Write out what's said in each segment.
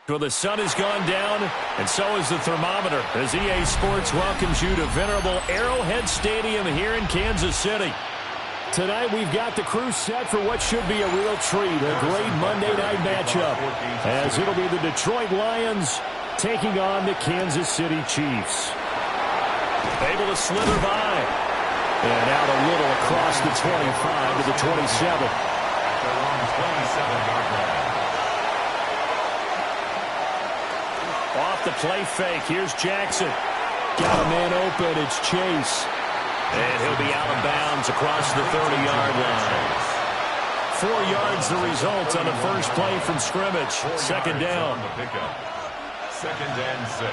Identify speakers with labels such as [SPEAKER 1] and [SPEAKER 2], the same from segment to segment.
[SPEAKER 1] Well, the sun has gone down, and so has the thermometer, as EA Sports welcomes you to venerable Arrowhead Stadium here in Kansas City. Tonight, we've got the crew set for what should be a real treat, a great Monday night matchup, as it'll be the Detroit Lions taking on the Kansas City Chiefs. Able to slither by, and out a little across the 25 to the 27. Off the play fake, here's Jackson. Got a man open, it's Chase. And he'll be out of bounds across the 30-yard line. 4 yards the result on the first play from scrimmage. Second down.
[SPEAKER 2] Second and 6.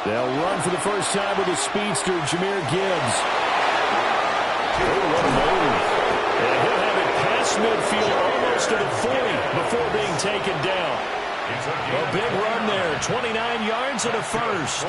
[SPEAKER 1] They'll run for the first time with the speedster, Jahmyr Gibbs. Oh, what a move. And he'll have it past midfield almost to the 40 before being taken down. A big run there, 29 yards and a first.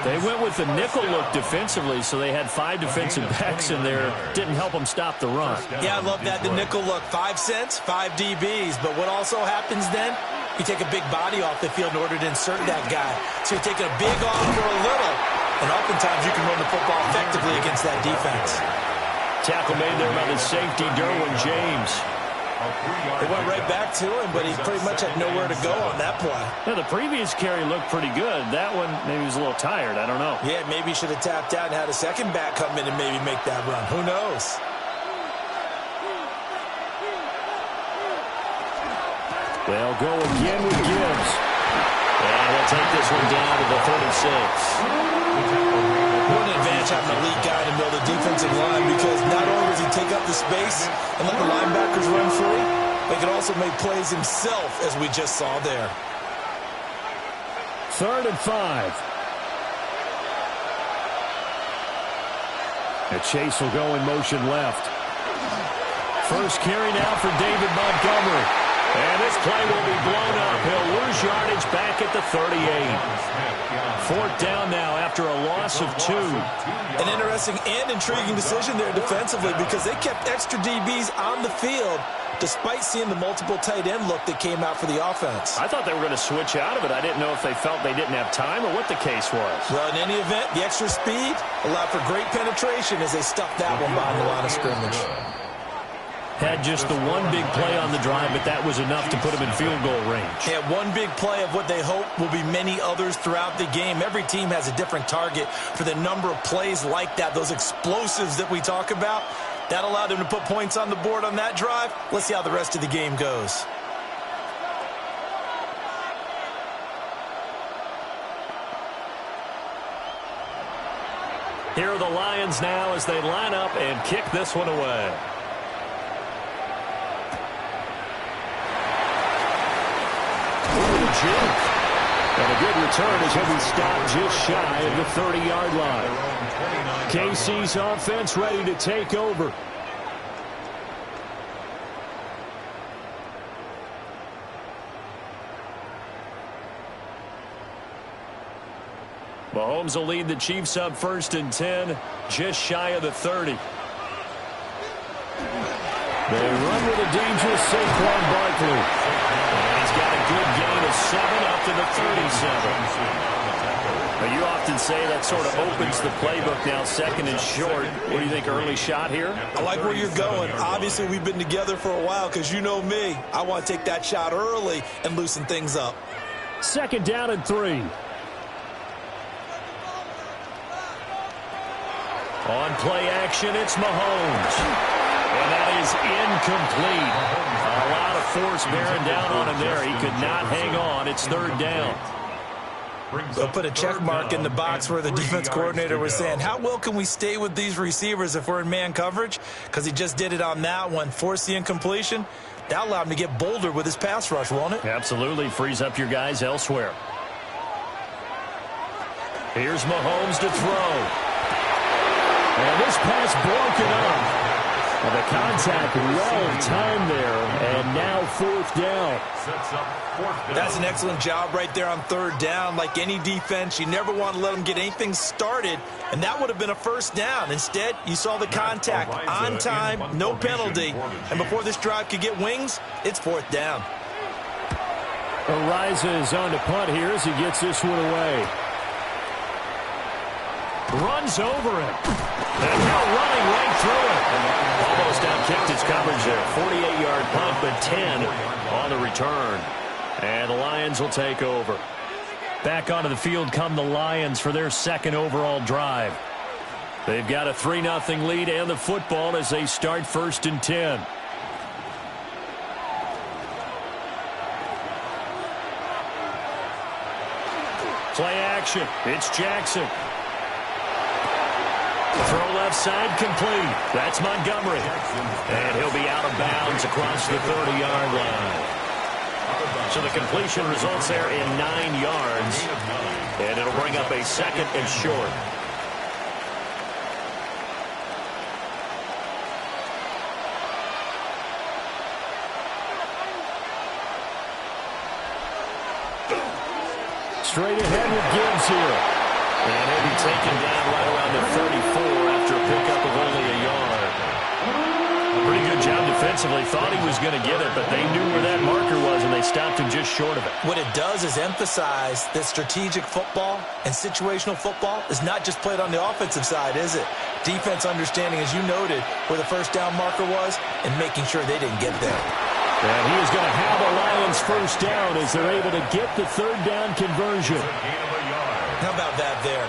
[SPEAKER 1] They went with the nickel look defensively, so they had 5 defensive backs in there. Didn't help them stop the run.
[SPEAKER 3] Yeah, I love that, the nickel look. 5 cents, 5 DBs. But what also happens then? You take a big body off the field in order to insert that guy. So you're taking a big off for a little, and oftentimes you can run the football effectively against that defense.
[SPEAKER 1] Tackle made there by the safety, Derwin James.
[SPEAKER 3] It went right back to him, but he pretty much had nowhere to go on that play.
[SPEAKER 1] Yeah, the previous carry looked pretty good. That one, maybe he was a little tired. I don't know.
[SPEAKER 3] Yeah, maybe he should have tapped out and had a second back come in and maybe make that run. Who knows?
[SPEAKER 1] They'll go again with Gibbs. And he'll take this one down to the 36.
[SPEAKER 3] What an advantage having an elite guy to build a defensive line, because not only does he take up the space and let the linebackers run free, but he can also make plays himself, as we just saw there.
[SPEAKER 1] 3rd and 5. And Chase will go in motion left. First carry now for David Montgomery. And this play will be blown up. He'll lose yardage back at the 38. 4th down now after a loss of 2.
[SPEAKER 3] An interesting and intriguing decision there defensively, because they kept extra DBs on the field despite seeing the multiple tight end look that came out for the offense.
[SPEAKER 1] I thought they were going to switch out of it. I didn't know if they felt they didn't have time or what the case was.
[SPEAKER 3] Well, in any event, the extra speed allowed for great penetration as they stuffed that one behind the line of scrimmage.
[SPEAKER 1] Had just the one big play on the drive, but that was enough to put him in field goal range.
[SPEAKER 3] Yeah, one big play of what they hope will be many others throughout the game. Every team has a different target for the number of plays like that, those explosives that we talk about. That allowed them to put points on the board on that drive. Let's see how the rest of the game goes.
[SPEAKER 1] Here are the Lions now as they line up and kick this one away. And a good return as he'll be stopped just shy of the 30-yard line. KC's offense ready to take over. Mahomes will lead the Chiefs up 1st and 10, just shy of the 30. They run with a dangerous Saquon Barkley. And he's got a good gain of 7 up to the 37. But you often say that sort of opens the playbook now, 2nd and short. What do you think, early shot here?
[SPEAKER 3] I like where you're going. Obviously, we've been together for a while because you know me. I want to take that shot early and loosen things up.
[SPEAKER 1] 2nd down and 3. On play action, it's Mahomes. And that is incomplete. A lot of force bearing down on him there. He could not hang on. It's 3rd down.
[SPEAKER 3] They'll put a check mark in the box where the defense coordinator was saying, how well can we stay with these receivers if we're in man coverage? Because he just did it on that one, forced the incompletion. That allowed him to get bolder with his pass rush, won't it?
[SPEAKER 1] Absolutely. Frees up your guys elsewhere. Here's Mahomes to throw. And this pass broken up. And the contact well timed there, and now 4th down.
[SPEAKER 3] That's an excellent job right there on 3rd down. Like any defense, you never want to let them get anything started, and that would have been a 1st down. Instead, you saw the contact on time, no penalty, and before this drive could get wings, it's 4th down.
[SPEAKER 1] Ariza is on to punt here as he gets this one away. Runs over him. And now running right through it. Almost outkicked his coverage there. 48-yard punt, but 10 on the return. And the Lions will take over. Back onto the field come the Lions for their 2nd overall drive. They've got a 3-0 lead and the football as they start 1st and 10. Play action. It's Jackson. Throw left side complete. That's Montgomery. And he'll be out of bounds across the 30-yard line. So the completion results there in 9 yards. And it'll bring up a 2nd and short. Straight ahead with Gibbs here. And he'll be taken down right around the 34 after a pickup of only a yard. Pretty good job defensively. Thought he was going to get it, but they knew where that marker was, and they stopped him just short of it.
[SPEAKER 3] What it does is emphasize that strategic football and situational football is not just played on the offensive side, is it? Defense understanding, as you noted, where the 1st down marker was and making sure they didn't get there.
[SPEAKER 1] And he is going to have a Lions 1st down as they're able to get the 3rd down conversion.
[SPEAKER 3] How about that there?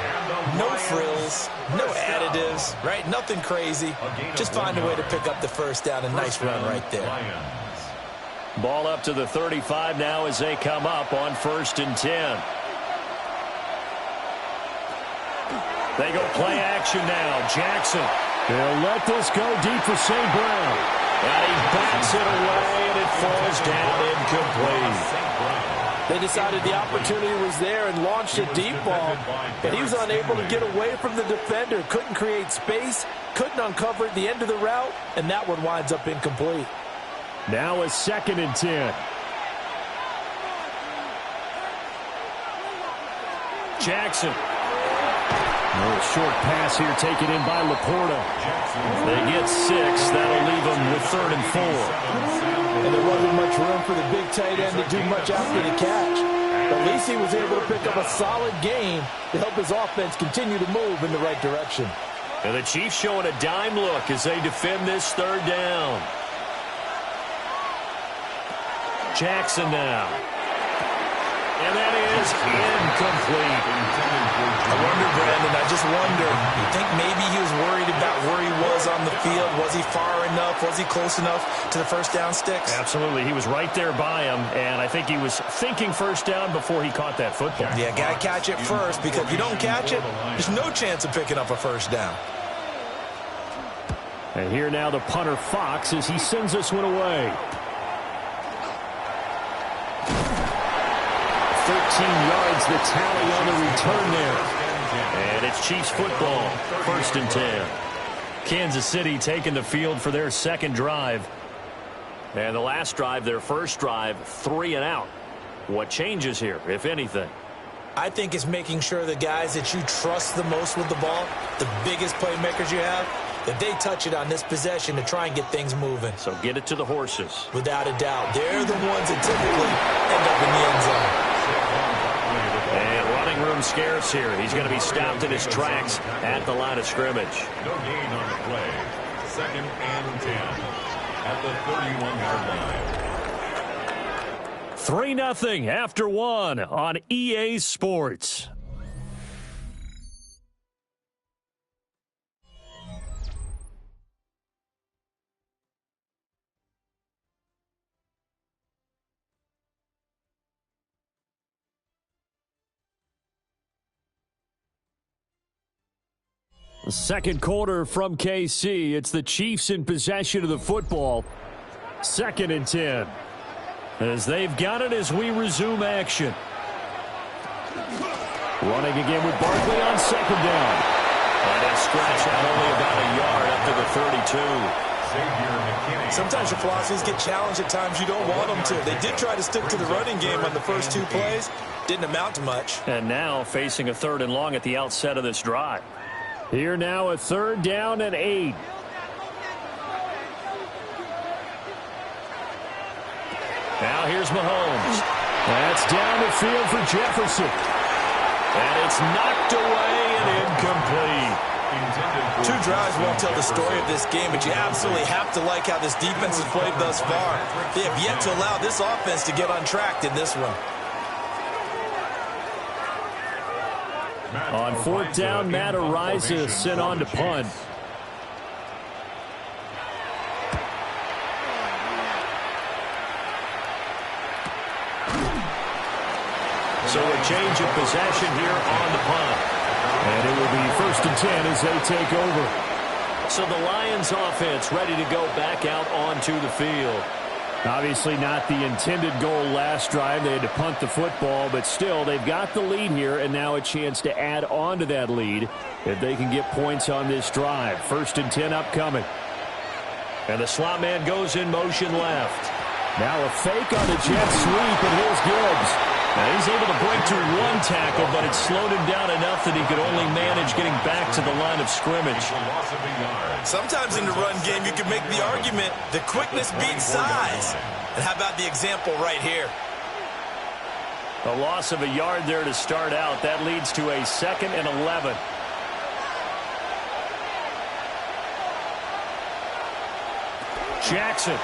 [SPEAKER 3] No frills, no additives, right? Nothing crazy. Just find a way to pick up the 1st down. A nice run right there.
[SPEAKER 1] Ball up to the 35 now as they come up on 1st and 10. They go play action now. Jackson. They'll let this go deep for St. Brown. And he backs it away, and it falls down incomplete.
[SPEAKER 4] They decided the opportunity was there and launched a deep ball, but he was unable to get away from the defender, couldn't create space, couldn't uncover at the end of the route, and that one winds up incomplete.
[SPEAKER 1] Now a 2nd and 10. Jackson. A short pass here taken in by Laporta. They get 6. That'll leave them with 3rd and 4.
[SPEAKER 4] And there wasn't much room for the big tight end to do much after the catch. At least he was able to pick up a solid gain to help his offense continue to move in the right direction.
[SPEAKER 1] And the Chiefs showing a dime look as they defend this 3rd down. Jackson now. And that is incomplete.
[SPEAKER 3] I wonder, Brandon, I just wonder, you think maybe he was worried about where he was on the field? Was he far enough? Was he close enough to the first down sticks?
[SPEAKER 1] Absolutely. He was right there by him, and I think he was thinking first down before he caught that football.
[SPEAKER 3] Yeah, got to catch it first, because if you don't catch it, there's no chance of picking up a first down.
[SPEAKER 1] And here now the punter, Fox, as he sends this one away. 13 yards, the tally on the return there. And it's Chiefs football, 1st and 10. Kansas City taking the field for their second drive. And the last drive, their first drive, 3 and out. What changes here, if anything?
[SPEAKER 3] I think it's making sure the guys that you trust the most with the ball, the biggest playmakers you have, that they touch it on this possession to try and get things moving.
[SPEAKER 1] So get it to the horses.
[SPEAKER 3] Without a doubt. They're the ones that typically end up in the end zone.
[SPEAKER 1] And running room scarce here. He's going to be stopped in his tracks at the line of scrimmage.
[SPEAKER 2] No gain on the play. 2nd and 10 at the 31-yard line.
[SPEAKER 1] 3-0 after 1 on EA Sports. The second quarter from KC. It's the Chiefs in possession of the football. 2nd and 10. As they've got it as we resume action. Running again with Barkley on 2nd down. And a scratch out only about a yard up to the 32.
[SPEAKER 3] Sometimes your philosophies get challenged at times you don't want them to. They did try to stick to the running game on the first 2 plays. Didn't amount to much.
[SPEAKER 1] And now facing a 3rd and long at the outset of this drive. Here now a 3rd down and 8. Now here's Mahomes. That's down the field for Jefferson. And it's knocked away and incomplete.
[SPEAKER 3] 2 drives won't tell the story of this game, but you absolutely have to like how this defense has played thus far. They have yet to allow this offense to get untracked in this one.
[SPEAKER 1] On 4th down, Matt Araiza sent on to punt. So a change of possession here on the punt. And it will be 1st and 10 as they take over. So the Lions offense ready to go back out onto the field. Obviously not the intended goal last drive. They had to punt the football, but still they've got the lead here and now a chance to add on to that lead if they can get points on this drive. 1st and 10 upcoming. And the slot man goes in motion left. Now a fake on the jet sweep, and here's Gibbs. Now he's able to break to 1 tackle, but it slowed him down enough that he could only manage getting back to the line of scrimmage.
[SPEAKER 3] Sometimes in the run game, you can make the argument the quickness beats size. And how about the example right here?
[SPEAKER 1] A loss of a yard there to start out. That leads to a 2nd and 11. Jackson.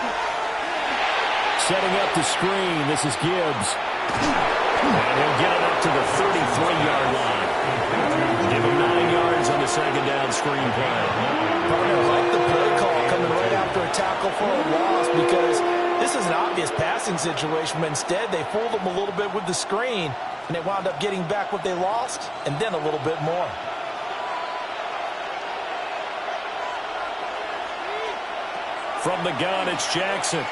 [SPEAKER 1] Setting up the screen. This is Gibbs. And he'll get it up to the 33-yard line. Give him 9 yards on the 2nd down screen play.
[SPEAKER 4] Partner, like the play call coming right after a tackle for a loss, because this is an obvious passing situation, but instead they fooled them a little bit with the screen, and they wound up getting back what they lost, and then a little bit more.
[SPEAKER 1] From the gun, it's Jackson.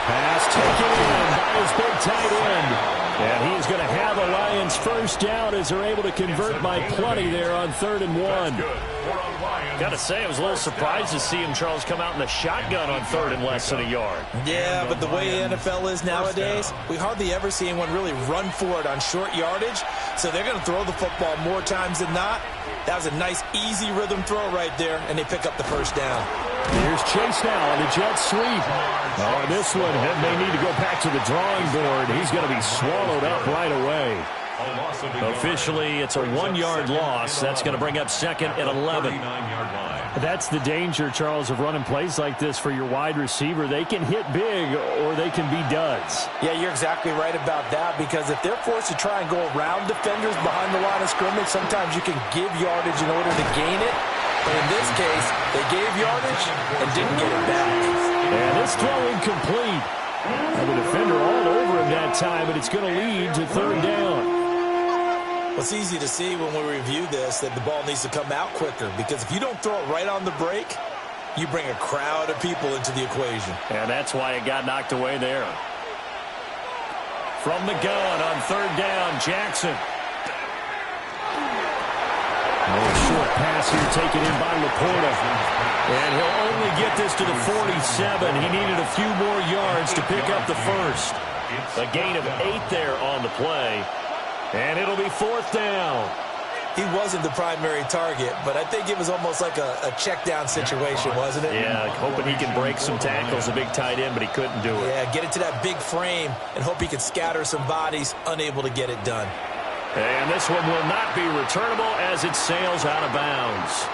[SPEAKER 1] Pass taken in by his big tight end. And he's going to have the Lions first down as they're able to convert by plenty there on 3rd and 1. Got to say, I was a little surprised to see him, Charles, come out in the shotgun on 3rd and less than a yard.
[SPEAKER 3] Yeah, but the way the NFL is nowadays, we hardly ever see anyone really run for it on short yardage. So they're going to throw the football more times than not. That was a nice, easy rhythm throw right there, and they pick up the first down.
[SPEAKER 1] Here's Chase now on the jet sweep. Oh, this one may need to go back to the drawing board. He's going to be swallowed up right away. Officially, it's a 1-yard loss. That's going to bring up second and 11.
[SPEAKER 5] That's the danger, Charles, of running plays like this for your wide receiver. They can hit big or they can be duds.
[SPEAKER 4] Yeah, you're exactly right about that, because if they're forced to try and go around defenders behind the line of scrimmage, sometimes you can give yardage in order to gain it. But in this case, they gave yardage and didn't get it back.
[SPEAKER 1] And this throw incomplete. And the defender all over him that time, but it's going to lead to third down.
[SPEAKER 3] It's easy to see when we review this that the ball needs to come out quicker, because if you don't throw it right on the break, you bring a crowd of people into the equation.
[SPEAKER 1] And that's why it got knocked away there. From the gun on third down, Jackson. Short pass here taken in by Laporta. And he'll only get this to the 47. He needed a few more yards to pick up the first. A gain of 8 there on the play. And it'll be fourth down.
[SPEAKER 3] He wasn't the primary target, but I think it was almost like a check down situation, wasn't it?
[SPEAKER 1] Yeah, hoping he can break some tackles, a big tight end, but he couldn't do it.
[SPEAKER 3] Yeah, get it to that big frame and hope he can scatter some bodies, unable to get it done.
[SPEAKER 1] And this one will not be returnable as it sails out of bounds.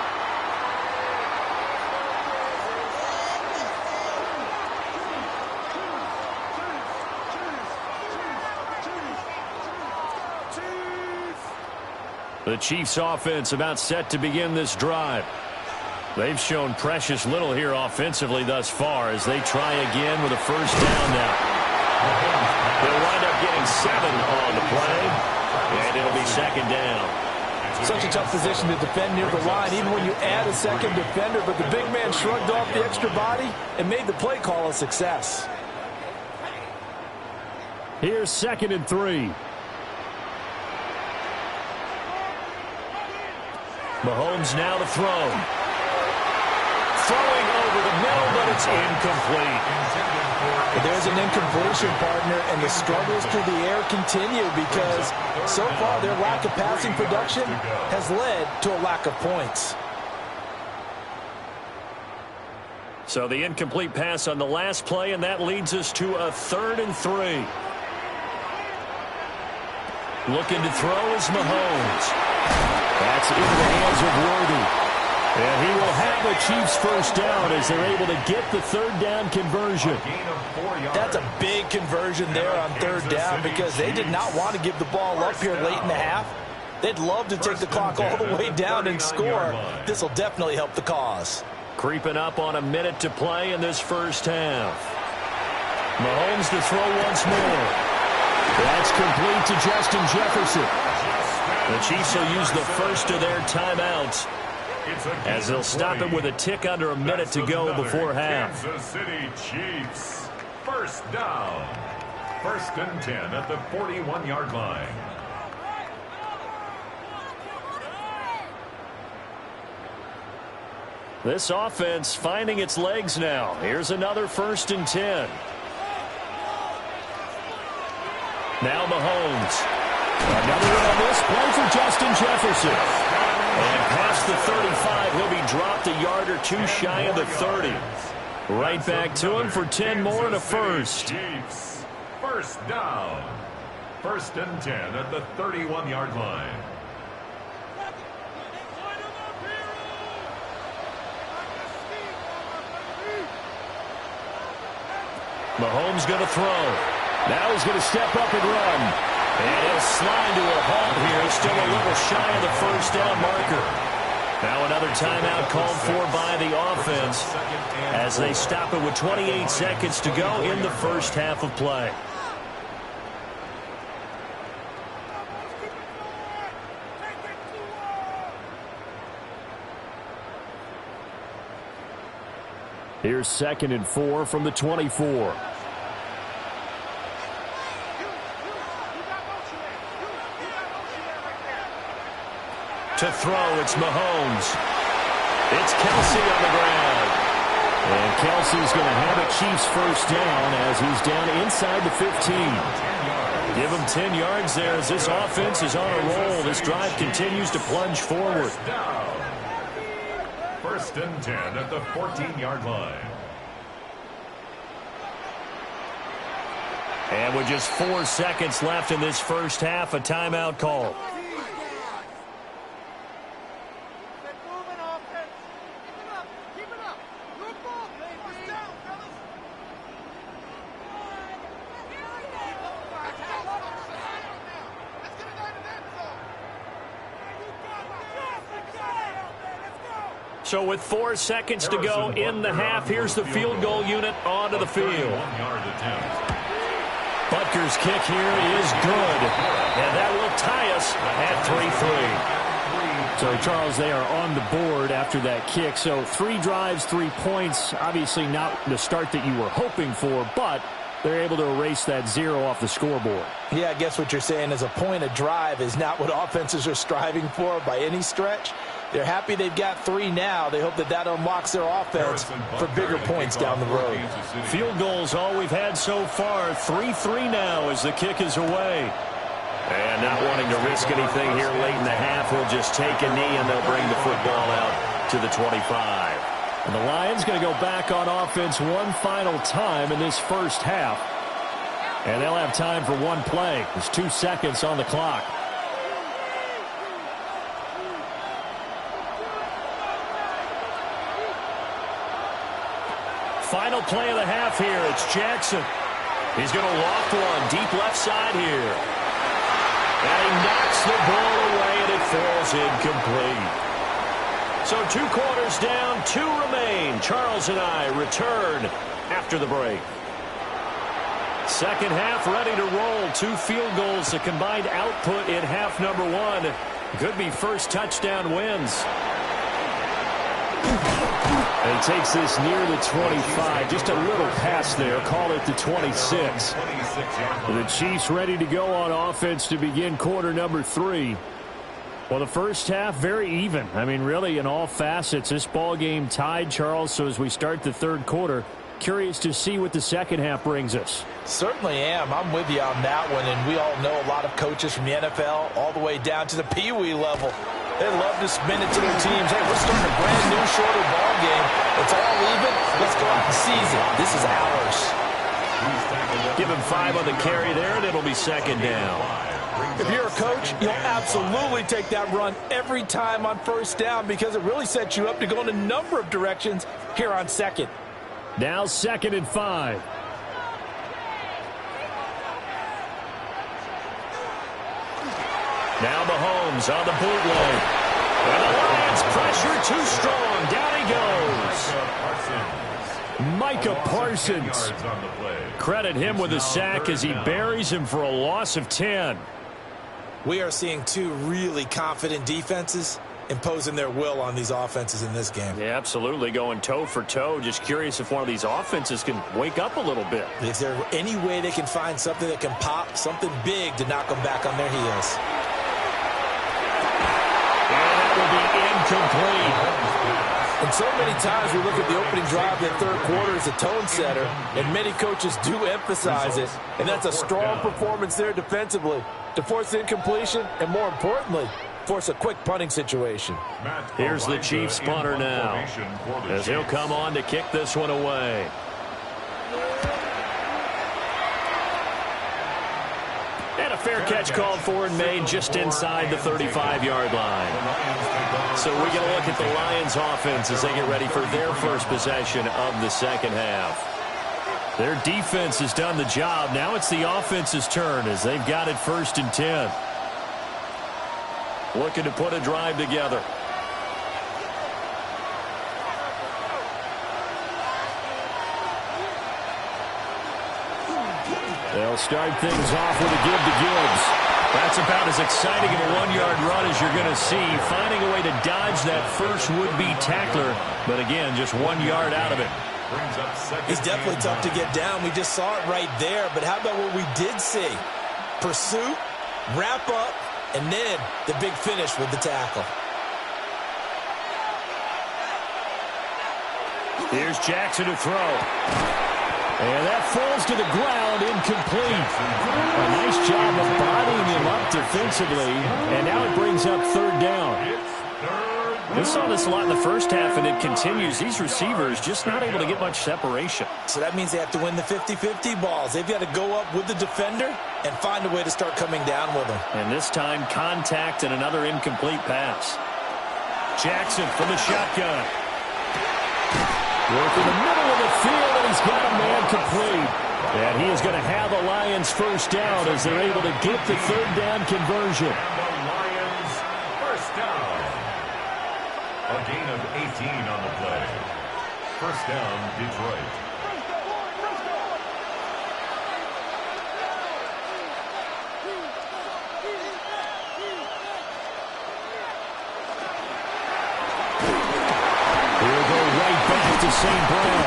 [SPEAKER 1] The Chiefs offense about set to begin this drive. They've shown precious little here offensively thus far as they try again with a first down now. They'll wind up getting 7 on the play, and it'll be second down.
[SPEAKER 4] Such a tough position to defend near the line, even when you add a second defender, but the big man shrugged off the extra body and made the play call a success.
[SPEAKER 5] Here's 2nd and 3.
[SPEAKER 1] Mahomes now to throw. Throwing over the middle, but it's incomplete.
[SPEAKER 4] But there's an incompletion, partner, and the struggles through the air continue because so far their lack of passing production has led to a lack of points.
[SPEAKER 1] So the incomplete pass on the last play, and that leads us to a 3rd and 3. Looking to throw is Mahomes. That's into the hands of Worthy. And he will have the Chiefs first down as they're able to get the third down conversion.
[SPEAKER 4] That's a big conversion there on third down because they did not want to give the ball up here late in the half. They'd love to take the clock all the way down and score. This will definitely help the cause.
[SPEAKER 1] Creeping up on a minute to play in this first half. Mahomes to throw once more. That's complete to Justin Jefferson. The Chiefs will use the first of their timeouts as they'll stop it with a tick under a minute to go before half.
[SPEAKER 2] Kansas City Chiefs, first down. 1st and 10 at the 41-yard line.
[SPEAKER 1] This offense finding its legs now. Here's another 1st and 10. Now Mahomes. Another one on this play for Justin Jefferson. And past the 35, he'll be dropped a yard or two shy of the 30. Right back to him for 10 more and a first.
[SPEAKER 2] Chiefs, first down. 1st and 10 at the 31-yard line.
[SPEAKER 1] Mahomes going to throw. Now he's going to step up and run. And he'll slide to a halt here. Still a little shy of the first down marker. Now another timeout called for by the offense as they stop it with 28 seconds to go in the first half of play.
[SPEAKER 5] Here's 2nd and 4 from the 24.
[SPEAKER 1] To throw, it's Mahomes. It's Kelsey on the ground. And Kelsey's going to have a Chiefs first down as he's down inside the 15. Give him 10 yards there as this offense is on a roll. This drive continues to plunge forward.
[SPEAKER 2] 1st and 10 at the 14-yard line.
[SPEAKER 1] And with just 4 seconds left in this first half, a timeout call. So with 4 seconds to go in the half, here's the field goal unit onto the field. Butker's kick here is good, and that will tie us at 3-3.
[SPEAKER 5] So, Charles, they are on the board after that kick. So 3 drives, 3 points, obviously not the start that you were hoping for, but they're able to erase that 0 off the scoreboard.
[SPEAKER 4] Yeah, I guess what you're saying is a point a drive is not what offenses are striving for by any stretch. They're happy they've got 3 now. They hope that that unlocks their offense for bigger points down the road.
[SPEAKER 1] Field goals all we've had so far. 3-3 now as the kick is away. And not wanting to risk anything here late in the half, he'll just take a knee and they'll bring the football out to the 25.
[SPEAKER 5] And the Lions going to go back on offense one final time in this first half. And they'll have time for one play. There's 2 seconds on the clock.
[SPEAKER 1] Final play of the half here. It's Jackson. He's going to loft one deep left side here. And he knocks the ball away, and it falls incomplete. So 2 quarters down, 2 remain. Charles and I return after the break. Second half ready to roll. 2 field goals, the combined output in half number 1. Could be first touchdown wins.
[SPEAKER 5] And he takes this near the 25. Just a little pass there. Call it the 26. The Chiefs ready to go on offense to begin quarter number 3. Well, the first half, very even. I mean, really, in all facets, this ball game tied, Charles. So as we start the third quarter, curious to see what the second half brings us.
[SPEAKER 4] Certainly am. I'm with you on that one. And we all know a lot of coaches from the NFL all the way down to the Pee-wee level. They love to spin it to their teams. Hey, we're starting a brand new shorter ball game. It's all even. Let's go out and seize it. This is ours.
[SPEAKER 1] Give him 5 on the carry there, and it'll be second down.
[SPEAKER 4] If you're a coach, you'll absolutely take that run every time on first down because it really sets you up to go in a number of directions here on second.
[SPEAKER 5] Now 2nd and 5.
[SPEAKER 1] Now Mahomes on the bootleg. And the Lions pressure too strong. Down he goes.
[SPEAKER 5] Micah Parsons.
[SPEAKER 1] Credit him with a sack as he buries him for a loss of 10.
[SPEAKER 3] We are seeing 2 really confident defenses imposing their will on these offenses in this game.
[SPEAKER 1] Yeah, absolutely. Going toe for toe. Just curious if one of these offenses can wake up a little bit.
[SPEAKER 3] Is there any way they can find something that can pop, something big to knock them back on their heels?
[SPEAKER 1] Will be incomplete.
[SPEAKER 4] And so many times we look at the opening drive of the third quarter as a tone setter, and many coaches do emphasize it. And that's a strong performance there defensively to force incompletion and, more importantly, force a quick punting situation.
[SPEAKER 1] Here's the Chiefs punter now as he'll come on to kick this one away. And a fair catch called for and made just inside the 35-yard line. So we get a look at the Lions offense as they get ready for their first possession of the second half. Their defense has done the job. Now it's the offense's turn as they've got it 1st and 10. Looking to put a drive together.
[SPEAKER 5] They'll start things off with a give to Gibbs.
[SPEAKER 1] That's about as exciting of a 1-yard run as you're going to see. Finding a way to dodge that first would-be tackler. But again, just 1 yard out of it.
[SPEAKER 3] He's definitely tough to get down. We just saw it right there. But how about what we did see? Pursuit, wrap up, and then the big finish with the tackle.
[SPEAKER 1] Here's Jackson to throw.
[SPEAKER 5] And that falls to the ground, incomplete. A nice job of bodying him up defensively, and now it brings up 3rd down.
[SPEAKER 1] We saw this a lot in the first half, and it continues. These receivers just not able to get much separation.
[SPEAKER 3] So that means they have to win the 50-50 balls. They've got to go up with the defender and find a way to start coming down with them.
[SPEAKER 1] And this time, contact and another incomplete pass. Jackson from the shotgun. Working the middle of the field, and he's got a man complete. And he is going to have the Lions first down as they're able to get the third down conversion.
[SPEAKER 2] And the Lions first down. A gain of 18 on the play. First down, Detroit.
[SPEAKER 1] He'll go right back to St. Brown.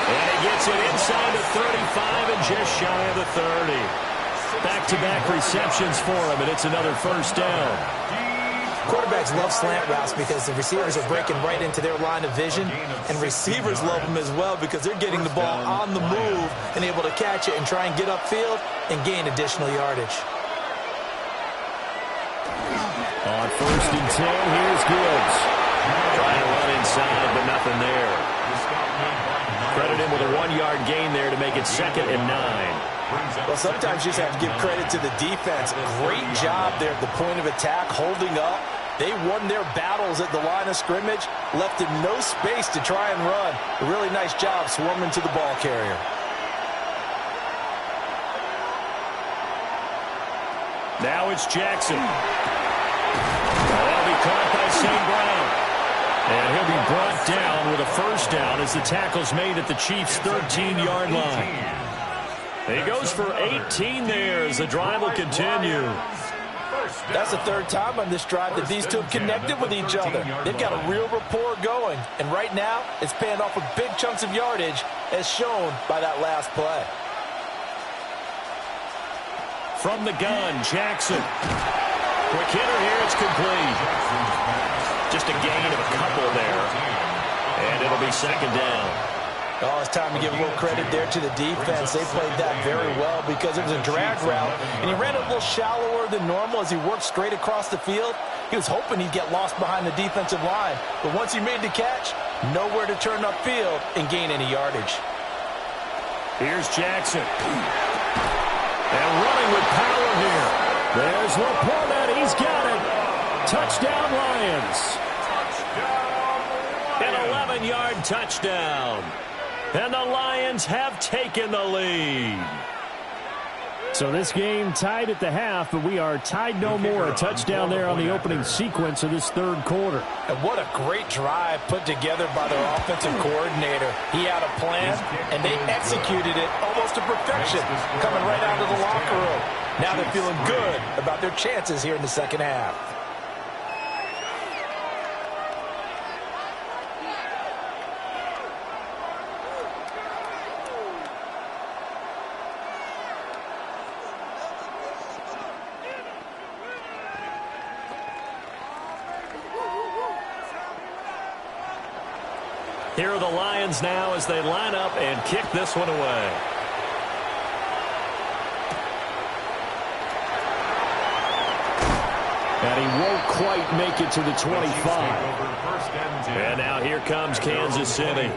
[SPEAKER 1] And he gets it inside the 35 and just shy of the 30. Back-to-back receptions for him, and it's another first down.
[SPEAKER 3] Quarterbacks love slant routes because the receivers are breaking right into their line of vision, and receivers love them as well because they're getting the ball on the move and able to catch it and try and get upfield and gain additional yardage.
[SPEAKER 1] On 1st and 10, here's Gibbs. Trying to run inside, but nothing there. Credit him with a 1-yard gain there to make it 2nd and 9.
[SPEAKER 3] Well, sometimes you just have to give credit to the defense. Great job there at the point of attack, holding up. They won their battles at the line of scrimmage, left him no space to try and run. A really nice job swarming to the ball carrier.
[SPEAKER 1] Now it's Jackson. That'll be caught by St. Brown. And he'll be brought down with a first down as the tackle's made at the Chiefs' 13-yard line. He goes for 18 there as the drive will continue.
[SPEAKER 3] That's the third time on this drive that these two have connected with each other. They've got a real rapport going. And right now, it's paying off with big chunks of yardage as shown by that last play.
[SPEAKER 1] From the gun, Jackson. Quick hitter here, it's complete. Just a gain of a couple there. And it'll be 2nd down.
[SPEAKER 3] Oh, it's time to give a little credit there to the defense. They played that very well because it was a drag route, and he ran a little shallower than normal as he worked straight across the field. He was hoping he'd get lost behind the defensive line, but once he made the catch, nowhere to turn upfield and gain any yardage.
[SPEAKER 1] Here's Jackson. And running with power here. There's Laporta. He's got it. Touchdown, Lions. An 11-yard touchdown. And the Lions have taken the lead. So this game tied at the half, but we are tied no more. A touchdown there on the opening sequence of this third quarter.
[SPEAKER 3] And what a great drive put together by their offensive coordinator. He had a plan, and they executed it almost to perfection, coming right out of the locker room. Now they're feeling good about their chances here in the second half.
[SPEAKER 1] Here are the Lions now as they line up and kick this one away. And he won't quite make it to the 25. And now here comes Kansas City.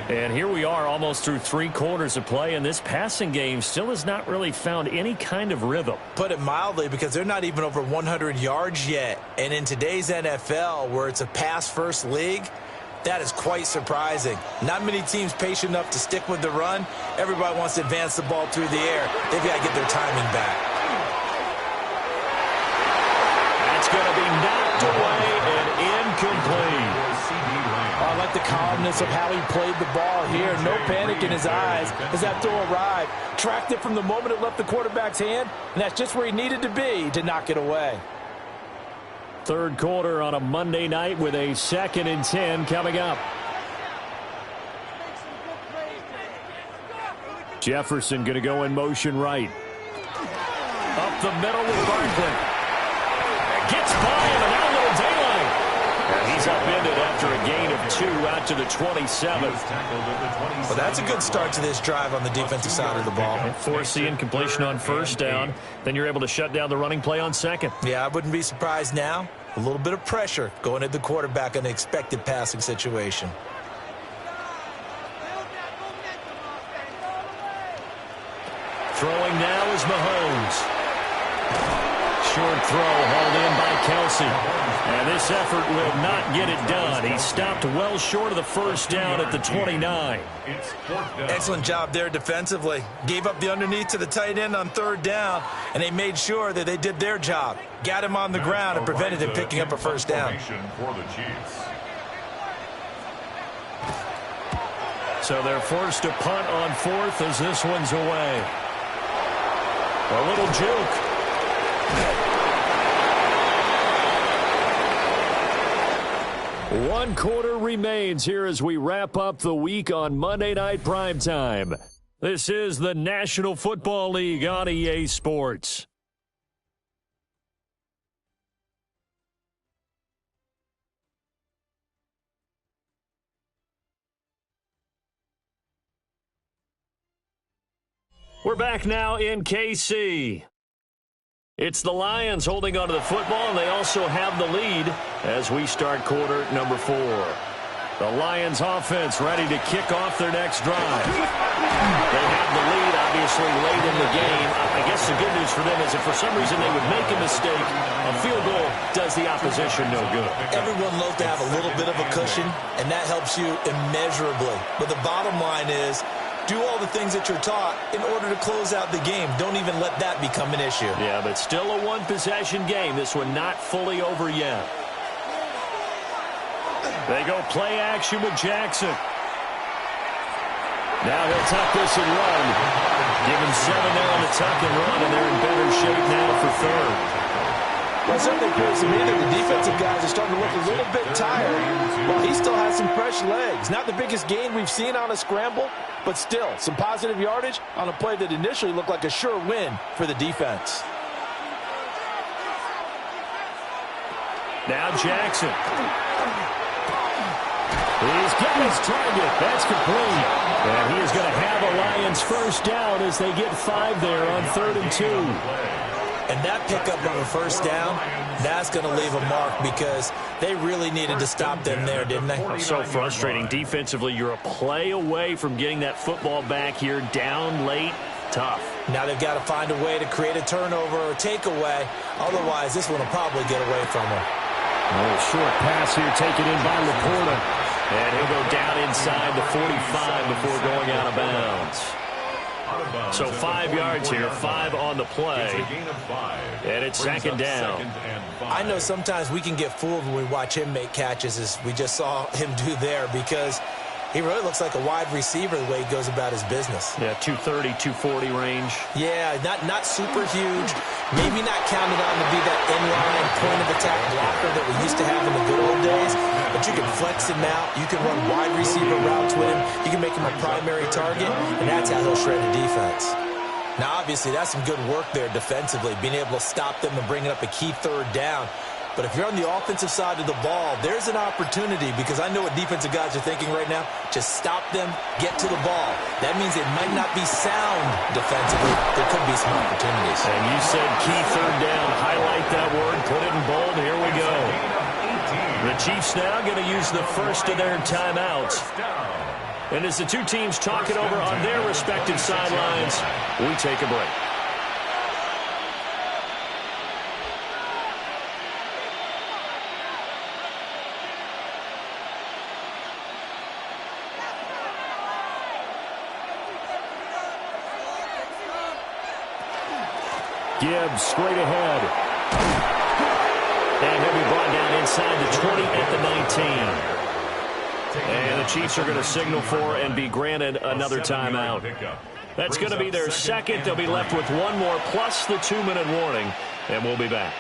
[SPEAKER 1] And here we are almost through 3 quarters of play, and this passing game still has not really found any kind of rhythm.
[SPEAKER 3] Put it mildly, because they're not even over 100 yards yet. And in today's NFL, where it's a pass-first league, that is quite surprising. Not many teams patient enough to stick with the run. Everybody wants to advance the ball through the air. They've got to get their timing back.
[SPEAKER 1] That's going to be knocked away and incomplete.
[SPEAKER 4] I like the calmness of how he played the ball here. No panic in his eyes as that throw arrived. Tracked it from the moment it left the quarterback's hand, and that's just where he needed to be to knock it away.
[SPEAKER 1] Third quarter on a Monday night with a 2nd and 10 coming up. Jefferson going to go in motion right. Up the middle with Barkley. Gets by him, and now a little daylight. And he's upended after a gain of 2 out to the 27.
[SPEAKER 3] Well, that's a good start to this drive on the defensive side of the ball.
[SPEAKER 1] Force the incompletion on first down. Then you're able to shut down the running play on second.
[SPEAKER 3] Yeah, I wouldn't be surprised now A little bit of pressure going at the quarterback in an expected passing situation.
[SPEAKER 1] Throwing now is Mahomes. Short throw hauled in by Kelsey. And this effort will not get it done. He stopped well short of the first down at the 29.
[SPEAKER 3] Excellent job there defensively. Gave up the underneath to the tight end on third down, and they made sure that they did their job. Got him on the ground and prevented him picking up a first down.
[SPEAKER 1] So they're forced to punt on fourth as this one's away. A little juke. One quarter remains here as we wrap up the week on Monday Night Primetime. This is the National Football League on EA Sports. We're back now in KC. It's the Lions holding onto the football, and they also have the lead as we start quarter number 4. The Lions offense ready to kick off their next drive. They have the lead, obviously, late in the game. I guess the good news for them is if for some reason they would make a mistake, a field goal does the opposition no good.
[SPEAKER 3] Everyone loves to have a little bit of a cushion, and that helps you immeasurably. But the bottom line is, do all the things that you're taught in order to close out the game. Don't even let that become an issue.
[SPEAKER 1] Yeah, but still a one-possession game. This one not fully over yet. They go play action with Jackson. Now he'll tuck this and run. Give him 7 there on the tuck and run, and they're in better shape now for third.
[SPEAKER 4] Well, it certainly appears to me that the defensive guys are starting to look a little bit tired. Well, he still has some fresh legs. Not the biggest gain we've seen on a scramble, but still some positive yardage on a play that initially looked like a sure win for the defense.
[SPEAKER 1] Now Jackson. He's got his target. That's complete. And he is going to have a Lions first down as they get 5 there on 3rd and 2.
[SPEAKER 3] And that pickup on the first down, that's going to leave a mark because they really needed to stop them there, didn't they?
[SPEAKER 1] So frustrating. Defensively, you're a play away from getting that football back here down late. Tough.
[SPEAKER 3] Now they've got to find a way to create a turnover or takeaway. Otherwise, this one will probably get away from them.
[SPEAKER 1] A short pass here taken in by Laporta. And he'll go down inside the 45 before going out of bounds. So 5 yards here, 5 on the play, and it's 2nd down.
[SPEAKER 3] I know sometimes we can get fooled when we watch him make catches, as we just saw him do there, because he really looks like a wide receiver the way he goes about his business.
[SPEAKER 1] Yeah, 230, 240 range.
[SPEAKER 3] Yeah, not super huge. Maybe not counted on to be that inline point-of-attack blocker that we used to have in the good old days, but you can flex him out. You can run wide receiver routes with him. You can make him a primary target, and that's how he'll shred a defense. Now, obviously, that's some good work there defensively, being able to stop them and bringing up a key 3rd down. But if you're on the offensive side of the ball, there's an opportunity, because I know what defensive guys are thinking right now. Just stop them, get to the ball. That means it might not be sound defensively. There could be some opportunities.
[SPEAKER 1] And you said key 3rd down. Highlight that word. Put it in bold. Here we go. The Chiefs now going to use the first of their timeouts. And as the two teams talk it over on their respective sidelines, we take a break. Gibbs straight ahead. And he'll be brought down inside the 20 at the 19. And the Chiefs are going to signal for and be granted another timeout. That's going to be their second. They'll be left with one more plus the 2-minute warning. And we'll be back.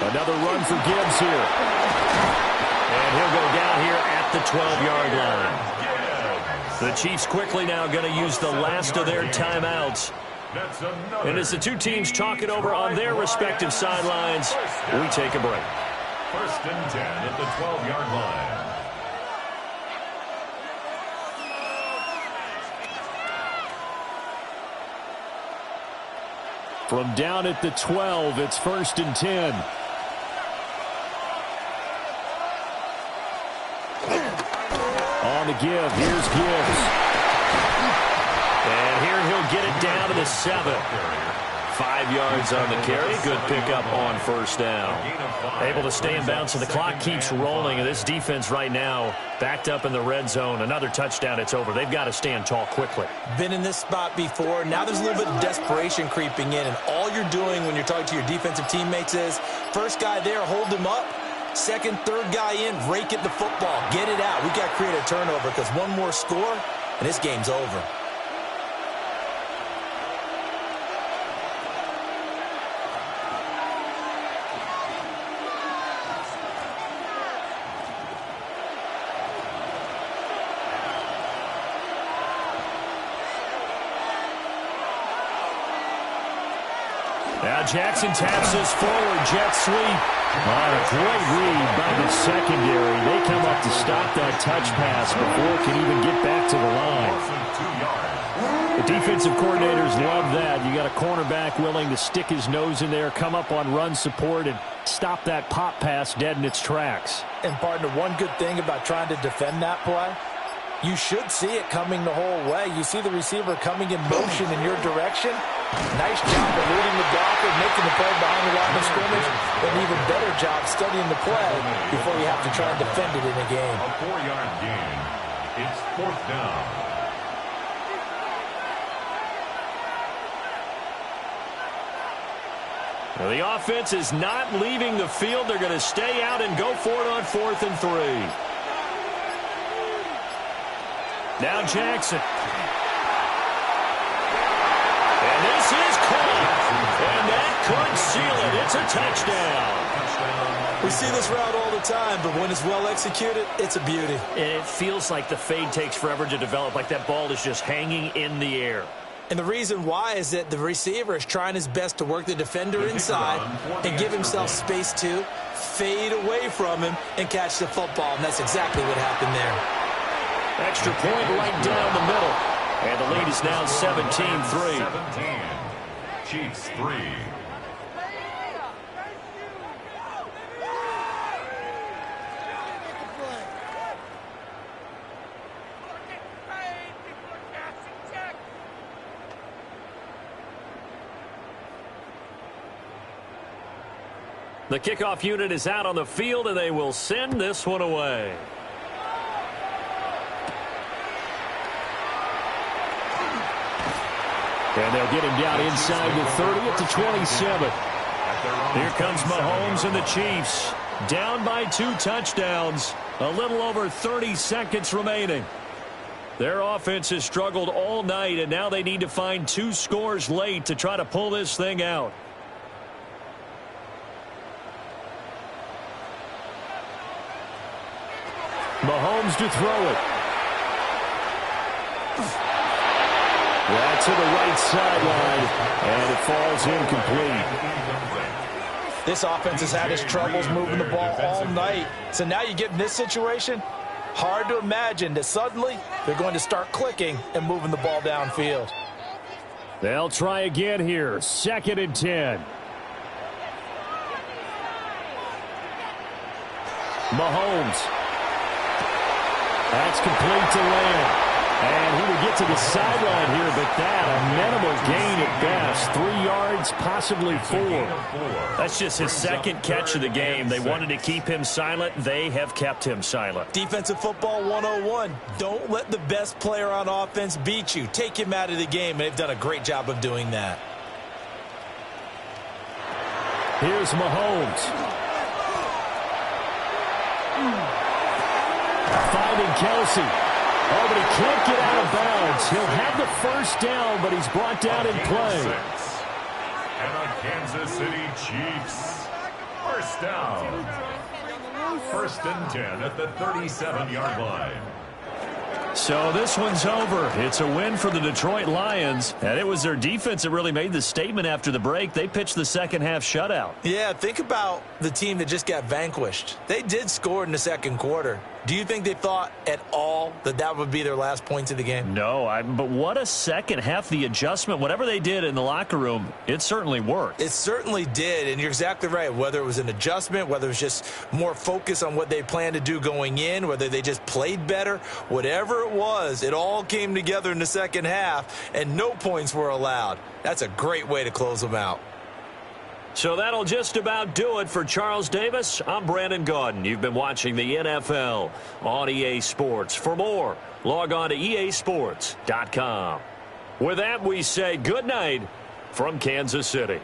[SPEAKER 1] Another run for Gibbs here. And he'll go down here at the 12-yard line. The Chiefs quickly now going to use the last of their timeouts
[SPEAKER 2] That's another.
[SPEAKER 1] And as the two teams talk it over on their respective sidelines, we take a break.
[SPEAKER 2] 1st and 10 at the 12-yard line.
[SPEAKER 5] From down at the 12, it's 1st and 10. On the give, here's Gibbs.
[SPEAKER 1] And here he'll get it down to the 7. 5 yards on the carry. Good pickup on 1st down. Able to stay in bounds, so the clock keeps rolling. And this defense right now backed up in the red zone. Another touchdown, it's over. They've got to stand tall quickly.
[SPEAKER 3] Been in this spot before. Now there's a little bit of desperation creeping in. And all you're doing when you're talking to your defensive teammates is, first guy there, hold him up. Second, third guy in, rake at the football. Get it out. We got to create a turnover because one more score, and this game's over.
[SPEAKER 1] Now Jackson taps this forward, jet sweep.
[SPEAKER 5] A great read by the secondary. They come up to stop that touch pass before it can even get back to the line.
[SPEAKER 1] The defensive coordinators love that. You got a cornerback willing to stick his nose in there, come up on run support, and stop that pop pass dead in its tracks.
[SPEAKER 4] And partner, one good thing about trying to defend that play, you should see it coming the whole way. You see the receiver coming in motion in your direction. Nice job eluding the blocker, making the play behind the line of scrimmage. An even better job studying the play before you have to try and defend it in a game.
[SPEAKER 2] A 4-yard gain. It's 4th down.
[SPEAKER 1] Now the offense is not leaving the field. They're going to stay out and go for it on 4th and 3. Now Jackson. And this is caught. And that could seal it. It's a touchdown.
[SPEAKER 3] We see this route all the time, but when it's well executed, it's a beauty.
[SPEAKER 1] And it feels like the fade takes forever to develop, like that ball is just hanging in the air.
[SPEAKER 3] And the reason why is that the receiver is trying his best to work the defender inside and give himself space to fade away from him and catch the football. And that's exactly what happened there.
[SPEAKER 1] Extra point right down the middle. And the lead is now 17-3.
[SPEAKER 2] 17. Chiefs 3.
[SPEAKER 1] The kickoff unit is out on the field, and they will send this one away.
[SPEAKER 5] And they'll get him down inside the 30 at the 27.
[SPEAKER 1] Here comes Mahomes and the Chiefs. Down by 2 touchdowns. A little over 30 seconds remaining. Their offense has struggled all night, and now they need to find 2 scores late to try to pull this thing out.
[SPEAKER 5] Mahomes to throw it. That's to the right sideline, and it falls incomplete.
[SPEAKER 4] This offense has had its troubles moving the ball all night. So now you get in this situation, hard to imagine that suddenly they're going to start clicking and moving the ball downfield.
[SPEAKER 5] They'll try again here. 2nd and 10. Mahomes. That's complete to Lamb. And he will get to the sideline here, but that, a minimal gain at best. 3 yards, possibly 4.
[SPEAKER 1] That's just his second catch of the game. They wanted to keep him silent. They have kept him silent.
[SPEAKER 3] Defensive football 101. Don't let the best player on offense beat you. Take him out of the game, and they've done a great job of doing that.
[SPEAKER 5] Here's Mahomes. Finding Kelsey. Oh, but he can't get out of bounds. He'll have the first down, but he's brought down in play.
[SPEAKER 2] And the Kansas City Chiefs. First down. 1st and 10 at the 37-yard line.
[SPEAKER 1] So this one's over. It's a win for the Detroit Lions, and it was their defense that really made the statement after the break. They pitched the second-half shutout.
[SPEAKER 3] Yeah, think about the team that just got vanquished. They did score in the second quarter. Do you think they thought at all that that would be their last points of the game?
[SPEAKER 1] No, but what a second half. The adjustment, whatever they did in the locker room, it certainly worked.
[SPEAKER 3] It certainly did, and you're exactly right. Whether it was an adjustment, whether it was just more focus on what they planned to do going in, whether they just played better, whatever it was, it all came together in the second half, and no points were allowed. That's a great way to close them out.
[SPEAKER 1] So that'll just about do it for Charles Davis. I'm Brandon Gaudin. You've been watching the NFL on EA Sports. For more, log on to easports.com. With that, we say good night from Kansas City.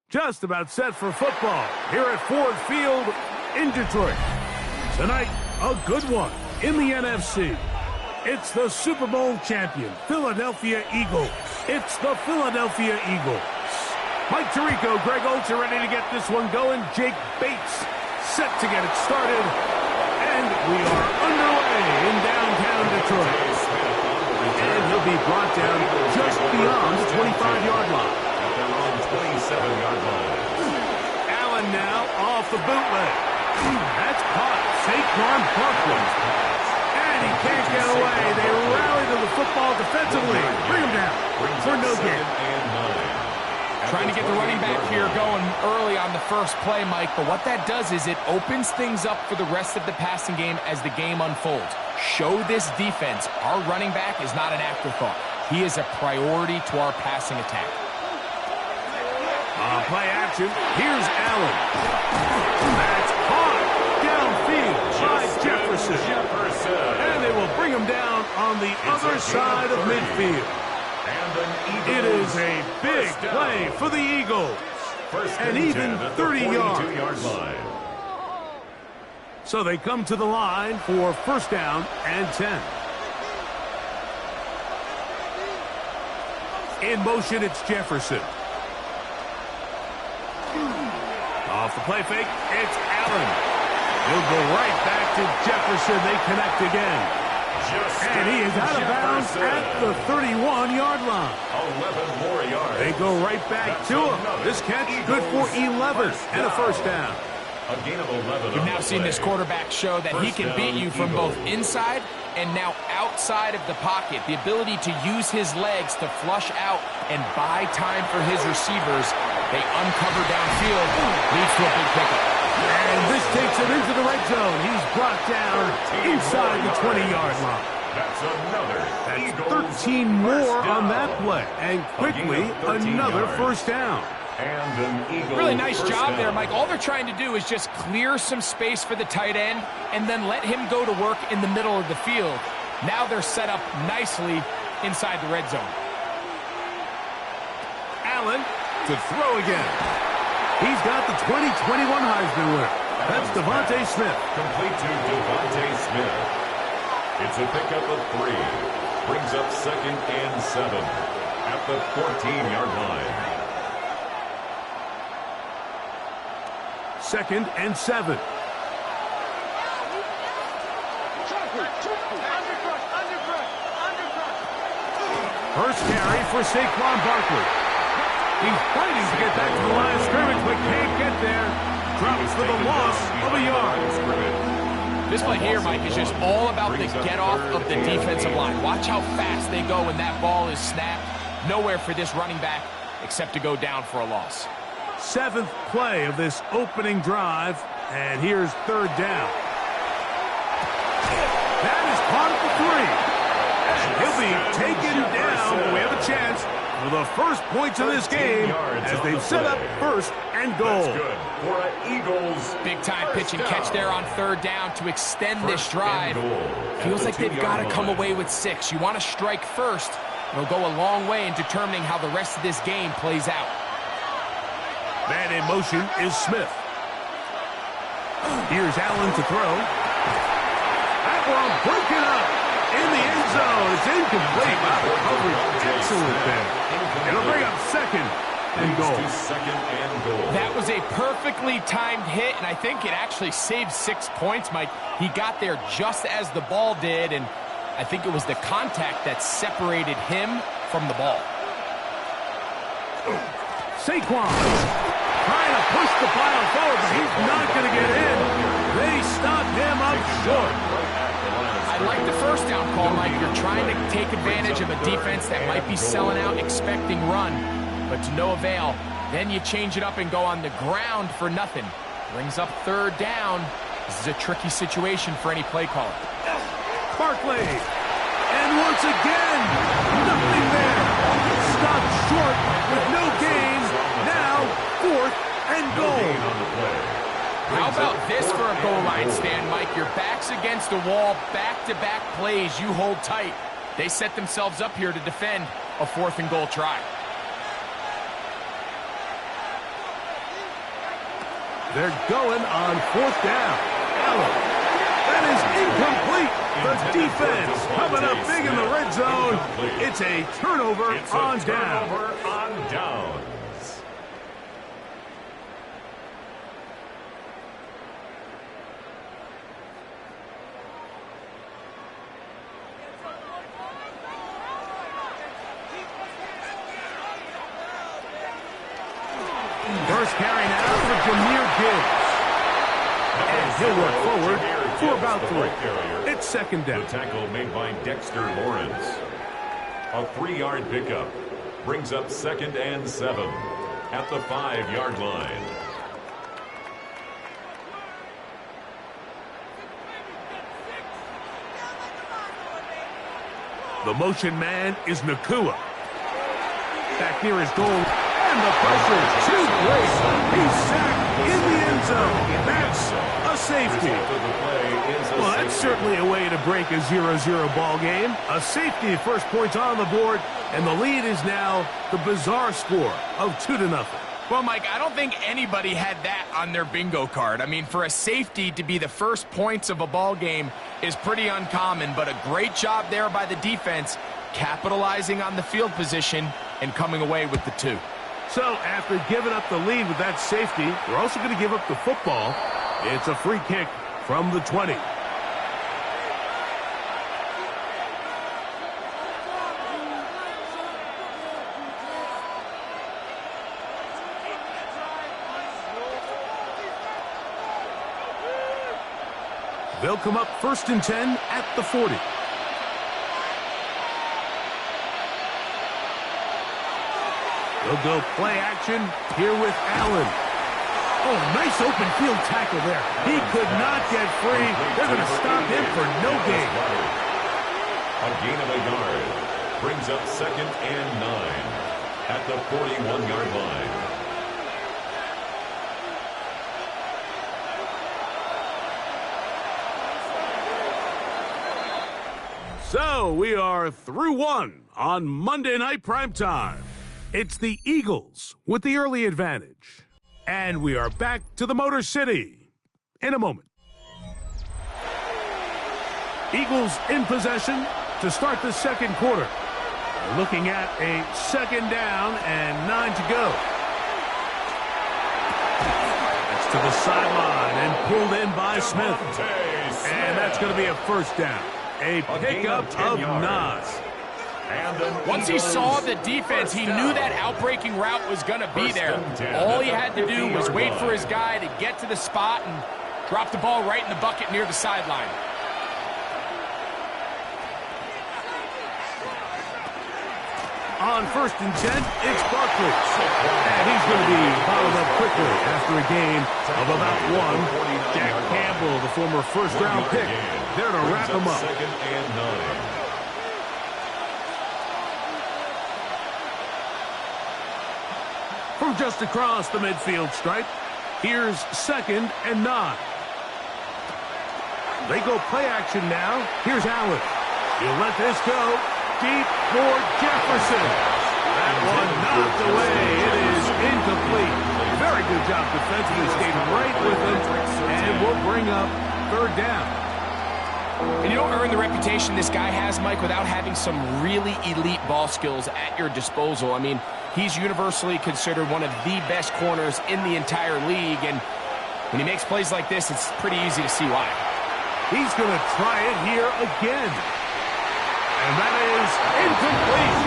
[SPEAKER 6] Just about set for football here at Ford Field in Detroit. Tonight, a good one in the NFC. It's the Super Bowl champion, Philadelphia Eagles. It's the Philadelphia Eagles. Mike Tirico, Greg Olsen ready to get this one going. Jake Bates set to get it started. And we are underway in downtown Detroit. And he'll be brought down just beyond the 25-yard line.
[SPEAKER 2] At their own 27-yard line.
[SPEAKER 6] Allen now off the bootleg. That's caught. Saquon Barkley. And he can't get away. They rally to the football defensively. Bring him down for no gain.
[SPEAKER 7] Trying to get the running back here going early on the first play, Mike, but what that does is it opens things up for the rest of the passing game as the game unfolds. Show this defense our running back is not an afterthought. He is a priority to our passing attack.
[SPEAKER 6] On play action, here's Allen. That's caught downfield by Jefferson. And they will bring him down on the other side of midfield. It is a big play for the Eagles. And even 30 yards. So they come to the line for first down and 10. In motion, it's Jefferson. Off the play fake, it's Allen. He'll go right back to Jefferson. They connect again. And he is out of bounds at the 31-yard line.
[SPEAKER 2] 11 more yards.
[SPEAKER 6] They go right back to him. This catch good for 11 and a first down.
[SPEAKER 2] A gain of 11.
[SPEAKER 7] You've now seen this quarterback show that he can beat you from both inside and now outside of the pocket. The ability to use his legs to flush out and buy time for his receivers. They uncover downfield, leads to a big pickup.
[SPEAKER 6] And this takes him into the red zone. He's brought down inside the 20-yard line.
[SPEAKER 2] That's another.
[SPEAKER 6] That's 13 more on that play. And quickly, another first down.
[SPEAKER 2] And an Eagle
[SPEAKER 7] really nice job
[SPEAKER 2] down.
[SPEAKER 7] there, Mike. All they're trying to do is just clear some space for the tight end and then let him go to work in the middle of the field. Now they're set up nicely inside the red zone.
[SPEAKER 6] Allen to throw again. He's got the 2021 Heisman winner. That's Devontae Smith.
[SPEAKER 2] Complete to Devontae Smith. It's a pickup of 3. Brings up second and 7 at the 14-yard line.
[SPEAKER 6] Second and 7. First carry for Saquon Barkley. He's fighting to get back to the line of scrimmage, but can't get there. Drops for the loss of a yard.
[SPEAKER 7] This play here, Mike, is just all about the get-off of the defensive line. Watch how fast they go when that ball is snapped. Nowhere for this running back except to go down for a loss.
[SPEAKER 6] 7th play of this opening drive, and here's third down. That is caught at the 3. And he'll be taken down, but we have a chance for the first points of this game as they've set up first and goal.
[SPEAKER 2] That's good for an Eagles.
[SPEAKER 7] Big-time pitch and catch there on third down to extend this drive. Feels like they've got to come away with 6. You want to strike first. It'll go a long way in determining how the rest of this game plays out.
[SPEAKER 6] Man in motion is Smith. Here's Allen to throw. That one broken up in the end zone. It's incomplete. Coverage excellent there. It'll bring up second and goal.
[SPEAKER 7] That was a perfectly timed hit, and I think it actually saved 6 points, Mike. He got there just as the ball did, and I think it was the contact that separated him from the ball.
[SPEAKER 6] Saquon trying to push the pile forward, but he's not going to get in. They stop him up short.
[SPEAKER 7] I like the first down call, Mike. You're trying to take advantage of a defense that might be selling out, expecting run, but to no avail. Then you change it up and go on the ground for nothing. Brings up third down. This is a tricky situation for any play caller.
[SPEAKER 6] Barkley, and once again, nothing there. Stopped short with no gain. Now, 4th and goal.
[SPEAKER 7] How about this for a goal line stand, Mike? Your back's against the wall, back-to-back plays, you hold tight. They set themselves up here to defend a 4th and goal try.
[SPEAKER 6] They're going on 4th down. Allen. That is incomplete. The defense coming up big in the red zone. It's a turnover on down.
[SPEAKER 2] Downs.
[SPEAKER 6] First carry now for Jahmyr Gibbs. And he'll work forward for about 3. It's 2nd down.
[SPEAKER 2] The tackle made by Dexter Lawrence. A 3-yard pickup brings up 2nd and 7 at the 5-yard line.
[SPEAKER 6] The motion man is Nacua. Back near his goal. And the pressure is too great. He's sacked in the end zone. That's a safety. Well, that's certainly a way to break a 0-0 ball game. A safety, first points on the board, and the lead is now the bizarre score of 2-0.
[SPEAKER 7] Well, Mike, I don't think anybody had that on their bingo card. I mean, for a safety to be the first points of a ball game is pretty uncommon, but a great job there by the defense, capitalizing on the field position and coming away with the 2.
[SPEAKER 6] So, after giving up the lead with that safety, we're also going to give up the football. It's a free kick from the 20. They'll come up 1st and 10 at the 40. They'll go play action here with Allen. Oh, nice open field tackle there. He could not get free. They're going to stop him for no gain.
[SPEAKER 2] A gain of a yard brings up 2nd and 9 at the 41-yard line.
[SPEAKER 6] So we are through 1 on Monday Night Primetime. It's the Eagles with the early advantage. And we are back to the Motor City in a moment. Eagles in possession to start the 2nd quarter. We're looking at a 2nd down and 9 to go. It's to the sideline and pulled in by Smith. And that's going to be a 1st down. A pickup of 9.
[SPEAKER 7] Once he saw the defense, he knew that outbreaking route was going to be there. All he had to do was wait for his guy to get to the spot and drop the ball right in the bucket near the sideline.
[SPEAKER 6] On 1st and 10, it's Barkley. And he's going to be followed up quickly after a gain of about 1. Jack Campbell, the former 1st-round pick, there to wrap him up.
[SPEAKER 2] 2nd and 9.
[SPEAKER 6] From just across the midfield stripe, here's 2nd and 9. They go play action now. Here's Allen. He'll let this go. Deep for Jefferson. That one knocked away. It is incomplete. Very good job defensively. Stayed right with him. And we'll bring up 3rd down.
[SPEAKER 7] And you don't earn the reputation this guy has, Mike, without having some really elite ball skills at your disposal. I mean, he's universally considered one of the best corners in the entire league. And when he makes plays like this, it's pretty easy to see why.
[SPEAKER 6] He's going to try it here again. And that is incomplete.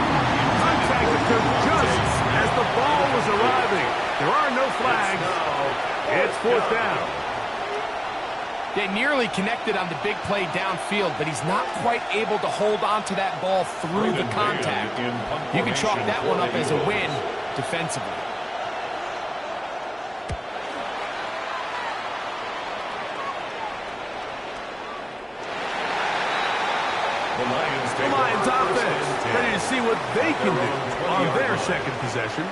[SPEAKER 6] Contact occurred just as the ball was arriving. There are no flags. It's 4th down.
[SPEAKER 7] They nearly connected on the big play downfield, but he's not quite able to hold on to that ball through the contact. You can chalk that one up as a win defensively.
[SPEAKER 6] The Lions offense ready to see what they can do on their 2nd possession.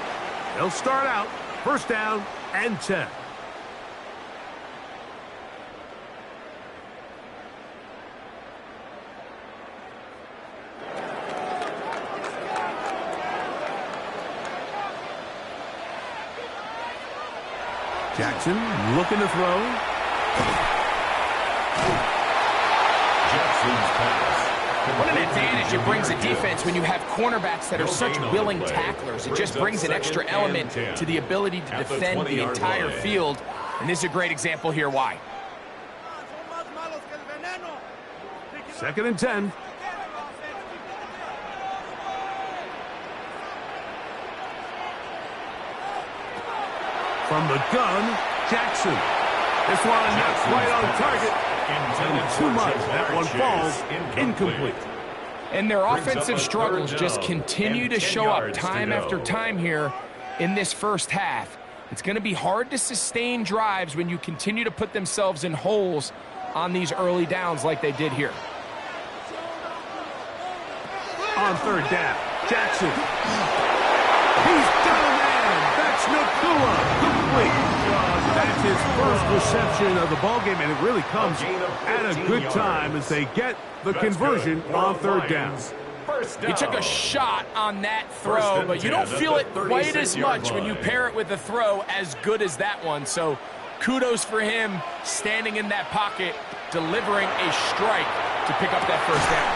[SPEAKER 6] They'll start out 1st down and 10. Jackson looking to throw.
[SPEAKER 2] Jackson's pass.
[SPEAKER 7] What an advantage it brings a defense when you have cornerbacks that are such willing tacklers. It just brings an extra element to the ability to defend the entire field. And this is a great example here why.
[SPEAKER 6] 2nd and 10. From the gun, Jackson. This one not quite on target. And too much. That one falls incomplete.
[SPEAKER 7] And their offensive struggles just continue to show up time after time here in this first half. It's going to be hard to sustain drives when you continue to put themselves in holes on these early downs like they did here.
[SPEAKER 6] On 3rd down, Jackson. He's got a man. That's Nacua. Complete. That's his first reception of the ballgame, and it really comes at a good time as they get the conversion on 3rd down.
[SPEAKER 7] He took a shot on that throw, but you don't feel it quite as much when you pair it with a throw as good as that one. So kudos for him standing in that pocket, delivering a strike to pick up that 1st down.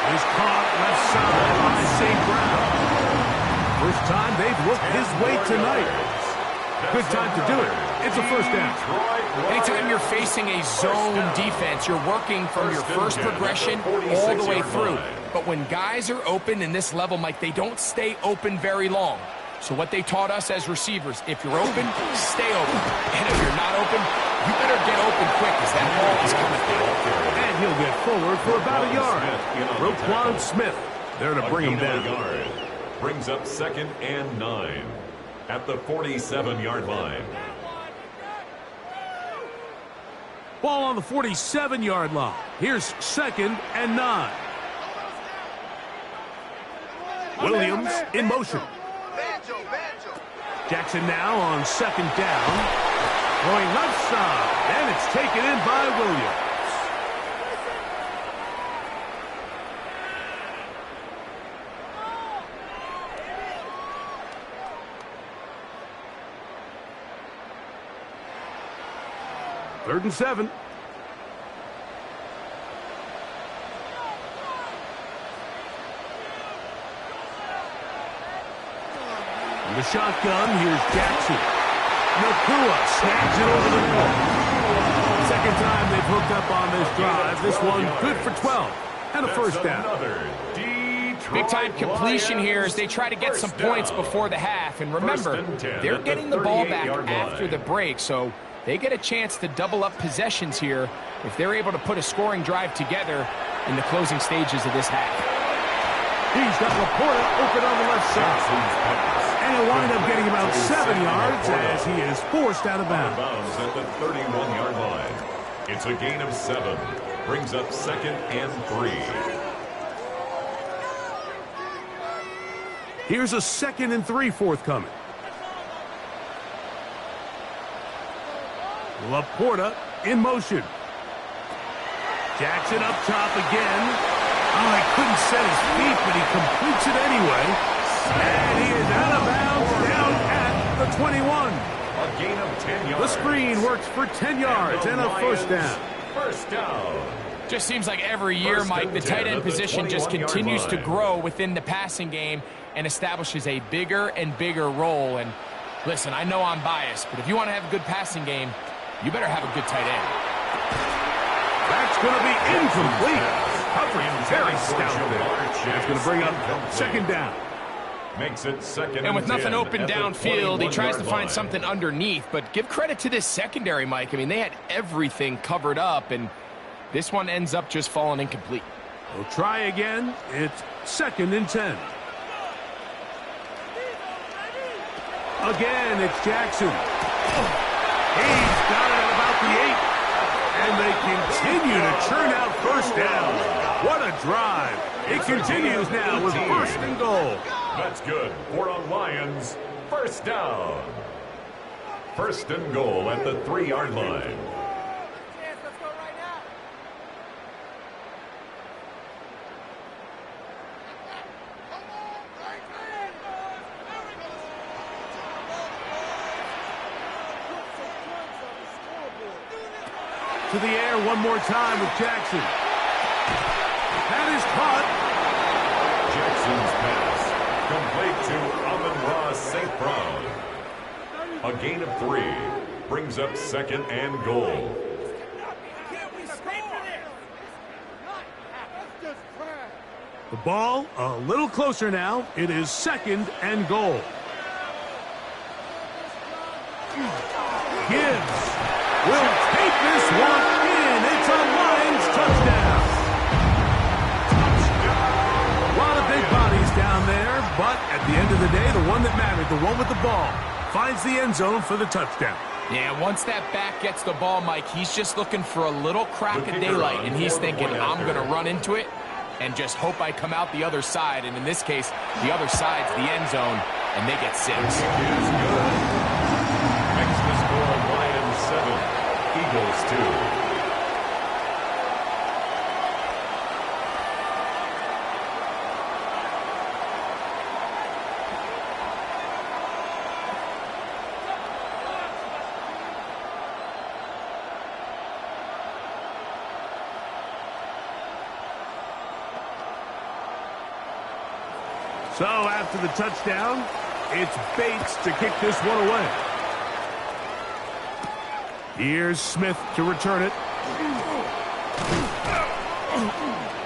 [SPEAKER 6] He's caught left side by St. Brown. First time they've looked his way tonight. Good time to do it. It's a 1st down.
[SPEAKER 7] Anytime you're facing a zone defense, you're working from your first progression all the way through. But when guys are open in this level, Mike, they don't stay open very long. So what they taught us as receivers, if you're open, stay open. And if you're not open, you better get open quick as that ball is coming through.
[SPEAKER 6] And he'll get forward for about a yard. Roquan Smith there to bring him down.
[SPEAKER 2] Brings up 2nd and 9 at the 47-yard line.
[SPEAKER 6] Ball on the 47-yard line. Here's 2nd and 9. Williams in motion. Jackson now on 2nd down. Going left side, and it's taken in by Williams. Third and 7. The shotgun, here's Jackson. Nacua snags it over the middle. 2nd time they've hooked up on this drive. This one good for 12 and a 1st down.
[SPEAKER 7] Big-time completion here as they try to get some points before the half. And remember, they're getting the ball back after the break, so they get a chance to double up possessions here if they're able to put a scoring drive together in the closing stages of this half.
[SPEAKER 6] He's got Laporta open on the left side. And he'll wind up getting about 7 yards as he is forced out of bounds.
[SPEAKER 2] At the 31-yard line. It's a gain of 7. Brings up 2nd and 3.
[SPEAKER 6] Here's a 2nd and 3 forthcoming. Laporta in motion. Jackson up top again. Oh, he couldn't set his feet, but he completes it anyway. And he is out of bounds down at the 21.
[SPEAKER 2] A gain of 10 yards.
[SPEAKER 6] The screen works for 10 yards and a 1st down.
[SPEAKER 2] 1st down.
[SPEAKER 7] Just seems like every year, Mike, the tight end position just continues to grow within the passing game and establishes a bigger and bigger role. And listen, I know I'm biased, but if you want to have a good passing game, you better have a good tight end.
[SPEAKER 6] That's going to be incomplete. Coverage very stout there. That's going to bring up 2nd down.
[SPEAKER 2] Makes it 2nd
[SPEAKER 7] and with nothing open
[SPEAKER 2] at
[SPEAKER 7] downfield, he tries to find something underneath. But give credit to this secondary, Mike. I mean, they had everything covered up, and this one ends up just falling incomplete.
[SPEAKER 6] We'll try again. It's 2nd and 10. Again, it's Jackson. He's got it at about the 8. And they continue to churn out 1st down. What a drive. It continues now with 1st and goal.
[SPEAKER 2] That's good for a Lions 1st down. 1st and goal at the 3-yard line.
[SPEAKER 6] to the air one more time with Jackson. That is caught.
[SPEAKER 2] Jackson's pass complete to Amon-Ra St. Brown. A gain of 3 brings up 2nd and goal.
[SPEAKER 6] The ball a little closer now. It is 2nd and goal. Gibbs will take this one in. It's a Lions touchdown. A lot of big bodies down there, but at the end of the day, the one that mattered, the one with the ball, finds the end zone for the touchdown.
[SPEAKER 7] Yeah, once that back gets the ball, Mike, he's just looking for a little crack of daylight, and he's thinking, I'm going to run into it and just hope I come out the other side. And in this case, the other side's the end zone, and they get 6.
[SPEAKER 2] Makes the score Lions 7, Eagles 2.
[SPEAKER 6] So after the touchdown, it's Bates to kick this one away. Here's Smith to return it.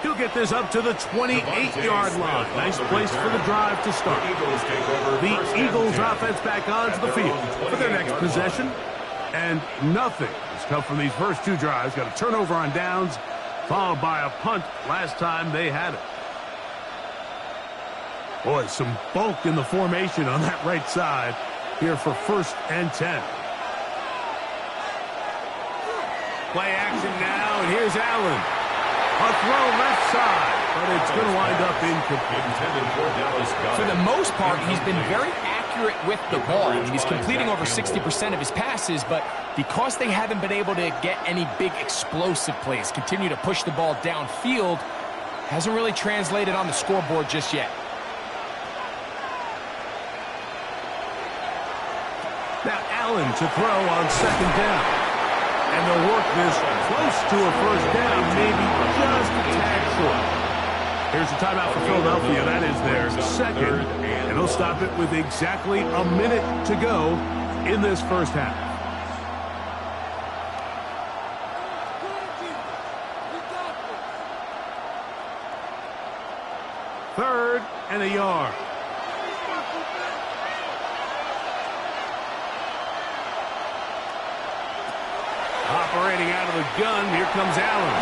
[SPEAKER 6] He'll get this up to the 28-yard line. Nice place for the drive to start. The Eagles offense back onto the field for their next possession. And nothing has come from these first 2 drives. Got a turnover on downs, followed by a punt last time they had it. Boy, some bulk in the formation on that right side here for 1st and 10. Play action now, and here's Allen. A throw left side, but it's going to wind up incomplete.
[SPEAKER 7] For the most part, he's been very accurate with the ball. I mean, he's completing over 60% of his passes, but because they haven't been able to get any big explosive plays, continue to push the ball downfield, hasn't really translated on the scoreboard just yet.
[SPEAKER 6] Now Allen to throw on 2nd down. And they'll work this close to a 1st down, maybe just a tad short. Here's a timeout for Philadelphia. That is their 2nd. And they'll stop it with exactly a minute to go in this 1st half. Third and a yard. Operating out of the gun, here comes Allen.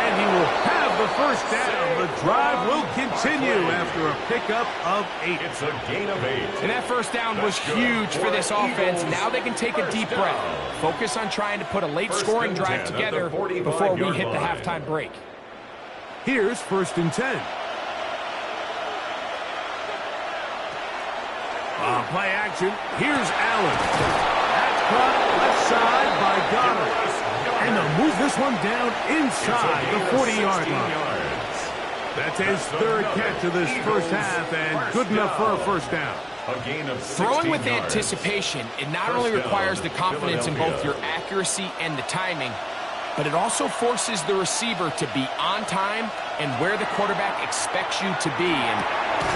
[SPEAKER 6] And he will have the 1st down. The drive will continue after a pickup of 8.
[SPEAKER 2] It's a gain of 8.
[SPEAKER 7] And that 1st down was huge for this offense. Now they can take a deep breath. Focus on trying to put a late scoring drive together before we hit the halftime break.
[SPEAKER 6] Here's 1st and 10. Play action. Here's Allen. That's caught left side by Goddard. And they'll move this one down inside the 40-yard line. That's his 3rd catch of this 1st half, and good enough for a 1st down.
[SPEAKER 2] A gain of 16
[SPEAKER 7] Throwing with
[SPEAKER 2] yards.
[SPEAKER 7] anticipation, it not only requires the confidence in both your accuracy and the timing, but it also forces the receiver to be on time and where the quarterback expects you to be. And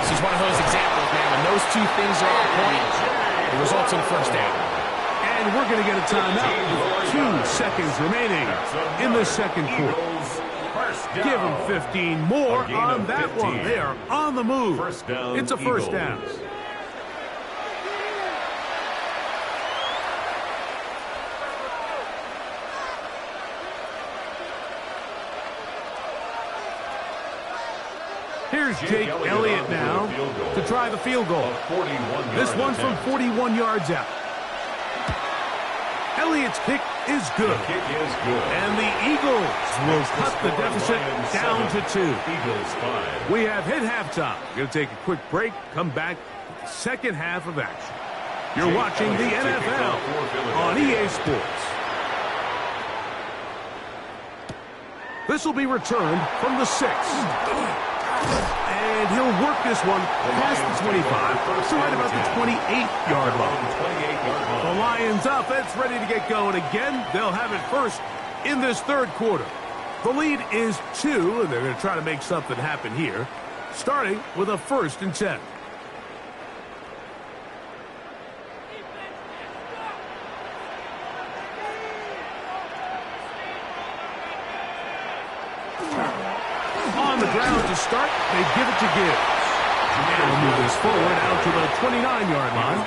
[SPEAKER 7] this is one of those examples, man. When those 2 things are on point, it results in a 1st down.
[SPEAKER 6] And we're going to get a timeout with 2 seconds remaining in the 2nd quarter. Give them 15 more on that
[SPEAKER 2] 15.
[SPEAKER 6] one. They are on the move. It's a 1st down. Here's Jake Elliott now to try the field goal. This one from 41 yards out. Elliott's kick is good. And the Eagles will cut the deficit down to 2. We have hit halftime. Going to take a quick break, come back with the 2nd half of action. You're watching the NFL on EA Sports. This will be returned from the 6. And he'll work this one past the 25 to right about the 28-yard line. The Lions offense ready to get going again. They'll have it first in this third quarter. The lead is 2, and they're going to try to make something happen here, starting with a 1st and 10. On the ground to start, they give it to Gibbs. And we'll move this forward out to the 29-yard line.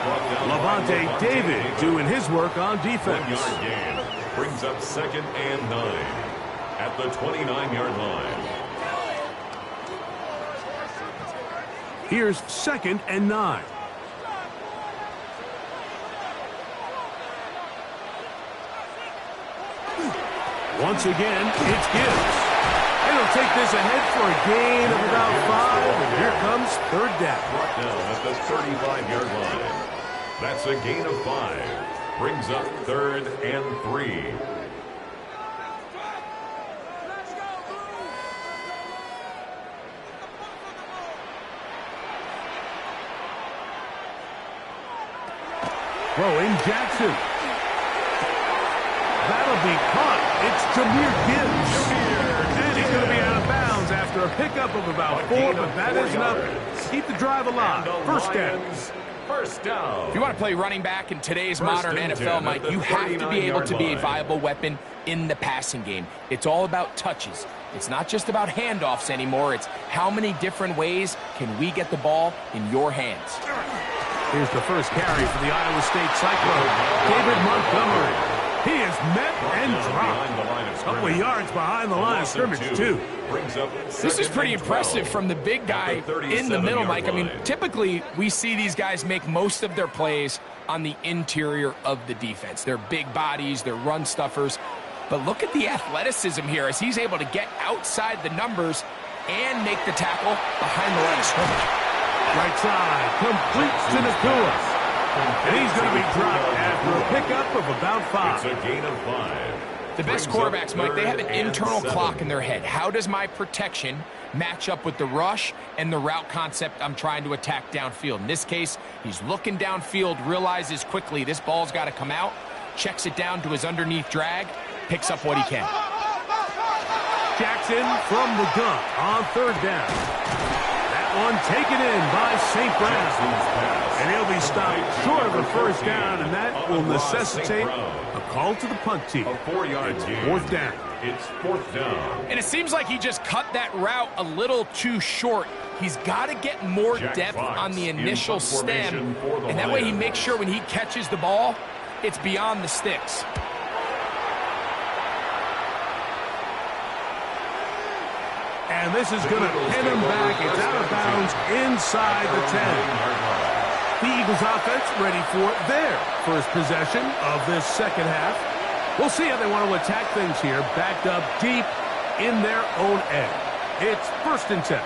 [SPEAKER 6] Lavonte David doing his work on defense.
[SPEAKER 2] 1-yard gain brings up 2nd and 9 at the 29-yard line.
[SPEAKER 6] Here's 2nd and 9. Once again, it's Gibbs. And he'll take this ahead for a gain of about 5, and here comes 3rd down.
[SPEAKER 2] Brought down at the 35-yard line. That's a gain of 5. Brings up 3rd and 3.
[SPEAKER 6] Throwing Jackson. That'll be caught. It's Jahmyr Gibbs. And he's going to be out of bounds after a pickup of about 4, but that is enough to keep the drive alive. 1st down.
[SPEAKER 2] First down.
[SPEAKER 7] If you want to play running back in today's modern NFL, Mike, you have to be able to be a viable weapon in the passing game. It's all about touches. It's not just about handoffs anymore. It's how many different ways can we get the ball in your hands.
[SPEAKER 6] Here's the first carry for the Iowa State Cyclone. David Montgomery. He is met and dropped. A couple of yards behind the line of scrimmage, too.
[SPEAKER 7] This is pretty impressive from the big guy in the middle, Mike. I mean, typically we see these guys make most of their plays on the interior of the defense. They're big bodies, they're run stuffers. But look at the athleticism here as he's able to get outside the numbers and make the tackle behind the line of scrimmage.
[SPEAKER 6] Right side, complete to Nacua. And he's going to be dropped after a pickup of about 5.
[SPEAKER 2] It's a gain of 5.
[SPEAKER 7] The best quarterbacks, Mike, they have an internal clock in their head. How does my protection match up with the rush and the route concept I'm trying to attack downfield? In this case, he's looking downfield, realizes quickly this ball's got to come out, checks it down to his underneath drag, picks up what he can.
[SPEAKER 6] Jackson from the gun on 3rd down. That one taken in by St. Brown. And he'll be stopped short of a 1st down, and that will necessitate a call to the punt team.
[SPEAKER 2] A 4-yard gain.
[SPEAKER 6] 4th down.
[SPEAKER 2] It's 4th down.
[SPEAKER 7] And it seems like he just cut that route a little too short. He's got to get more depth on the initial stem, and that way he makes sure when he catches the ball, it's beyond the sticks.
[SPEAKER 6] And this is going to pin him back. It's out of bounds inside the 10. The Eagles offense ready for their first possession of this 2nd half. We'll see how they want to attack things here, backed up deep in their own end. It's 1st and 10.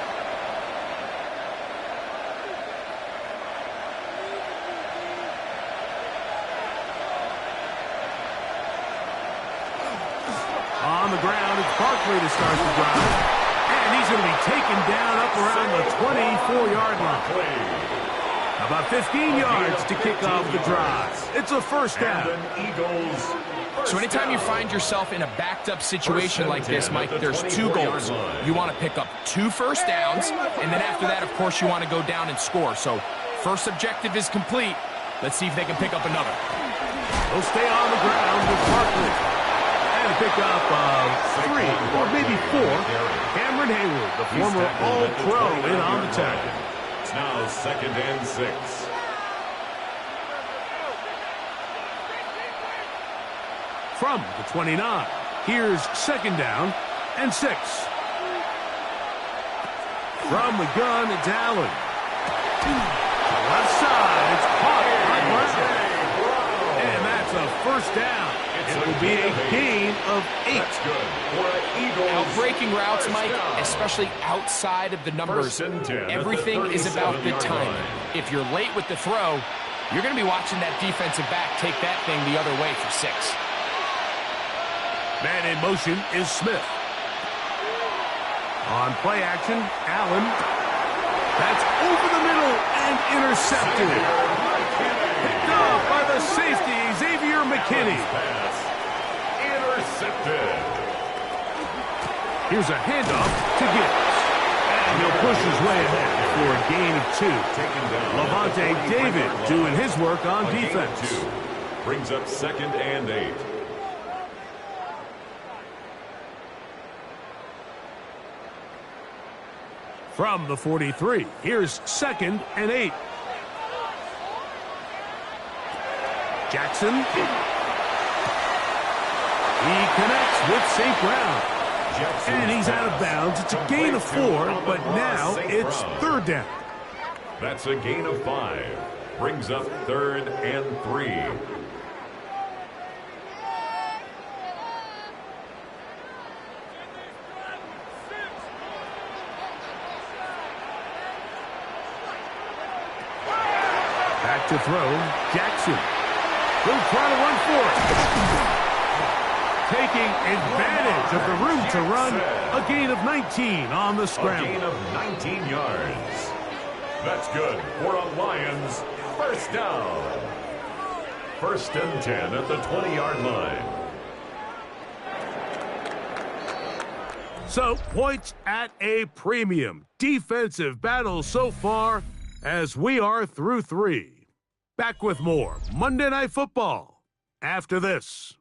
[SPEAKER 6] On the ground, it's Barkley to start the drive. And he's going to be taken down up around the 24-yard line. About 15 yards to kick off the drive. It's a 1st down.
[SPEAKER 7] So anytime you find yourself in a backed-up situation like this, Mike, there's 2 goals. You want to pick up 2 first downs, and then after that, of course, you want to go down and score. So first objective is complete. Let's see if they can pick up another.
[SPEAKER 6] They'll stay on the ground with Barkley. And a pickup of 3, or maybe 4. Cameron Hayward, the former All-Pro, in on the tackle.
[SPEAKER 2] It's now 2nd and 6.
[SPEAKER 6] From the 29, here's 2nd down and 6. From the gun, it's Allen. Left side, it's caught by Brown. And that's a 1st down. It will be a gain of 8.
[SPEAKER 2] That's good.
[SPEAKER 7] Out-breaking routes, Mike, especially outside of the numbers, everything is about the timing. If you're late with the throw, you're going to be watching that defensive back take that thing the other way for 6.
[SPEAKER 6] Man in motion is Smith. On play action, Allen. That's over the middle and intercepted. Picked off by the safety, Xavier McKinney.
[SPEAKER 2] intercepted.
[SPEAKER 6] Here's a handoff to Gibbs. And he'll push his way ahead for a gain of 2. Lavonte David doing his work on defense.
[SPEAKER 2] Brings up 2nd and 8.
[SPEAKER 6] From the 43, here's 2nd and 8. Jackson. He connects with St. Brown. And he's out of bounds. It's a gain of 4, but now it's 3rd down.
[SPEAKER 2] That's a gain of 5. Brings up 3rd and 3.
[SPEAKER 6] Back to throw, Jackson. He'll try to run for it. Taking advantage of the room to run, a gain of 19 on the scramble.
[SPEAKER 2] A gain of 19 yards. That's good for a Lions first down. 1st and 10 at the 20-yard line.
[SPEAKER 6] So, points at a premium. Defensive battle so far as we are through 3. Back with more Monday Night Football after this.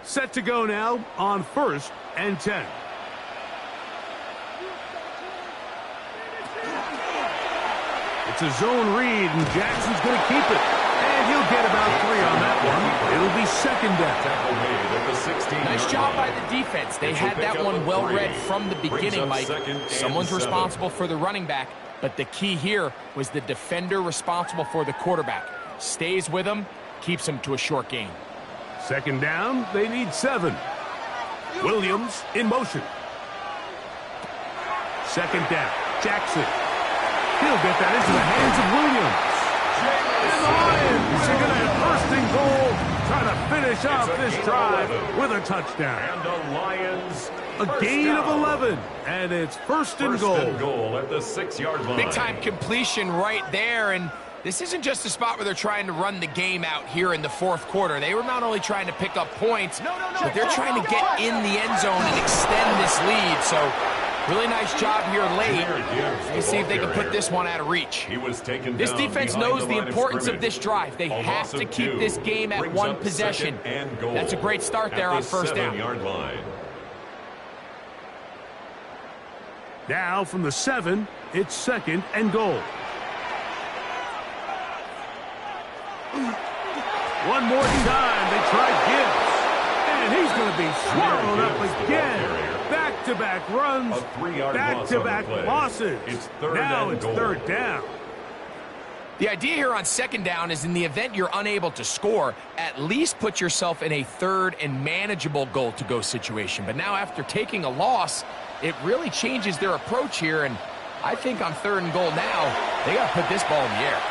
[SPEAKER 6] Set to go now on 1st and 10. It's a zone read, and Jackson's going to keep it. And he'll get about 3 on that one. It'll be 2nd down.
[SPEAKER 7] Nice job by the defense. They had that one well read from the beginning, Mike. Someone's responsible for the running back, but the key here was the defender responsible for the quarterback. Stays with him, keeps him to a short gain.
[SPEAKER 6] 2nd down, they need 7. Williams in motion. 2nd down, Jackson. He'll get that into the hands of Williams. And the Lions are going to have 1st and goal, trying to finish off this drive with a touchdown.
[SPEAKER 2] And the Lions
[SPEAKER 6] a gain of 11, and it's 1st and goal.
[SPEAKER 2] 1st and goal at the 6-yard line.
[SPEAKER 7] Big-time completion right there, and this isn't just a spot where they're trying to run the game out here in the 4th quarter. They were not only trying to pick up points, but they're trying to get in the end zone and extend this lead. So really nice job here late. Let's see if they can put this one out of reach. This defense knows the importance of this drive. They have to keep this game at 1 possession. That's a great start there on 1st down.
[SPEAKER 6] Now from the 7, it's 2nd and goal. One more time, they try Gibbs. And he's going to be swallowed up again. Back-to-back runs, back-to-back losses. Now it's 3rd down.
[SPEAKER 7] The idea here on 2nd down is in the event you're unable to score, at least put yourself in a 3rd and manageable goal-to-go situation. But now after taking a loss, it really changes their approach here. And I think on 3rd and goal now, they got to put this ball in the air.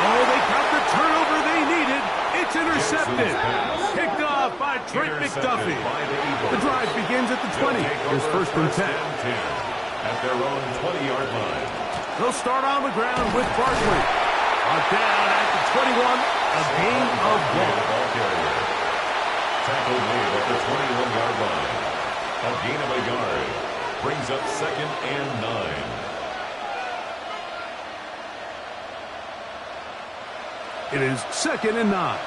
[SPEAKER 6] Oh, they got the turnover they needed. It's intercepted. Picked off by Trent McDuffie. The drive begins at the 20. Here's 1st and 10.
[SPEAKER 2] At their own 20-yard line.
[SPEAKER 6] They'll start on the ground with Barkley. Down at the 21. A gain of 1.
[SPEAKER 2] Tackled made at the 21-yard line. A gain of a yard. Brings up 2nd and 9.
[SPEAKER 6] It is 2nd and 9.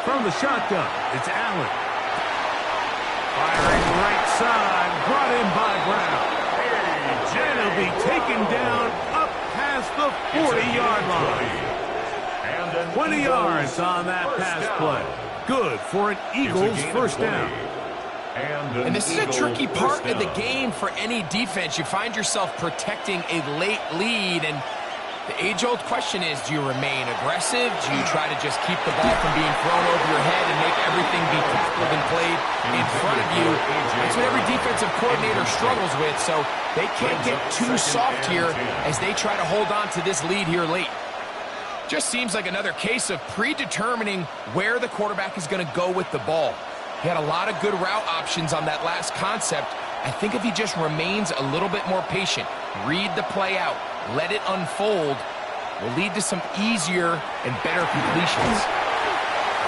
[SPEAKER 6] From the shotgun, it's Allen. Firing right side, brought in by Brown. And he'll be taken down up past the 40-yard line. 20 yards on that pass play. Good for an Eagles 1st down.
[SPEAKER 7] And this is a tricky part of the game for any defense. You find yourself protecting a late lead, and the age-old question is, do you remain aggressive? Do you try to just keep the ball from being thrown over your head and make everything be tackled and played in front of you? That's what every defensive coordinator struggles with, so they can't get too soft here as they try to hold on to this lead here late. Just seems like another case of predetermining where the quarterback is going to go with the ball. He had a lot of good route options on that last concept. I think if he just remains a little bit more patient, read the play out, let it unfold, will lead to some easier and better completions.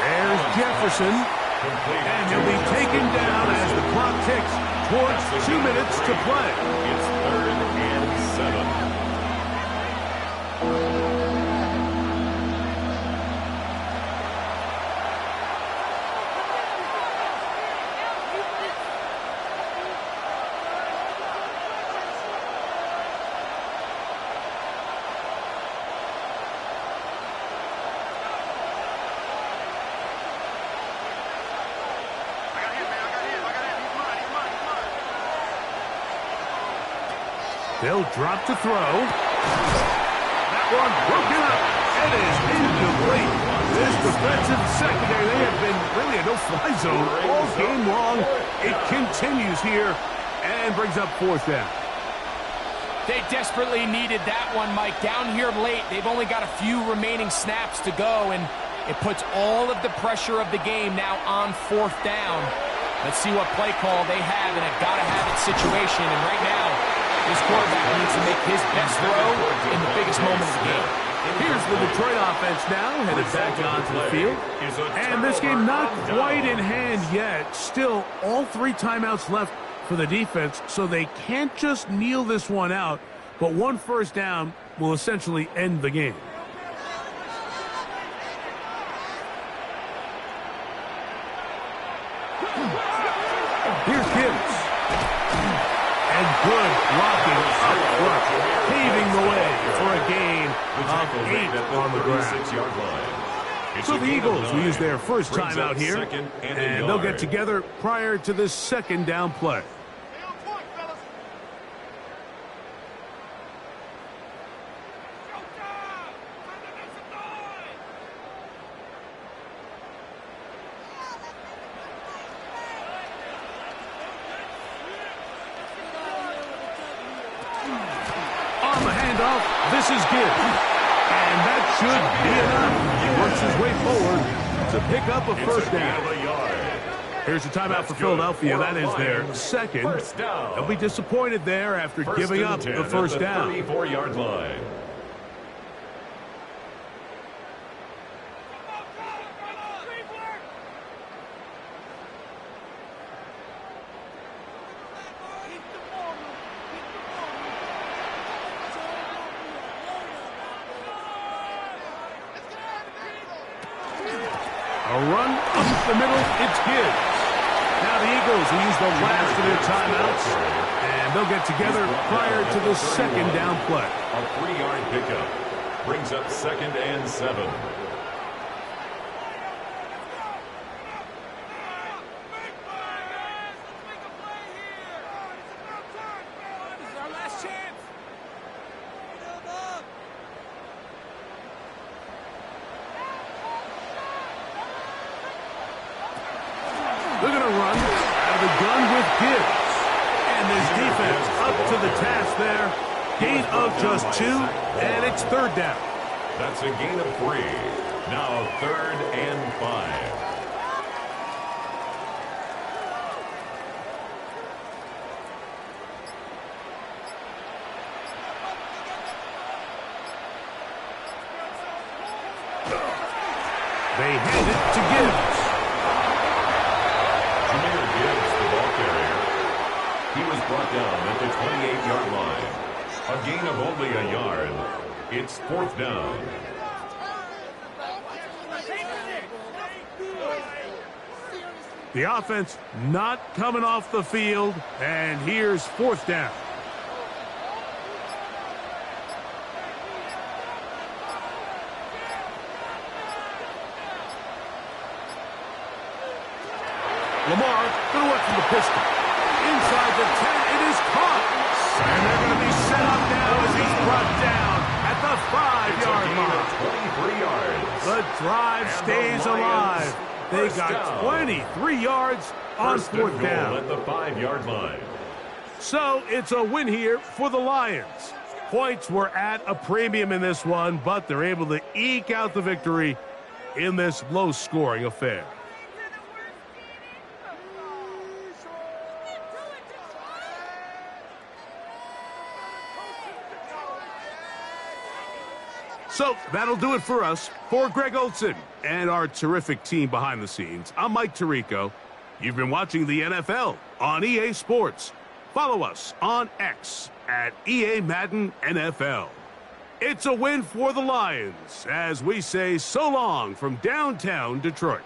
[SPEAKER 6] There's Jefferson, and he'll be taken down as the clock ticks towards 2 minutes to play.
[SPEAKER 2] It's 3rd and 7.
[SPEAKER 6] They'll drop to throw. That one broken up. It is incomplete. This defensive secondary, they have been really a no-fly zone all game long. It continues here and brings up 4th down.
[SPEAKER 7] They desperately needed that one, Mike. Down here late, they've only got a few remaining snaps to go, and it puts all of the pressure of the game now on 4th down. Let's see what play call they have in a gotta-have-it situation, and right now, this quarterback needs to make his best throw in the biggest moment of the game.
[SPEAKER 6] Here's the Detroit offense now, headed back onto the field. And this game not quite in hand yet. Still, all 3 timeouts left for the defense, so they can't just kneel this one out. But 1 first down will essentially end the game. Here's Gibbs. And good blocking up front, paving the way for a gain of 8 on the ground. So the Eagles will use their first timeout here, and they'll get together prior to this 2nd down play. This is Gibbs, and that should be enough. He works his way forward to pick up a first down. Here's a timeout for Philadelphia. That is their 2nd. They'll be disappointed there after giving up the first down.
[SPEAKER 2] 34-yard line.
[SPEAKER 6] A run up the middle, it's Gibbs. Now the Eagles will use the last of their timeouts, and they'll get together prior to the 2nd down play.
[SPEAKER 2] A 3-yard pickup brings up 2nd and 7.
[SPEAKER 6] They're going to run out of the gun with Gibbs. And this defense up to the task there. Gain of just 2, and it's 3rd down.
[SPEAKER 2] That's a gain of 3. Now 3rd and 5.
[SPEAKER 6] They hand it to Gibbs.
[SPEAKER 2] He was brought down at the 28-yard line. A gain of only a yard. It's 4th down.
[SPEAKER 6] The offense not coming off the field, and here's 4th down. Lamar going to work from the pistol. Inside the 10, it is caught. And they're going to be set up now as he's brought down at the 5-yard line.
[SPEAKER 2] 23 yards.
[SPEAKER 6] The drive stays alive. They got 23 yards on 4th down.
[SPEAKER 2] At the 5-yard line.
[SPEAKER 6] So it's a win here for the Lions. Points were at a premium in this one, but they're able to eke out the victory in this low-scoring affair. So that'll do it for us. For Greg Olson and our terrific team behind the scenes, I'm Mike Tirico. You've been watching the NFL on EA Sports. Follow us on X at EA Madden NFL. It's a win for the Lions as we say so long from downtown Detroit.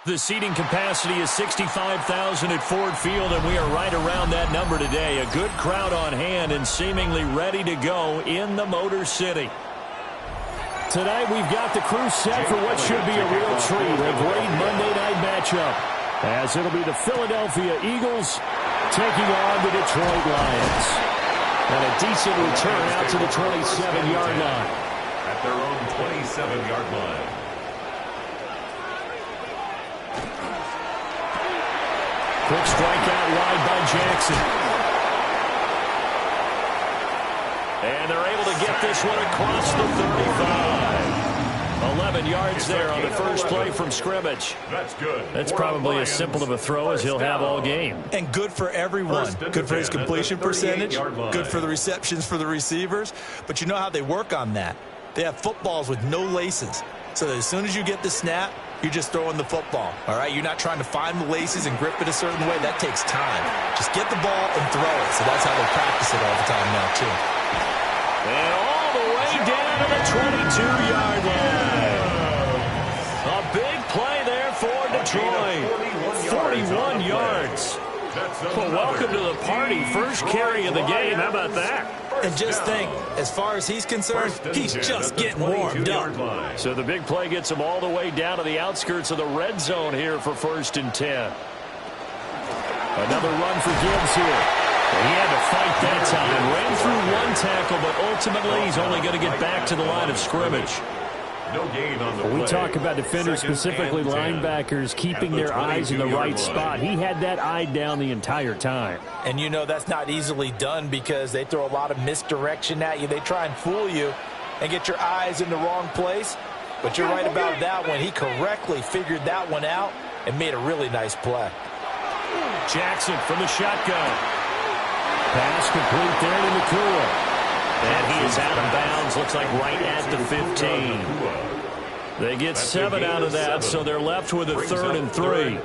[SPEAKER 1] The seating capacity is 65,000 at Ford Field, and we are right around that number today. A good crowd on hand and seemingly ready to go in the Motor City. Tonight we've got the crew set for what should be a real treat, a great Monday night matchup, as it'll be the Philadelphia Eagles taking on the Detroit Lions. And a decent return out to the 27-yard line.
[SPEAKER 2] At their own 27-yard line.
[SPEAKER 1] Quick strike out wide by Jackson. And they're able to get this one across the 35. 11 yards there on the first play from scrimmage.
[SPEAKER 2] That's good.
[SPEAKER 1] That's probably as simple of a throw as he'll have all game.
[SPEAKER 3] And good for everyone. Good for his completion percentage. Good for the receptions for the receivers. But you know how they work on that. They have footballs with no laces. So that as soon as you get the snap, you're just throwing the football, all right? You're not trying to find the laces and grip it a certain way. That takes time. Just get the ball and throw it. So that's how they practice it all the time now, too.
[SPEAKER 1] And all the way down to the 22-yard line. A big play there for Detroit. 41 yards. Well, welcome to the party. First carry of the game. How about that?
[SPEAKER 3] And just think, as far as he's concerned, he's just getting warmed up.
[SPEAKER 1] So the big play gets him all the way down to the outskirts of the red zone here for 1st and 10. Another run for Gibbs here. He had to fight that time. Ran through one tackle, but ultimately he's only going to get back to the line of scrimmage.
[SPEAKER 2] No gain on the play.
[SPEAKER 5] We talk about defenders, specifically linebackers, keeping their eyes in the right spot. He had that eye down the entire time.
[SPEAKER 4] And you know that's not easily done because they throw a lot of misdirection at you. They try and fool you and get your eyes in the wrong place. But you're right about that one. He correctly figured that one out and made a really nice play.
[SPEAKER 1] Jackson from the shotgun. Pass complete there to Nakua. And he is out of bounds, looks like right at the 15. They get 7 out of that, so they're left with a 3rd and 3.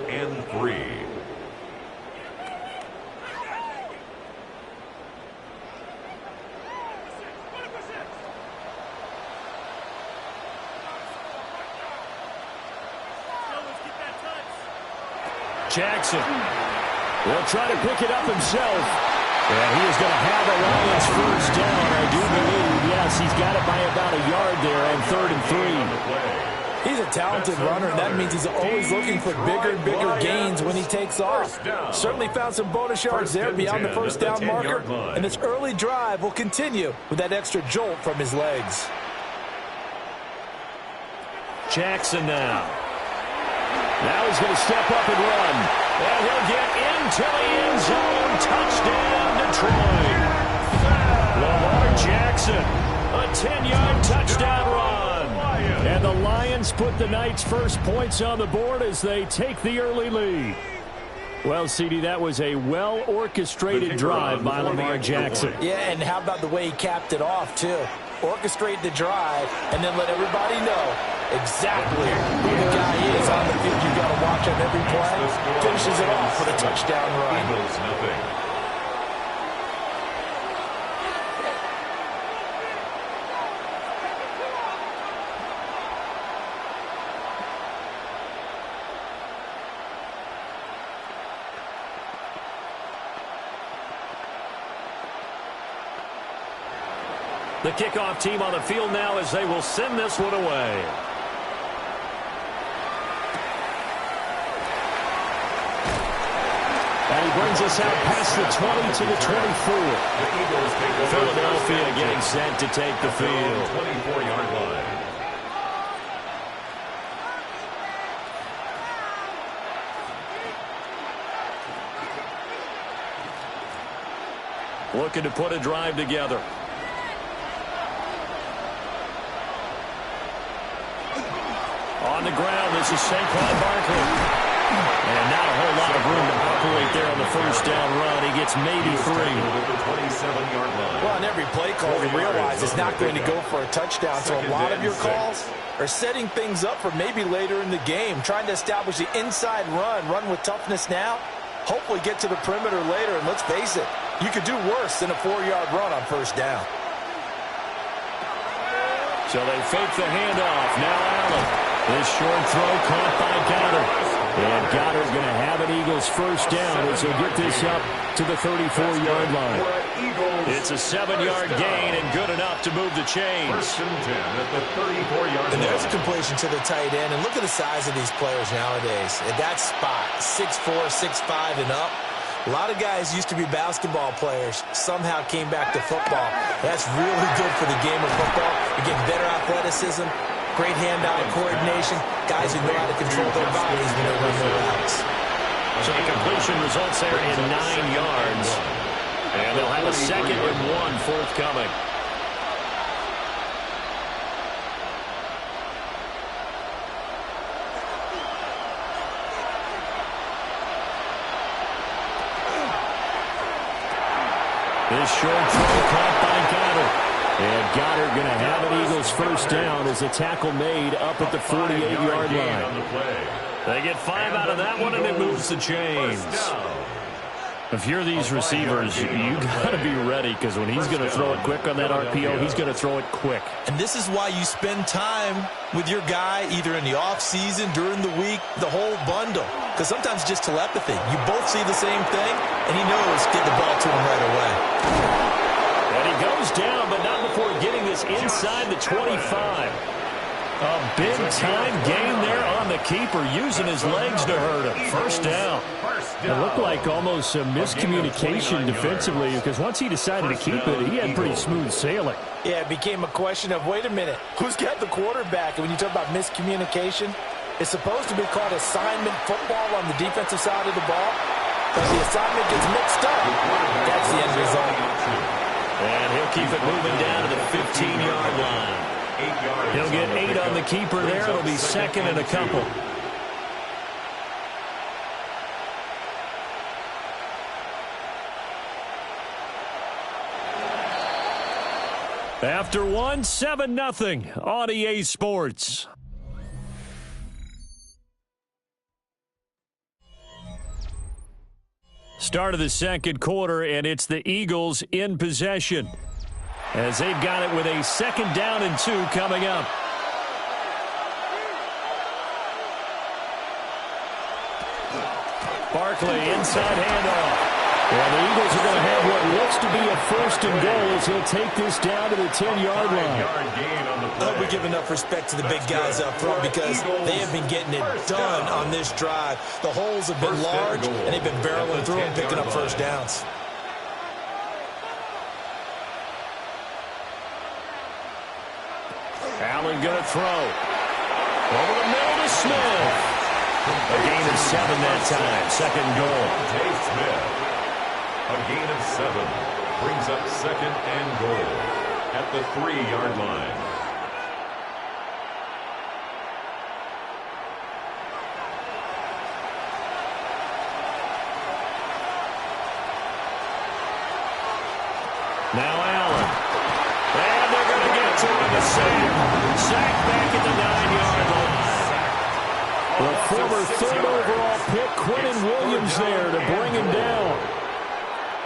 [SPEAKER 1] Jackson will try to pick it up himself. And he is going to have the Lions first down, I do believe. Yes, he's got it by about a yard there on 3rd and 3.
[SPEAKER 4] He's a talented runner, and that means he's always looking for bigger and bigger gains when he takes off. Certainly found some bonus yards there beyond the first down marker, and this early drive will continue with that extra jolt from his legs.
[SPEAKER 1] Jackson now. Now he's going to step up and run. And he'll get into the end zone. Touchdown, Detroit. Lamar Jackson, a 10-yard touchdown run. And the Lions put the night's first points on the board as they take the early lead. Well, CD, that was a well-orchestrated drive by Lamar Jackson.
[SPEAKER 4] Yeah, and how about the way he capped it off, too? Orchestrate the drive and then let everybody know exactly who the guy is on the field. You've got to watch on every play. Finishes it off with a touchdown run.
[SPEAKER 1] The kickoff team on the field now as they will send this one away. And he brings us out past the 20 to the 24. Philadelphia getting set to take the field.
[SPEAKER 2] 24-yard line.
[SPEAKER 1] Looking to put a drive together. On the ground, this is Saquon Barkley. And not a whole lot of room to operate there on the first down run. He gets maybe 3.
[SPEAKER 3] Well, on every play call, you realize it's not going to go for a touchdown. So a lot of your calls are setting things up for maybe later in the game, trying to establish the inside run with toughness now, hopefully get to the perimeter later. And let's face it, you could do worse than a 4-yard run on first down.
[SPEAKER 1] So they fake the handoff. Now Allen. This short throw caught by Goddard. And Goddard's going to have an Eagles first down as they get this up to the 34-yard line. It's a 7-yard gain and good enough to move the chains.
[SPEAKER 2] First and 10 at the 34-yard line.
[SPEAKER 3] And there's a completion to the tight end. And look at the size of these players nowadays. At that spot, 6'4", 6'5", and up. A lot of guys used to be basketball players, somehow came back to football. That's really good for the game of football. You get better athleticism, great hand-eye coordination, guys who know how to control their bodies when they run their routes.
[SPEAKER 1] So the completion results there in 9 yards. And they'll have a 2nd and 1 forthcoming. This short throw caught by Goddard. And Goddard going to have an Eagles first down as a tackle made up at the 48-yard line. They get 5 out of that one, and it moves the chains. If you're these receivers, you got to be ready, because when he's going to throw it quick on that RPO, he's going to throw it quick.
[SPEAKER 3] And this is why you spend time with your guy either in the offseason, during the week, the whole bundle. Because sometimes just telepathy. You both see the same thing, and he knows get the ball to him right away.
[SPEAKER 1] And he goes down, but not before getting this inside the 25. A big-time gain there on the keeper, using his legs to hurt him. First down. It looked like almost a miscommunication defensively, because once he decided to keep it, he had pretty smooth sailing.
[SPEAKER 4] Yeah, it became a question of, wait a minute, who's got the quarterback? And when you talk about miscommunication, it's supposed to be called assignment football on the defensive side of the ball. But the assignment gets mixed up. That's the end result.
[SPEAKER 1] And he'll keep it moving down to the 15-yard line. He'll get 8 on the keeper there. It'll be 2nd and a couple. After 1, 7-0 on EA Sports. Start of the second quarter, and it's the Eagles in possession, as they've got it with a 2nd down and 2 coming up. Barkley, inside handoff. And the Eagles are going to have what looks to be a 1st and goal as he'll take this down to the 10-yard line.
[SPEAKER 3] I hope we give enough respect to the big guys up front, because they have been getting it done on this drive. The holes have been large, and they've been barreling through and picking up first downs.
[SPEAKER 1] Allen going to throw. Over the middle to Smith. A gain of 7 that time. 2nd and goal.
[SPEAKER 2] Smith. A gain of 7 brings up 2nd and goal at the 3-yard line.
[SPEAKER 1] Now Allen. And they're going to get to him. The sack back at the 9-yard line. The former 3rd overall pick, Quentin Williams, there to bring him down.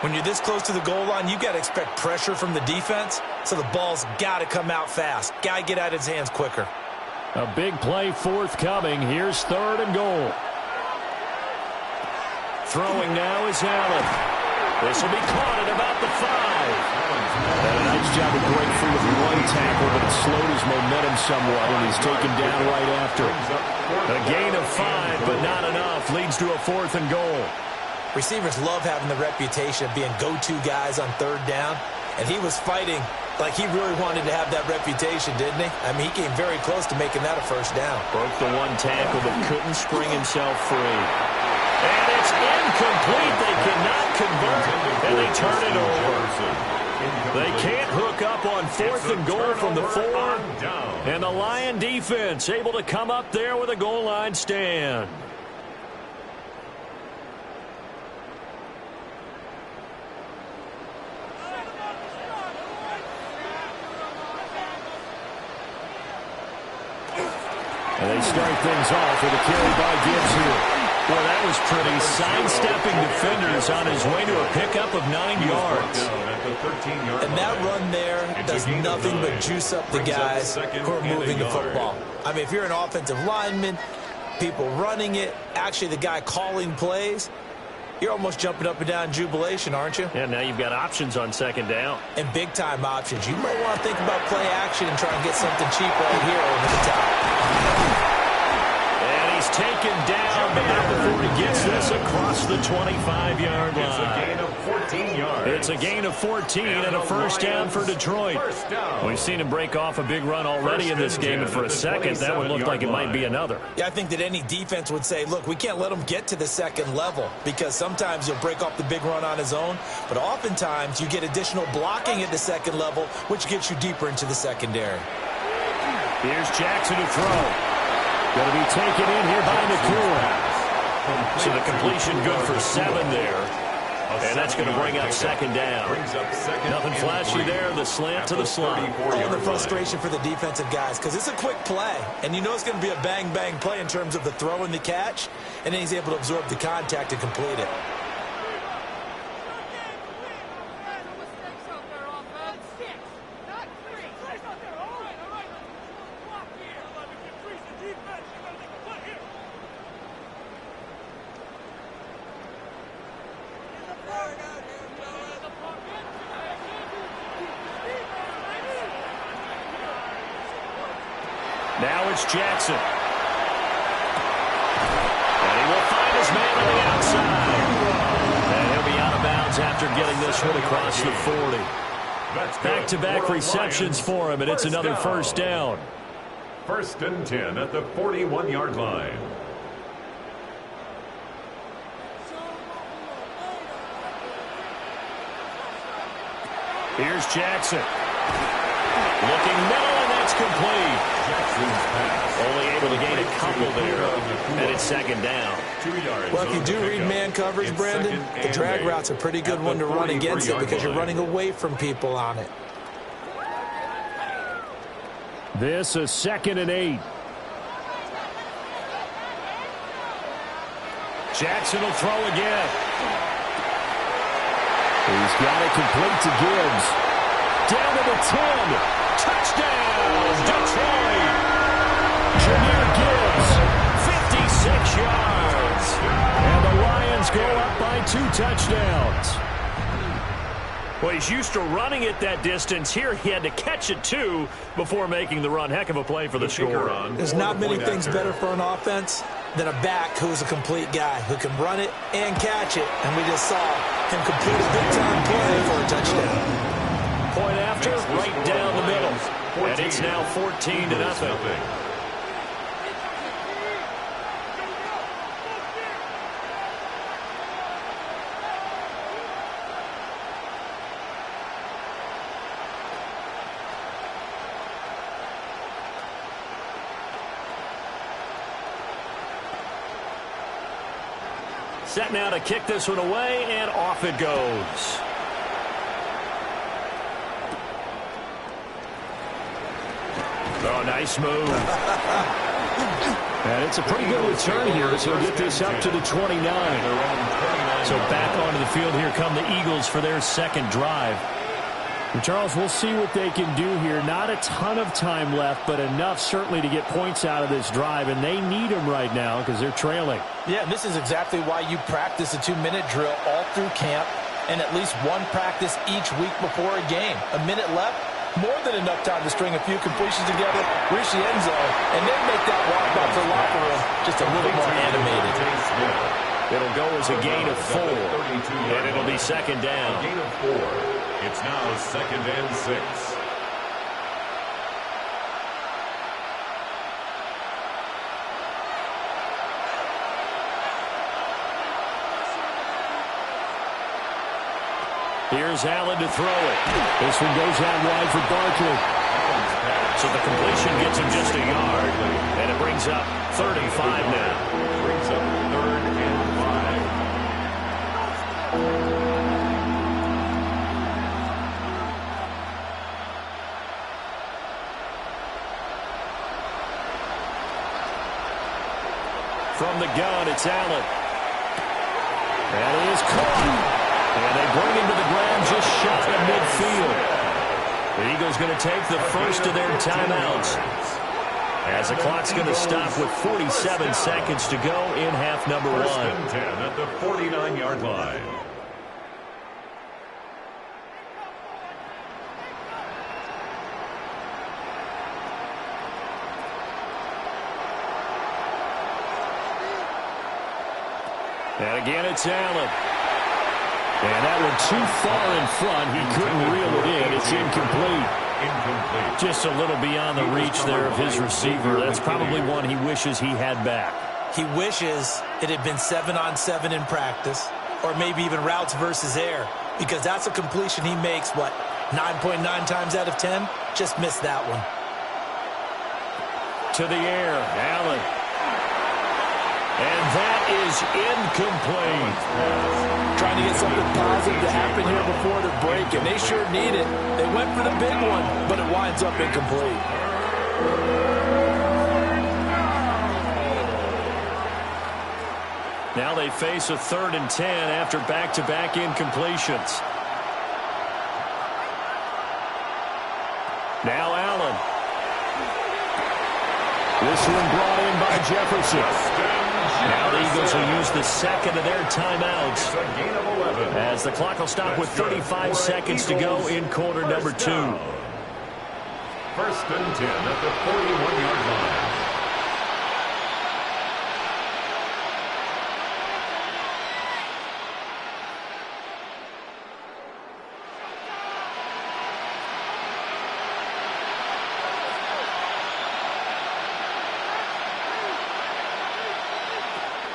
[SPEAKER 3] When you're this close to the goal line, you got to expect pressure from the defense, so the ball's got to come out fast. Got to get out of his hands quicker.
[SPEAKER 1] A big play forthcoming. Here's 3rd and goal. Throwing now is Allen. This will be caught at about the 5. And a nice job of breaking free with 1 tackle, but it slowed his momentum somewhat, and he's taken down right after. A gain of 5, but not enough. Leads to a 4th and goal.
[SPEAKER 3] Receivers love having the reputation of being go-to guys on 3rd down, and he was fighting like he really wanted to have that reputation, didn't he? I mean, he came very close to making that a first down.
[SPEAKER 1] Broke the 1 tackle, but couldn't spring himself free. And it's incomplete. They cannot convert, and they turn it over. They can't hook up on 4th and goal from the 4, and the Lion defense able to come up there with a goal line stand. start things off with a carry by Gibbs here. Boy, that was pretty. Sidestepping defenders on his way to a pickup of 9 yards.
[SPEAKER 3] And that run there does nothing but juice up the guys who are moving the football. I mean, if you're an offensive lineman, people running it, actually the guy calling plays, you're almost jumping up and down in jubilation, aren't you?
[SPEAKER 1] Yeah, now you've got options on second down.
[SPEAKER 3] And big-time options. You might want to think about play action and try and get something cheap right here over the top.
[SPEAKER 1] And he's taken down, but not before he gets this across the 25-yard line.
[SPEAKER 2] It's a gain of 14 yards.
[SPEAKER 1] It's a gain of 14 and a first down for Detroit. We've seen him break off a big run already in this game, and for a second, that would look like it might be another.
[SPEAKER 3] Yeah, I think that any defense would say, look, we can't let him get to the second level because sometimes he'll break off the big run on his own, but oftentimes you get additional blocking at the second level, which gets you deeper into the secondary.
[SPEAKER 1] Here's Jackson to throw. Going to be taken in here by Nakua. So the completion good for 7 there. And that's going to bring up second down. Nothing flashy there. The slant to the slot.
[SPEAKER 3] Oh, the frustration for the defensive guys because it's a quick play. And you know it's going to be a bang-bang play in terms of the throw and the catch. And then he's able to absorb the contact and complete it.
[SPEAKER 1] Now it's Jackson. And he will find his man on the outside. And he'll be out of bounds after getting this one across the 40. Back-to-back receptions for him, and it's another first down.
[SPEAKER 2] 1st and 10 at the 41-yard line.
[SPEAKER 1] Here's Jackson. Looking middle, and that's complete. Only able to gain a couple there, and it's second down.
[SPEAKER 2] 2 yards.
[SPEAKER 3] Well, if you do read man coverage, Brandon, the drag route's a pretty good one to run against it because you're running away from people on it.
[SPEAKER 5] This is 2nd and 8.
[SPEAKER 1] Jackson will throw again.
[SPEAKER 5] He's got it complete to Gibbs.
[SPEAKER 1] Down to the 10. Touchdown, Detroit. Jahmyr Gibbs, 56 yards. And the Lions go up by 2 touchdowns. Well, he's used to running it that distance. Here he had to catch it, too, before making the run. Heck of a play for the score.
[SPEAKER 3] There's not many things better for an offense than a back who's a complete guy who can run it and catch it. And we just saw him complete a big-time play for a touchdown.
[SPEAKER 1] Point after, right down the middle. And it's now 14-0. Set now to kick this one away, and off it goes. Oh, nice move.
[SPEAKER 5] And it's a pretty good return here as he'll get this up to the 29.
[SPEAKER 1] So back onto the field here come the Eagles for their second drive.
[SPEAKER 5] And Charles, we'll see what they can do here. Not a ton of time left, but enough certainly to get points out of this drive, and they need them right now because they're trailing.
[SPEAKER 4] Yeah, and this is exactly why you practice a 2-minute drill all through camp and at least one practice each week before a game. A minute left, more than enough time to string a few completions together, reach the end zone, and then make that walk back to the locker room just a little more animated.
[SPEAKER 1] It'll go as a gain of 4, and it'll be second down.
[SPEAKER 2] A gain of 4. It's now 2nd and 6.
[SPEAKER 1] Here's Allen to throw it.
[SPEAKER 5] This one goes out wide for Barkley.
[SPEAKER 1] So the completion gets him just a yard, and it brings up 35 now.
[SPEAKER 2] Brings up 3rd and 5.
[SPEAKER 1] from the gun. It's Allen. That is caught. And they bring him to the ground just shy of midfield. The Eagles going to take the first of their timeouts, as the clock's going to stop with 47 seconds to go in half number 1.
[SPEAKER 2] First and 10 at the 49-yard line.
[SPEAKER 1] And again, it's Allen. And that one too far in front. He couldn't reel it in. It's incomplete. Just a little beyond the reach there of his receiver. That's probably one he wishes he had back.
[SPEAKER 3] He wishes it had been 7-on-7 in practice, or maybe even routes versus air, because that's a completion he makes, 9.9 times out of 10? Just missed that one.
[SPEAKER 1] To the air, Allen. And that is incomplete.
[SPEAKER 4] Trying to get something positive to happen here before the break, and they sure need it. They went for the big one, but it winds up incomplete.
[SPEAKER 1] Now they face a 3rd and 10 after back-to-back incompletions. Now Allen. This one brought in by Jefferson. Now the Eagles will use the second of their timeouts, as the clock will stop with 35 seconds to go in quarter number 2.
[SPEAKER 2] First and 10 at the 41-yard line.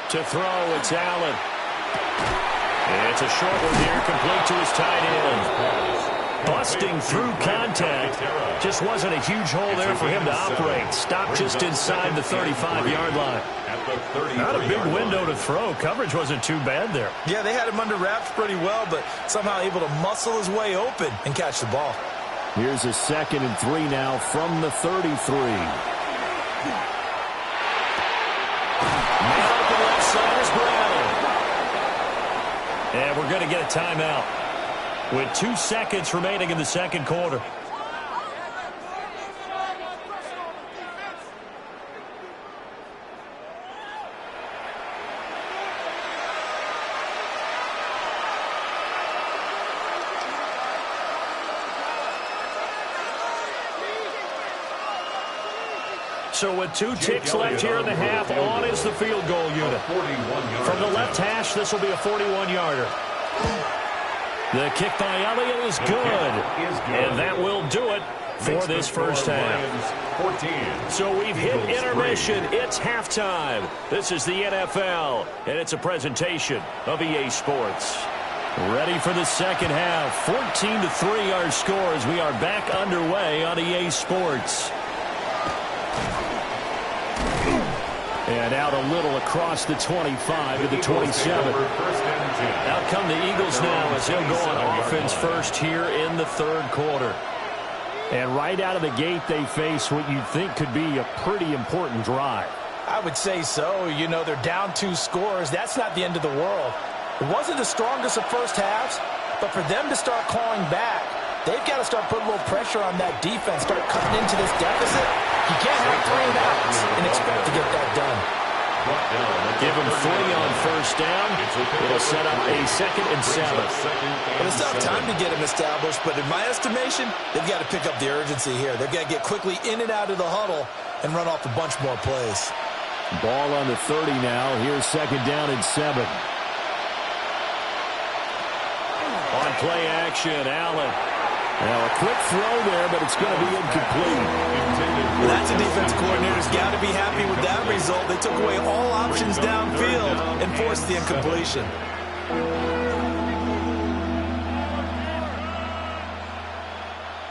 [SPEAKER 1] To throw, it's Allen. It's a short one here, complete to his tight end. Busting through contact. Just wasn't a huge hole there for him to operate. Stopped just inside the 35-yard line. Not a big window to throw. Coverage wasn't too bad there.
[SPEAKER 3] Yeah, they had him under wraps pretty well, but somehow able to muscle his way open and catch the ball.
[SPEAKER 5] Here's a 2nd and 3 now from the 33.
[SPEAKER 1] And we're going to get a timeout with 2 seconds remaining in the second quarter. So with 2 ticks left here in the half, on is the field goal unit. From the left hash, this will be a 41-yarder. The kick by Elliott is good. And that will do it for this first half. So we've hit intermission. It's halftime. This is the NFL, and it's a presentation of EA Sports. Ready for the second half. 14-3 our score as we are back underway on EA Sports. And out a little across the 25 to the 27. Out come the Eagles now as they'll go on offense first here in the third quarter. And right out of the gate, they face what you'd think could be a pretty important drive.
[SPEAKER 4] I would say so. You know, they're down 2 scores. That's not the end of the world. It wasn't the strongest of first halves, but for them to start clawing back, they've got to start putting a little pressure on that defense, start cutting into this deficit. You can't have 3 and outs and expect to get that done.
[SPEAKER 1] Give them 3 on first down. It'll set up a 2nd and 7.
[SPEAKER 3] Well, it's not time to get them established, but in my estimation, they've got to pick up the urgency here. They've got to get quickly in and out of the huddle and run off a bunch more plays.
[SPEAKER 5] Ball on the 30 now. Here's 2nd down and 7.
[SPEAKER 1] On play action, Allen.
[SPEAKER 5] Now a quick throw there, but it's going to be incomplete.
[SPEAKER 3] Well, that's a defense coordinator's got to be happy with that result. They took away all options downfield and forced the incompletion.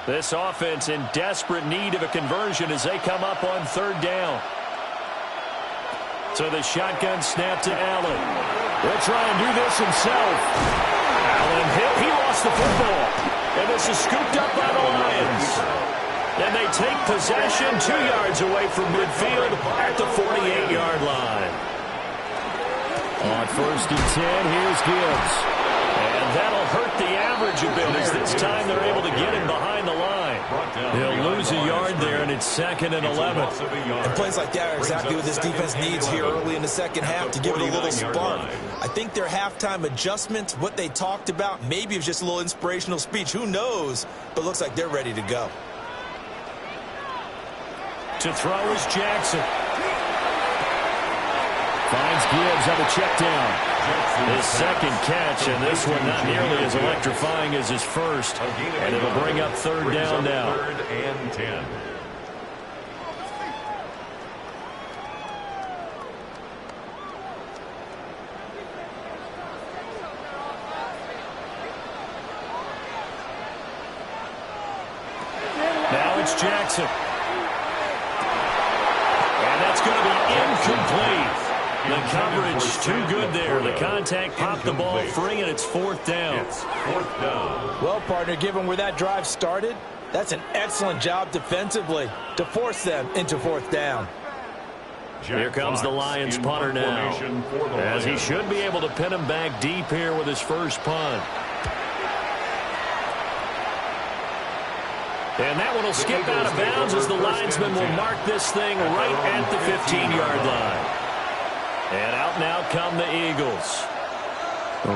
[SPEAKER 1] This offense in desperate need of a conversion as they come up on 3rd down. So the shotgun snap to Allen.
[SPEAKER 5] He'll try and do this himself.
[SPEAKER 1] Allen hit. He lost the football. And this is scooped up by the Lions. And they take possession 2 yards away from midfield at the 48-yard line. On 1st and 10, here's Gibbs. And that'll hurt the average a bit as this time they're able to get him behind the line. He'll lose a yard there, and it's 2nd and 11.
[SPEAKER 3] And plays like that are exactly what this defense needs here early in the second half to give it a little spark. I think their halftime adjustment, what they talked about, maybe it was just a little inspirational speech. Who knows? But looks like they're ready to go.
[SPEAKER 1] To throw is Jackson. Finds Gibbs on a check down. His second catch, and this one not nearly as electrifying as his first. And it'll bring up 3rd down now.
[SPEAKER 2] 3rd and 10.
[SPEAKER 1] Now it's Jackson. And that's going to be incomplete. The coverage too good there. The contact popped the ball free, and it's 4th down.
[SPEAKER 3] Well, partner, given where that drive started, that's an excellent job defensively to force them into 4th down.
[SPEAKER 1] Here comes the Lions punter now, as he should be able to pin him back deep here with his first punt. And that one will skip out of bounds as the linesman will mark this thing right at the 15-yard line. And out now come the Eagles.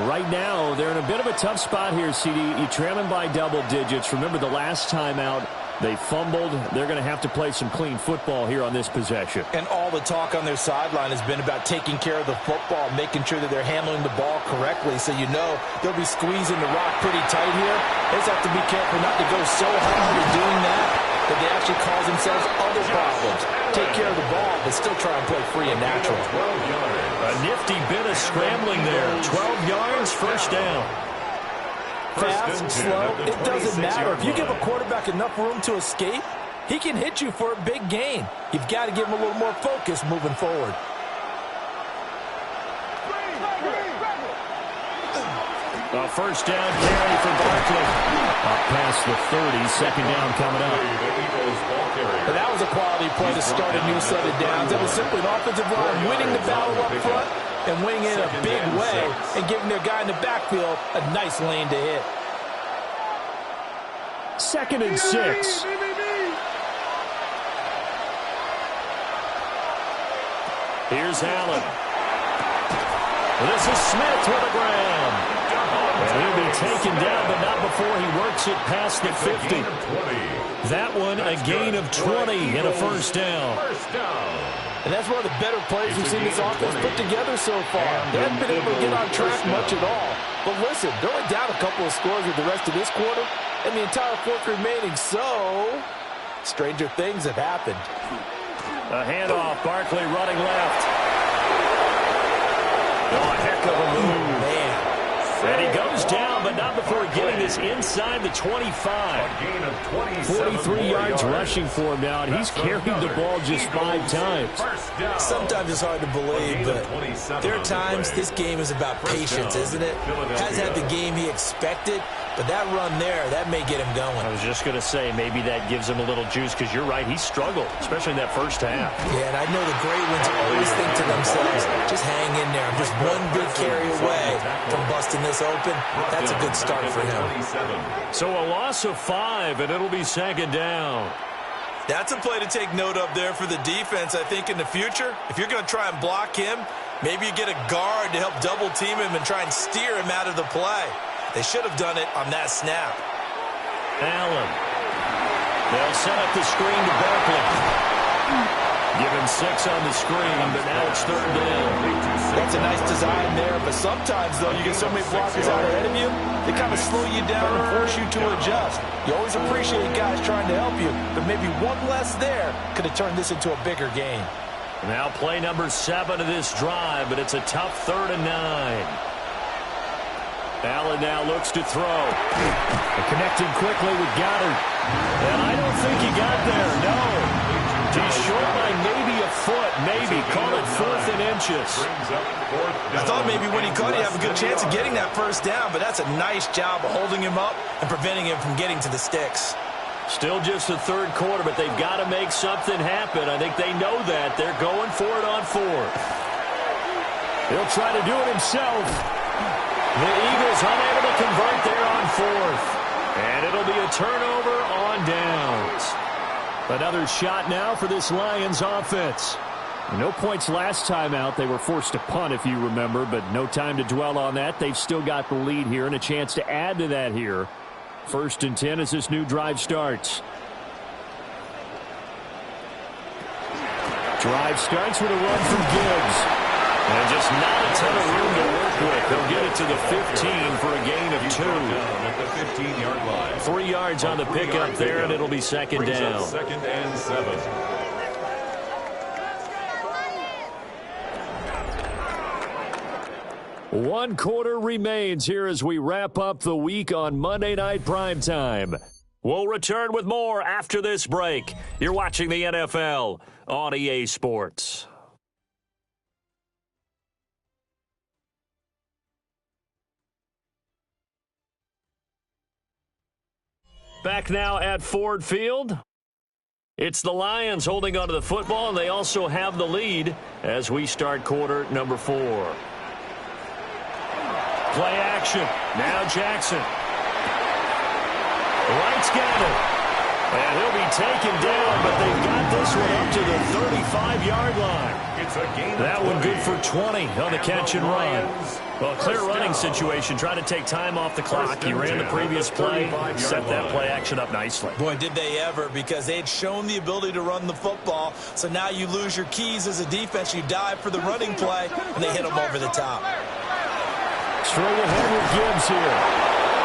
[SPEAKER 1] Right now, they're in a bit of a tough spot here, CD. You trail them by double digits. Remember the last time out, they fumbled. They're going to have to play some clean football here on this possession.
[SPEAKER 3] And all the talk on their sideline has been about taking care of the football, making sure that they're handling the ball correctly. So you know they'll be squeezing the rock pretty tight here. They just have to be careful not to go so hard in doing that they actually cause themselves other problems. Take care of the ball, but still try and play free and natural.
[SPEAKER 1] A nifty bit of scrambling there. 12 yards, first down.
[SPEAKER 3] Fast, slow, it doesn't matter. If you give a quarterback enough room to escape, he can hit you for a big gain. You've got to give him a little more focus moving forward.
[SPEAKER 1] A first down carry for Barkley. Up past the 30, second down coming up.
[SPEAKER 3] But that was a quality play to start a new set of downs. It was simply an offensive line winning the battle up front and winning in a big way and giving their guy in the backfield a nice lane to hit.
[SPEAKER 1] 2nd and 6. Here's Allen. This is Smith with the ground. And he'll be taken down, but not before he works it past the 50. That one, a gain of 20 and a first down.
[SPEAKER 3] And that's one of the better plays we've seen this offense put together so far. They haven't been able to get on track much at all. But listen, they're only down a couple of scores with the rest of this quarter and the entire fourth remaining. So, stranger things have happened.
[SPEAKER 1] A handoff, Barkley running left. Oh, a heck of a move.
[SPEAKER 3] Man.
[SPEAKER 1] And he goes down, but not before getting this inside the 25. 43 yards rushing for him now, and he's carried the ball just 5 times.
[SPEAKER 3] Sometimes it's hard to believe, but there are times this game is about patience, isn't it? Hasn't had the game he expected, but that run there, that may get him going.
[SPEAKER 1] I was just going to say, maybe that gives him a little juice, because you're right, he struggled, especially in that first half.
[SPEAKER 3] Yeah, and I know the great ones always think to themselves, just hang in there. I'm just one big carry away from busting this open. That's a good start for him.
[SPEAKER 1] So a loss of 5, and it'll be second down.
[SPEAKER 3] That's a play to take note of there for the defense, I think, in the future. If you're going to try and block him, maybe you get a guard to help double team him and try and steer him out of the play. They should have done it on that snap.
[SPEAKER 1] Allen. They'll set up the screen to Barkley. Give him 6 on the screen, but now it's third down.
[SPEAKER 3] That's a nice design there, but sometimes, though, you get so many blockers out ahead of you, they kind of slow you down and force you to adjust. You always appreciate guys trying to help you, but maybe one less there could have turned this into a bigger game.
[SPEAKER 1] Now play number 7 of this drive, but it's a tough 3rd and 9. Allen now looks to throw. Connecting quickly with Goddard. And I don't think he got there, no. He's short by maybe a foot, maybe. Call it 4th and inches.
[SPEAKER 3] I thought maybe when he caught it, he'd have a good chance of getting that first down, but that's a nice job of holding him up and preventing him from getting to the sticks.
[SPEAKER 1] Still just the 3rd quarter, but they've got to make something happen. I think they know that. They're going for it on 4th. He'll try to do it himself. The Eagles unable to convert there on fourth. And it'll be a turnover on downs. Another shot now for this Lions offense. No points last time out. They were forced to punt, if you remember, but no time to dwell on that. They've still got the lead here and a chance to add to that here. 1st and 10 as this new drive starts. Drive starts with a run from Gibbs. And just not a ton of room to work with. They'll get it to the 15 for a gain of 2.
[SPEAKER 2] At the 15-yard line.
[SPEAKER 1] 3 yards on the pickup there, and it'll be second down.
[SPEAKER 2] 2nd and 7.
[SPEAKER 1] One quarter remains here as we wrap up the week on Monday Night Primetime. We'll return with more after this break. You're watching the NFL on EA Sports. Back now at Ford Field. It's the Lions holding onto the football, and they also have the lead as we start quarter number 4. Play action. Now Jackson. Wright's got it. And he'll be taken down, but they've got this one up to the 35-yard line.
[SPEAKER 2] It's a gain.
[SPEAKER 1] That one good for 20 on the catch and run. Well, clear running situation. Try to take time off the clock. He ran the previous play, set that play action up nicely.
[SPEAKER 3] Boy, did they ever, because they'd shown the ability to run the football. So now you lose your keys as a defense. You dive for the running play, and they hit them over the top.
[SPEAKER 1] Straight ahead with Gibbs here.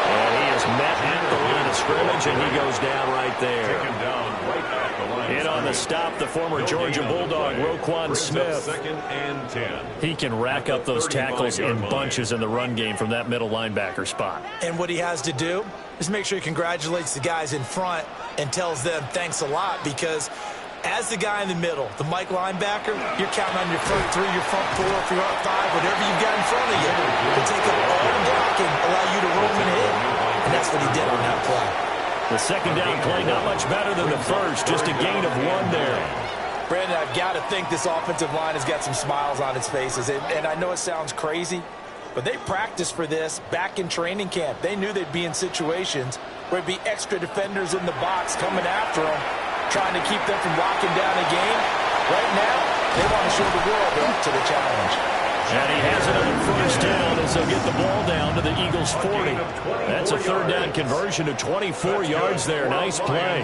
[SPEAKER 1] And he is met at the line of scrimmage, and he goes down right there.
[SPEAKER 2] Taken down right at the line.
[SPEAKER 1] In on the stop, the former Georgia Bulldog, Roquan Smith.
[SPEAKER 2] 2nd and 10.
[SPEAKER 1] He can rack up those tackles in bunches in the run game from that middle linebacker spot.
[SPEAKER 3] And what he has to do is make sure he congratulates the guys in front and tells them thanks a lot, because as the guy in the middle, the Mike linebacker, you're counting on your front 3, your front 4, your front 5, whatever you've got in front of you to take up all the blocking, allow you to roam and hit. And that's what he did on that play.
[SPEAKER 1] The second down play not much better than the first, just a gain of 1 there.
[SPEAKER 3] Brandon, I've got to think this offensive line has got some smiles on its faces. And I know it sounds crazy, but they practiced for this back in training camp. They knew they'd be in situations where there'd be extra defenders in the box coming after them, trying to keep them from locking down a game. Right now, they want to show the world they're up to the challenge.
[SPEAKER 1] And he has it on 1st down as they'll get the ball down to the Eagles' 40. That's a 3rd down conversion of 24 yards there. Nice play.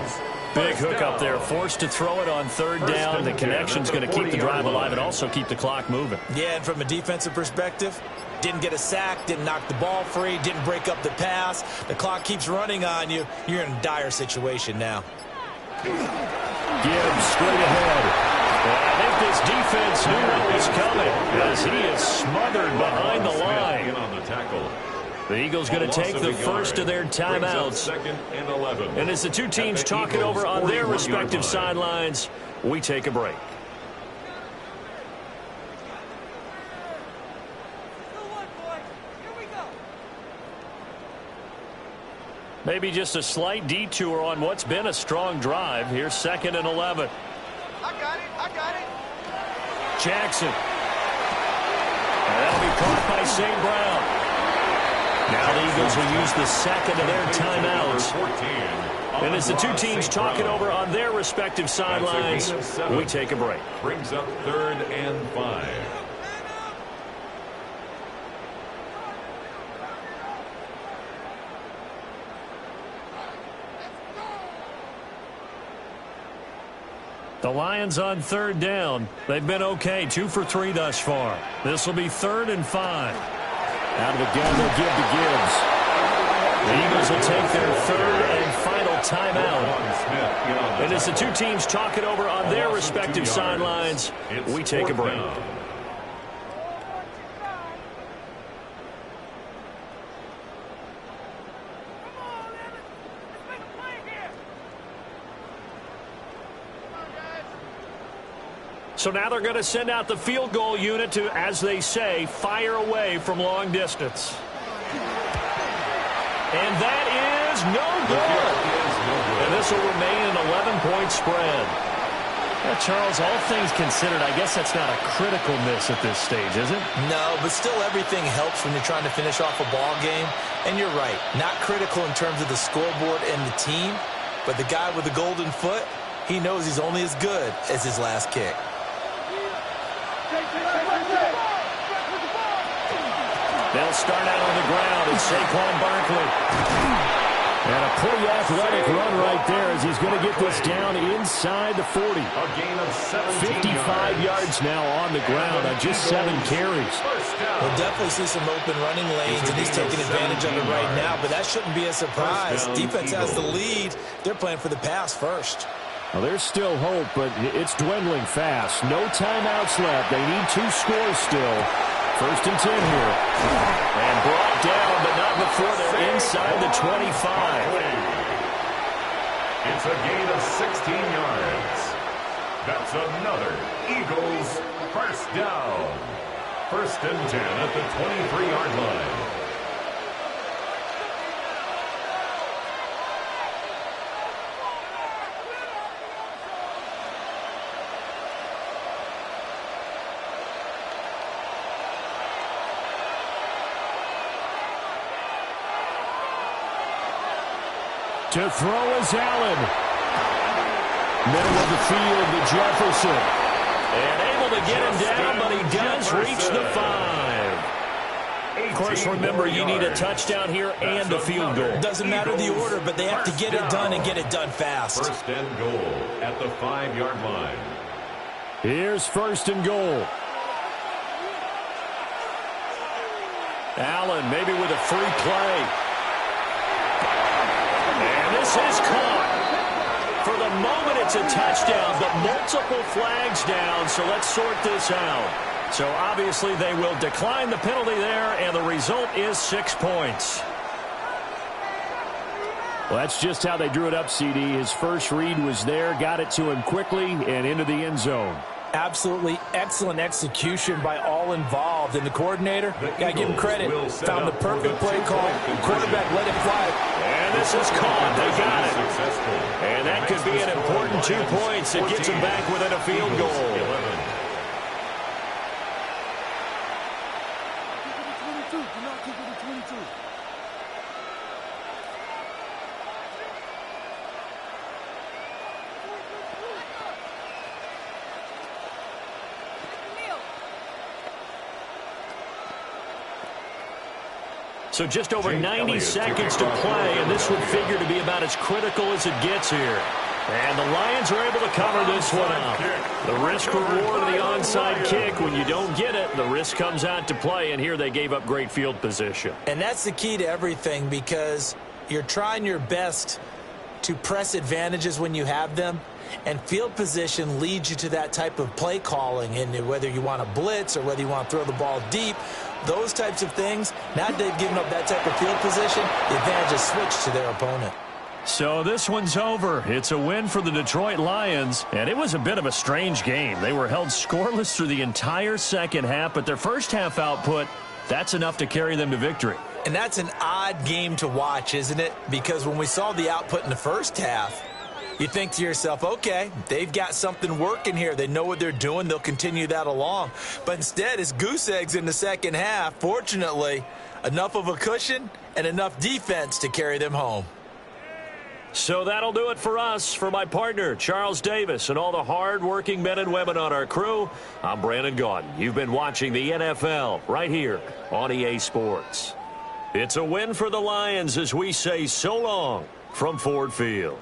[SPEAKER 1] Big hook up there, forced to throw it on 3rd down. The connection's going to keep the drive alive and also keep the clock moving.
[SPEAKER 3] Yeah, and from a defensive perspective, didn't get a sack, didn't knock the ball free, didn't break up the pass. The clock keeps running on you. You're in a dire situation now.
[SPEAKER 1] Gibbs straight ahead. I think this defense knew what was coming as he is smothered behind the line.
[SPEAKER 2] On the tackle.
[SPEAKER 1] The Eagles going to take the first of their timeouts.
[SPEAKER 2] 2nd and 11.
[SPEAKER 1] And as the two teams talk it over on their respective sidelines, we take a break. Maybe just a slight detour on what's been a strong drive. Here's 2nd and 11.
[SPEAKER 8] I got it.
[SPEAKER 1] Jackson. And that'll be caught by St. Brown. Now the Eagles will use the second of their timeouts. And as the two teams talk it over on their respective sidelines, we take a break.
[SPEAKER 2] Brings up 3rd and 5.
[SPEAKER 1] The Lions on 3rd down. They've been okay, 2 for 3 thus far. This will be 3rd and 5. Out of the gun, they'll give to Gibbs. The Eagles will take their 3rd and final timeout. And as the two teams talk it over on their respective sidelines, we take a break. So now they're going to send out the field goal unit to, as they say, fire away from long distance. And that is no good. And this will remain an 11-point spread. Well, Charles, all things considered, I guess that's not a critical miss at this stage, is it?
[SPEAKER 3] No, but still everything helps when you're trying to finish off a ball game. And you're right, not critical in terms of the scoreboard and the team, but the guy with the golden foot, he knows he's only as good as his last kick.
[SPEAKER 1] They'll start out on the ground. It's Saquon Barkley. And a pretty athletic run right there as he's going to get this down inside the 40.
[SPEAKER 2] A gain of
[SPEAKER 1] 55 yards now on the ground on just 7 carries.
[SPEAKER 3] We'll definitely see some open running lanes, and he's taking advantage of it right now, but that shouldn't be a surprise. Defense has the lead. They're playing for the pass first.
[SPEAKER 1] Well, there's still hope, but it's dwindling fast. No timeouts left. They need 2 scores still. 1st and 10 here. And brought down, but not before they're inside the 25.
[SPEAKER 2] It's a gain of 16 yards. That's another Eagles first down. 1st and 10 at the 23-yard line.
[SPEAKER 1] To throw is Allen. Middle of the field to Jefferson. And able to get him down, but he does reach the 5. Of course, remember, you need a touchdown here and a field goal.
[SPEAKER 3] Doesn't matter the order, but they have to get it done and get it done fast.
[SPEAKER 2] 1st and goal at the 5-yard line.
[SPEAKER 1] Here's 1st and goal. Allen maybe with a free play. And this is caught. For the moment, it's a touchdown, but multiple flags down, so let's sort this out. So obviously they will decline the penalty there, and the result is 6 points. Well, that's just how they drew it up, CD. His first read was there, got it to him quickly, and into the end zone.
[SPEAKER 4] Absolutely excellent execution by all involved. And the coordinator, got to give him credit, found the perfect play call. The quarterback let it fly.
[SPEAKER 1] And this is caught. They got it. And that could be an important 2 points. It gets them back within a field goal. So just over 90 seconds to play, and this would figure to be about as critical as it gets here. And the Lions are able to cover this one up. The risk-reward of the onside kick, when you don't get it, the risk comes out to play, and here they gave up great field position.
[SPEAKER 3] And that's the key to everything, because you're trying your best to press advantages when you have them, and field position leads you to that type of play calling. And whether you want to blitz or whether you want to throw the ball deep, those types of things, now that they've given up that type of field position, the advantage is switched to their opponent.
[SPEAKER 1] So this one's over. It's a win for the Detroit Lions, and it was a bit of a strange game. They were held scoreless through the entire second half, but their first half output, that's enough to carry them to victory.
[SPEAKER 3] And that's an odd game to watch, isn't it? Because when we saw the output in the first half, you think to yourself, okay, they've got something working here. They know what they're doing. They'll continue that along. But instead, it's goose eggs in the second half. Fortunately, enough of a cushion and enough defense to carry them home.
[SPEAKER 1] So that'll do it for us. For my partner, Charles Davis, and all the hard-working men and women on our crew, I'm Brandon Gaudin. You've been watching the NFL right here on EA Sports. It's a win for the Lions as we say so long from Ford Field.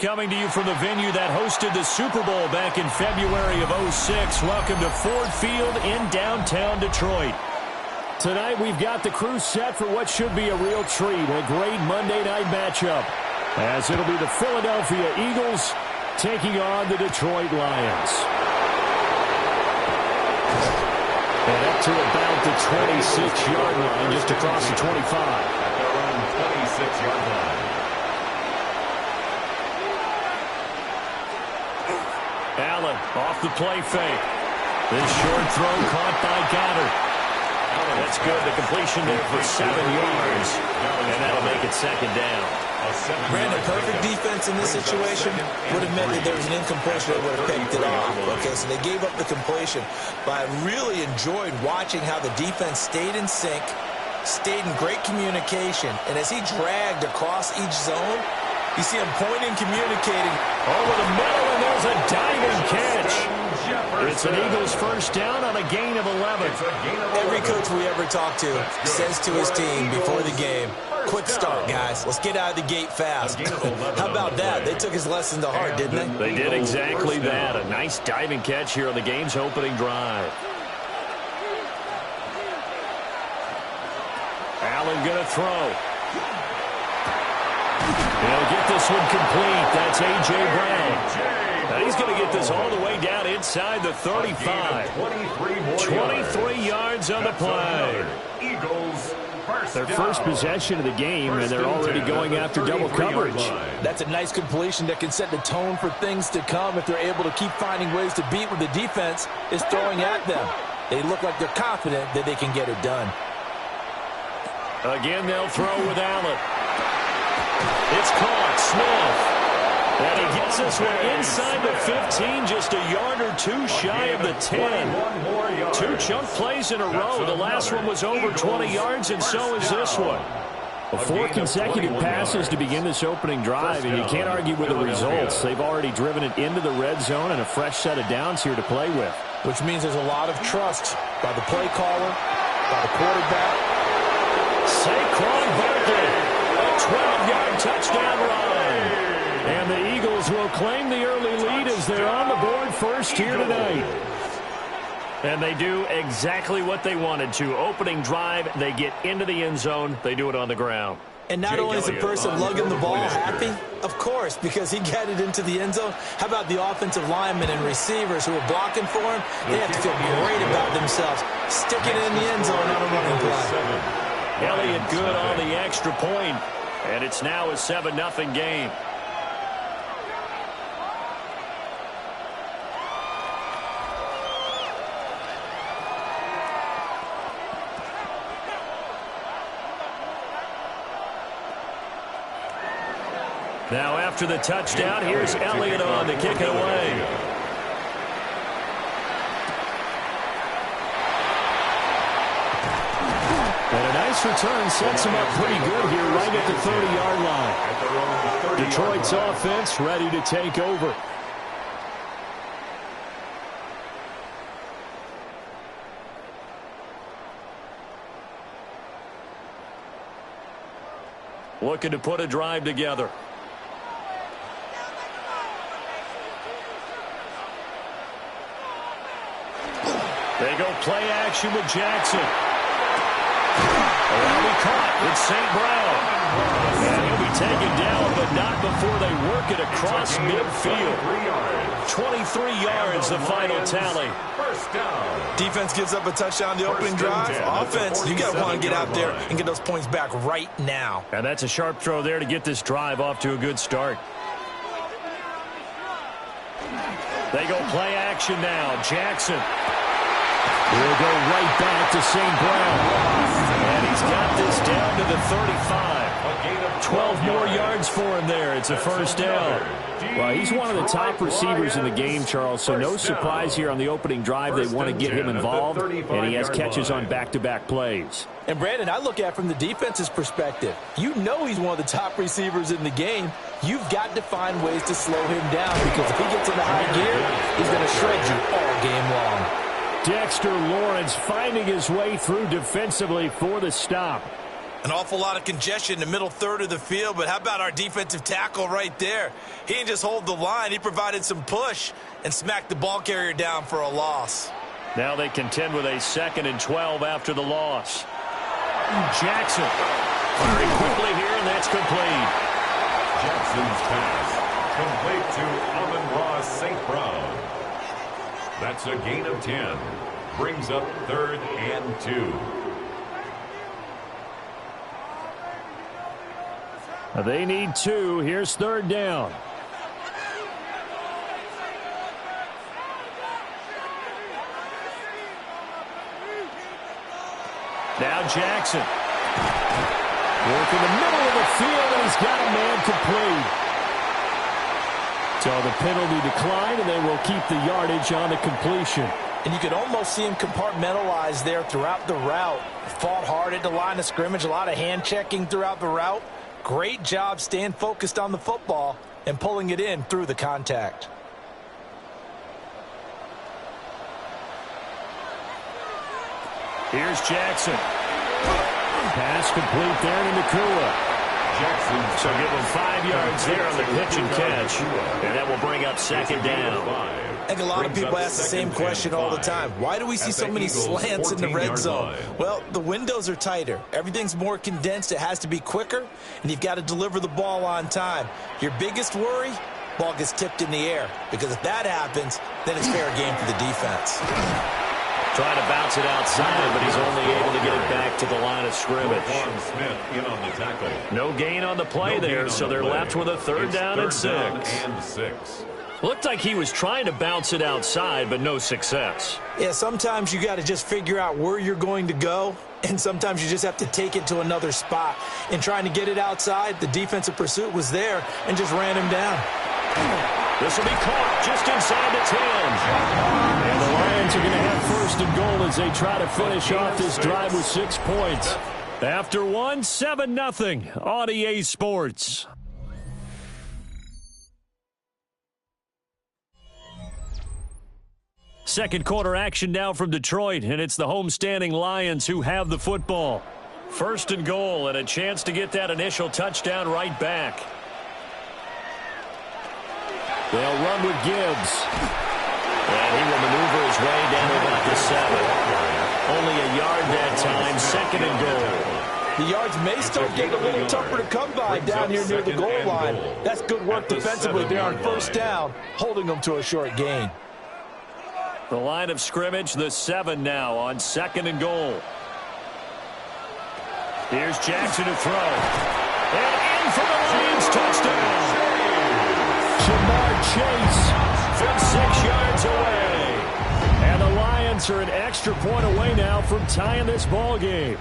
[SPEAKER 1] Coming to you from the venue that hosted the Super Bowl back in February of '06. Welcome to Ford Field in downtown Detroit. Tonight we've got the crew set for what should be a real treat, a great Monday night matchup, as it'll be the Philadelphia Eagles taking on the Detroit Lions. And up to about the 26-yard line, just across the 25.
[SPEAKER 2] At their own 26-yard line.
[SPEAKER 1] Allen off the play fake. This short throw caught by Goddard. That's good. The completion there for 7 yards. And that'll make it second down.
[SPEAKER 3] Brandon, perfect defense in this situation would have meant that there was an incompletion that would have picked it off. Okay, so they gave up the completion. But I really enjoyed watching how the defense stayed in sync, stayed in great communication. And as he dragged across each zone, you see him pointing, communicating.
[SPEAKER 1] Over the middle, and there's a diving catch. It's an Eagles first down on a gain of 11.
[SPEAKER 3] Every coach we ever talk to says to his team before the game, quick start, guys. Let's get out of the gate fast. How about that? They took his lesson to heart, didn't they?
[SPEAKER 1] They did exactly that. A nice diving catch here on the game's opening drive. Allen going to throw. He'll get this one complete. That's A.J. Brown. And he's going to get this all the way down inside the 35. 23 yards on the play.
[SPEAKER 2] Eagles
[SPEAKER 1] Their first possession of the game, and they're already going after double coverage.
[SPEAKER 4] That's a nice completion that can set the tone for things to come if they're able to keep finding ways to beat what the defense is throwing at them. They look like they're confident that they can get it done.
[SPEAKER 1] Again, they'll throw with Allen. It's caught. Smith. And he gets this one inside the 15, just a yard or two shy of the 10. 2 chunk plays in a row. The last one was over 20 yards, and so is this one. 4 consecutive passes to begin this opening drive, and you can't argue with the results. They've already driven it into the red zone and a fresh set of downs here to play with.
[SPEAKER 4] Which means there's a lot of trust by the play caller, by the quarterback.
[SPEAKER 1] Saquon Barkley, a 12-yard touchdown run. And the Eagles will claim the early lead as they're on the board first here tonight. And they do exactly what they wanted to. Opening drive, they get into the end zone. They do it on the ground.
[SPEAKER 3] And not only is the person lugging the ball happy, of course, because he got it into the end zone. How about the offensive linemen and receivers who are blocking for him? They have to feel great about themselves. Stick it in the end zone on a running play.
[SPEAKER 1] Elliott good on the extra point. And it's now a 7-0 game. Now after the touchdown, here's Elliott on to kick it away. And a nice return sets him up pretty good here right at the 30-yard line. Detroit's offense ready to take over. Looking to put a drive together. They go play action with Jackson. That'll be caught. It's St. Brown. And he'll be taken down, but not before they work it across midfield. 23 yards, the final tally.
[SPEAKER 2] First down.
[SPEAKER 3] Defense gives up a touchdown the opening drive. Offense, you got to want to get out there and get those points back right now.
[SPEAKER 1] And that's a sharp throw there to get this drive off to a good start. They go play action now. Jackson. We'll go right back to St. Brown. And he's got this down to the 35. 12 more yards for him there. It's a first down. Well, he's one of the top receivers in the game, Charles, so no surprise here on the opening drive. They want to get him involved, and he has catches on back-to-back plays.
[SPEAKER 4] And, Brandon, I look at it from the defense's perspective. You know he's one of the top receivers in the game. You've got to find ways to slow him down because if he gets into high gear, he's going to shred you all game long.
[SPEAKER 1] Dexter Lawrence finding his way through defensively for the stop.
[SPEAKER 3] An awful lot of congestion in the middle third of the field, but how about our defensive tackle right there? He didn't just hold the line. He provided some push and smacked the ball carrier down for a loss.
[SPEAKER 1] Now they contend with a 2nd and 12 after the loss. Jackson firing quickly here, and that's complete.
[SPEAKER 2] Jackson's pass complete to Amon-Ra St. Brown. That's a gain of 10. Brings up 3rd and 2.
[SPEAKER 1] They need 2. Here's 3rd down. Now Jackson. Work in the middle of the field, and he's got a man complete. So the penalty decline, and they will keep the yardage on the completion.
[SPEAKER 4] And you could almost see him compartmentalize there throughout the route. Fought hard at the line of scrimmage, a lot of hand checking throughout the route. Great job staying focused on the football and pulling it in through the contact.
[SPEAKER 1] Here's Jackson. Pass complete there to Nacua.
[SPEAKER 2] Jackson.
[SPEAKER 1] So give him 5 yards there on the pitch and catch. And that will bring up 2nd down.
[SPEAKER 3] I think a lot of people ask the same question all the time. Why do we see so many slants in the red zone? Well, the windows are tighter. Everything's more condensed. It has to be quicker, and you've got to deliver the ball on time. Your biggest worry, ball gets tipped in the air, because if that happens, then it's fair game for the defense.
[SPEAKER 1] Trying to bounce it outside, but he's only able to get it back to the line of scrimmage.
[SPEAKER 2] Smith in on the tackle.
[SPEAKER 1] No gain on the play there, so they're left with a 3rd down and 6. Looked like he was trying to bounce it outside, but no success.
[SPEAKER 4] Yeah, sometimes you got to just figure out where you're going to go, and sometimes you just have to take it to another spot. In trying to get it outside, the defensive pursuit was there and just ran him down.
[SPEAKER 1] This will be caught just inside the 10. And the Lions are going to have 1st and goal as they try to finish off this drive with 6 points. After 1, 7-0 on EA Sports. Second quarter action now from Detroit, and it's the homestanding Lions who have the football. 1st and goal, and a chance to get that initial touchdown right back. They'll run with Gibbs. And he will maneuver his way down to about the 7. Only a yard that time, 2nd and goal.
[SPEAKER 4] The yards may start getting a little tougher to come by down here near the goal line. That's good work defensively there on 1st down, holding them to a short gain.
[SPEAKER 1] The line of scrimmage, the 7 now on 2nd and goal. Here's Jackson to throw. And in for the Lions touchdown. Jamar Chase from 6 yards away. And the Lions are an extra point away now from tying this ball game.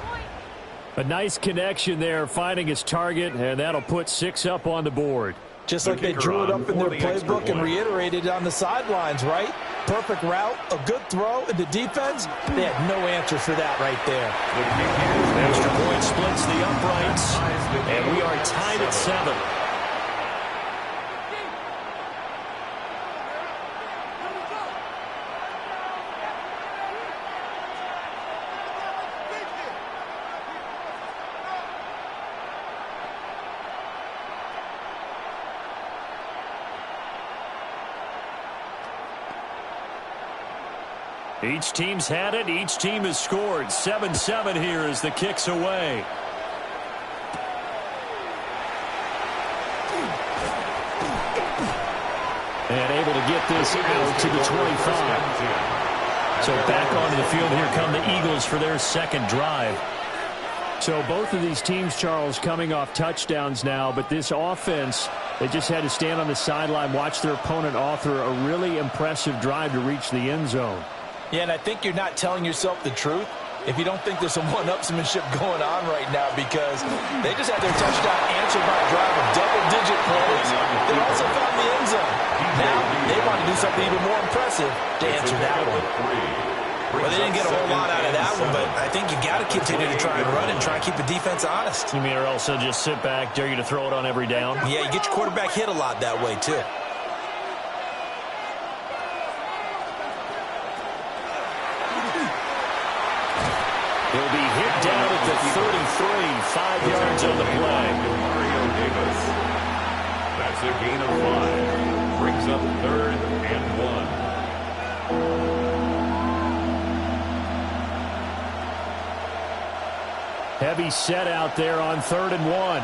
[SPEAKER 1] A nice connection there, finding his target, and that'll put 6 up on the board.
[SPEAKER 4] Just like they drew it up in their playbook and reiterated on the sidelines, right? Perfect route, a good throw, and the defense, they had no answer for that right there.
[SPEAKER 1] Extra point splits the uprights, and we are tied at 7. Each team's had it. Each team has scored. 7-7 here as the kick's away. And able to get this out to the 25. So back onto the field, here come the Eagles for their 2nd drive. So both of these teams, Charles, coming off touchdowns now, but this offense, they just had to stand on the sideline, watch their opponent author a really impressive drive to reach the end zone.
[SPEAKER 4] Yeah, and I think you're not telling yourself the truth if you don't think there's some one-upsmanship going on right now, because they just had their touchdown answered by a drive of double-digit plays. They also found the end zone. Now they want to do something even more impressive to answer that one. Well, they didn't get a whole lot out of that one, but I think you got to continue to try and run and try and keep the defense honest.
[SPEAKER 1] You mean or else they'll just sit back, dare you to throw it on every down?
[SPEAKER 4] Yeah, you get your quarterback hit a lot that way, too.
[SPEAKER 1] He'll be hit down at at the 33, 5 yards on the play.
[SPEAKER 2] Mario Davis. That's a gain of 5. Brings up 3rd and 1.
[SPEAKER 5] Heavy set out there on 3rd and 1.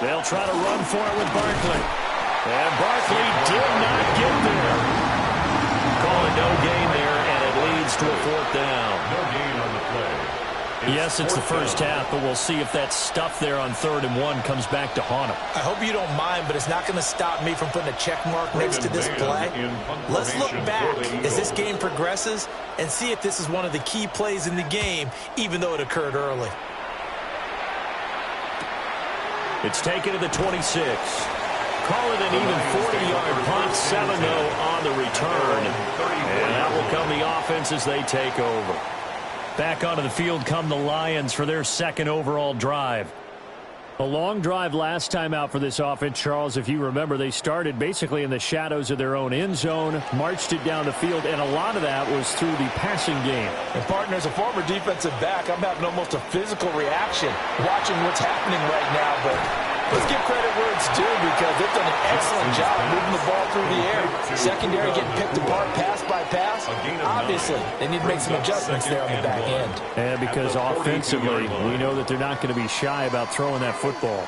[SPEAKER 5] They'll try to run for it with Barkley. And Barkley did not get there. Calling no gain there, and it leads to a 4th down.
[SPEAKER 2] No gain on the play.
[SPEAKER 1] Yes, it's the first half, but we'll see if that stuff there on 3rd and 1 comes back to haunt him.
[SPEAKER 3] I hope you don't mind, but it's not going to stop me from putting a check mark next to this play. Let's look back as this game progresses and see if this is one of the key plays in the game, even though it occurred early.
[SPEAKER 1] It's taken to the 26. Call it an even 40-yard punt, 7-0 on the return. And that will come the offense as they take over. Back onto the field come the Lions for their 2nd overall drive.
[SPEAKER 5] A long drive last time out for this offense, Charles. If you remember, they started basically in the shadows of their own end zone, marched it down the field, and a lot of that was through the passing game.
[SPEAKER 4] And, partner, as a former defensive back, I'm having almost a physical reaction watching what's happening right now. But let's give credit where it's due because they've done an excellent job moving the ball through the air. Secondary getting picked apart pass by pass. Obviously, they need to make some adjustments there on the back end.
[SPEAKER 5] And because offensively, we know that they're not going to be shy about throwing that football.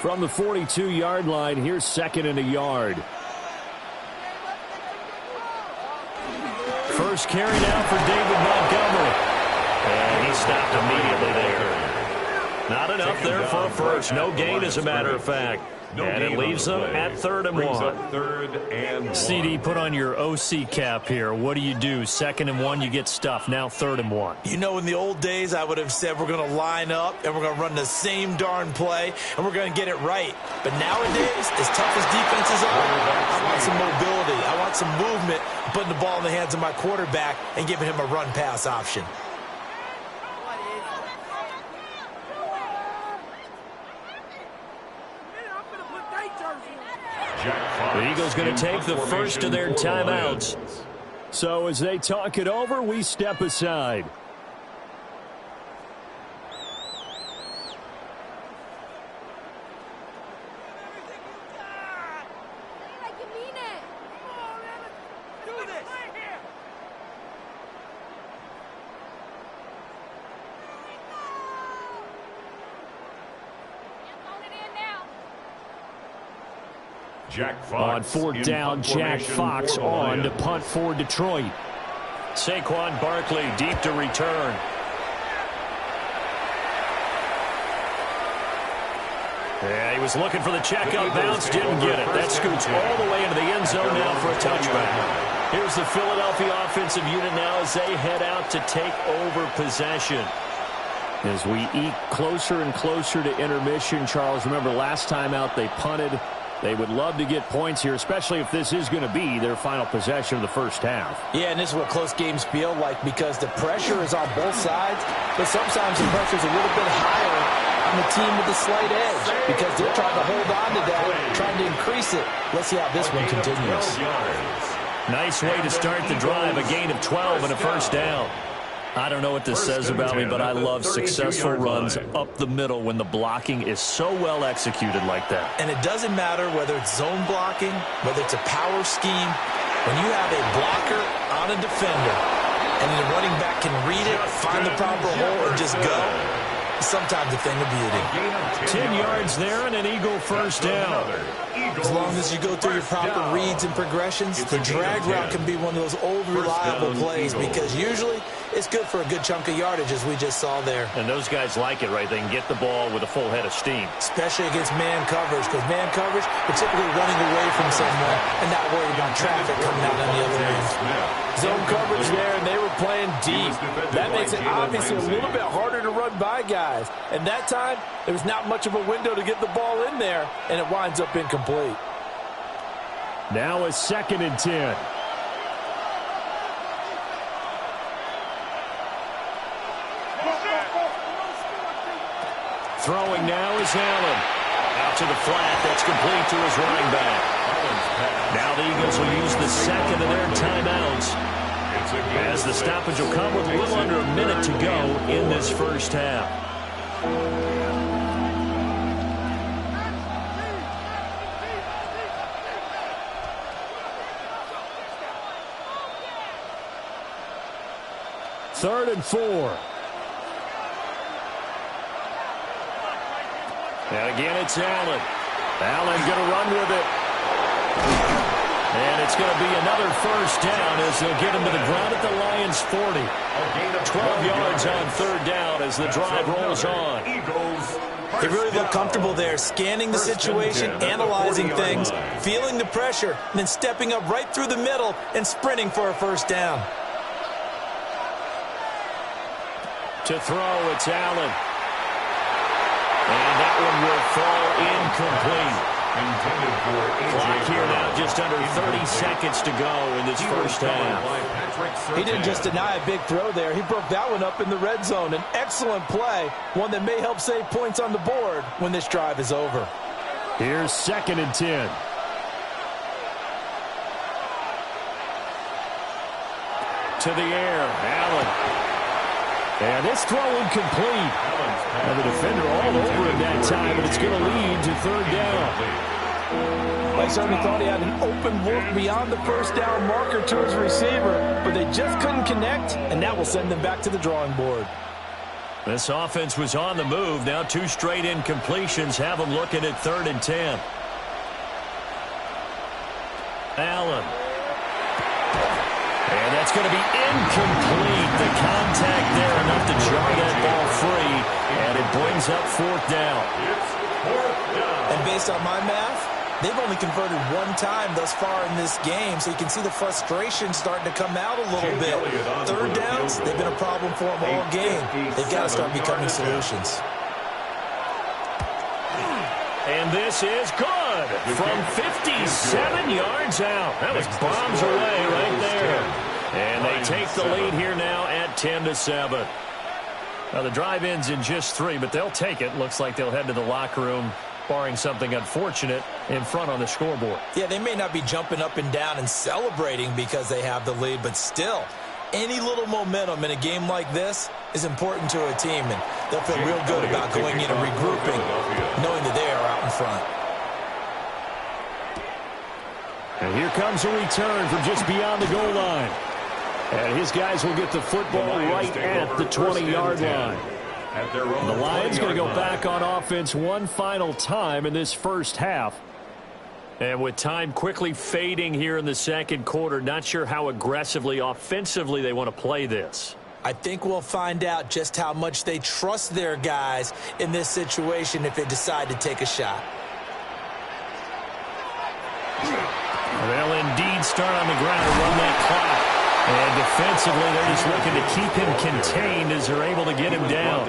[SPEAKER 5] From the 42-yard line, here's 2nd and a yard.
[SPEAKER 1] First carry now for David Montgomery. And he stopped immediately there. Not enough there for a first. No gain, as a matter of fact. And it leaves them at 3rd and 1. CD, put on your OC cap here. What do you do? 2nd and 1, you get stuffed. Now 3rd and 1.
[SPEAKER 3] You know, in the old days, I would have said we're going to line up and we're going to run the same darn play and we're going to get it right. But nowadays, as tough as defenses are, I want some mobility. I want some movement, putting the ball in the hands of my quarterback and giving him a run-pass option.
[SPEAKER 1] The Eagles going to take the first of their timeouts.
[SPEAKER 5] So as they talk it over, we step aside. On 4th down, Jack Fox on to punt for Detroit.
[SPEAKER 1] Saquon Barkley deep to return. Yeah, he was looking for the check-up bounce, didn't get it. That scoots all the way into the end zone now for a touchback. Here's the Philadelphia offensive unit now as they head out to take over possession.
[SPEAKER 5] As we eke closer and closer to intermission, Charles, remember last time out they punted. They would love to get points here, especially if this is going to be their final possession of the first half.
[SPEAKER 4] Yeah, and this is what close games feel like because the pressure is on both sides, but sometimes the pressure is a little bit higher on the team with the slight edge because they're trying to hold on to that, trying to increase it. Let's see how this one continues.
[SPEAKER 1] Nice way to start the drive, a gain of 12 and a first down. I don't know what this says about me, but I love successful runs up the middle when the blocking is so well executed like that.
[SPEAKER 3] And it doesn't matter whether it's zone blocking, whether it's a power scheme. When you have a blocker on a defender and the running back can read it, find the proper hole, and just go, sometimes a thing of beauty.
[SPEAKER 1] 10 yards there and an Eagle first down.
[SPEAKER 3] As long as you go through your proper reads and progressions, the drag route can be one of those old reliable plays because usually it's good for a good chunk of yardage, as we just saw there.
[SPEAKER 1] And those guys like it, right? They can get the ball with a full head of steam.
[SPEAKER 3] Especially against man coverage, because man coverage, you're typically running away from someone and not worried about traffic coming out on the other end.
[SPEAKER 4] Zone coverage there, and they were playing deep. That makes it obviously a little bit harder to run by guys. And that time, there was not much of a window to get the ball in there, and it winds up incomplete.
[SPEAKER 5] Now a 2nd and 10. Throwing now is Allen.
[SPEAKER 1] Out to the flat. That's complete to his running back. Now the Eagles will use the second of their timeouts, as the stoppage will come with a little under a minute to go in this first half. Third and 4. And again, it's Allen. Allen going to run with it. And it's going to be another first down as they'll get him to the ground at the Lions' 40. 12 yards on third down as the drive rolls on.
[SPEAKER 3] They really look comfortable there, scanning the situation, analyzing things, feeling the pressure, and then stepping up right through the middle and sprinting for a first down.
[SPEAKER 1] To throw, it's Allen. And that one will fall incomplete. Clock here now, just under 30 seconds to go in this first half.
[SPEAKER 4] He didn't just deny a big throw there. He broke that one up in the red zone. An excellent play, one that may help save points on the board when this drive is over.
[SPEAKER 5] Here's 2nd and 10.
[SPEAKER 1] To the air, Allen. And this throw incomplete. And the defender all over him that time, and it's going to lead to third down.
[SPEAKER 4] I certainly thought he had an open look beyond the first down marker to his receiver, but they just couldn't connect, and that will send them back to the drawing board.
[SPEAKER 1] This offense was on the move. Now 2 straight incompletions have them looking at 3rd and 10. Allen. And that's going to be incomplete. The contact there enough to jar that ball free, and it brings up 4th down.
[SPEAKER 3] And based on my math, they've only converted 1 time thus far in this game, so you can see the frustration starting to come out a little bit. Third downs, they've been a problem for them all game. They've got to start becoming solutions.
[SPEAKER 1] And this is good from 57 yards out. That was bombs away right there. And they take the lead here now at 10-7. Now the drive ends in just 3, but they'll take it. Looks like they'll head to the locker room, barring something unfortunate, in front on the scoreboard.
[SPEAKER 3] Yeah, they may not be jumping up and down and celebrating because they have the lead, but still, any little momentum in a game like this is important to a team, and they'll feel real good about going in and regrouping, knowing that they are out in front.
[SPEAKER 5] And here comes a return from just beyond the goal line. And his guys will get the football right at the 20-yard line. The Lions going to go back on offense one final time in this first half.
[SPEAKER 1] And with time quickly fading here in the second quarter, not sure how aggressively, offensively they want to play this.
[SPEAKER 3] I think we'll find out just how much they trust their guys in this situation if they decide to take a shot.
[SPEAKER 1] They'll indeed start on the ground to run that clock. And defensively, they're just looking to keep him contained as they're able to get him down.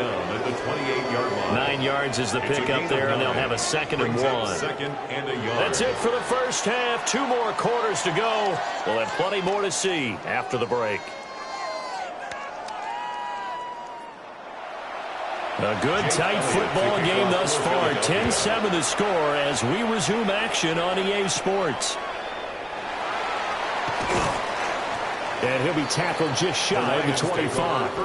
[SPEAKER 1] 9 yards is the pickup there, and they'll have a 2nd and 1. That's it for the first half. 2 more quarters to go. We'll have plenty more to see after the break. A good, tight football game thus far. 10-7 the score as we resume action on EA Sports.
[SPEAKER 5] And he'll be tackled just shy of the 25.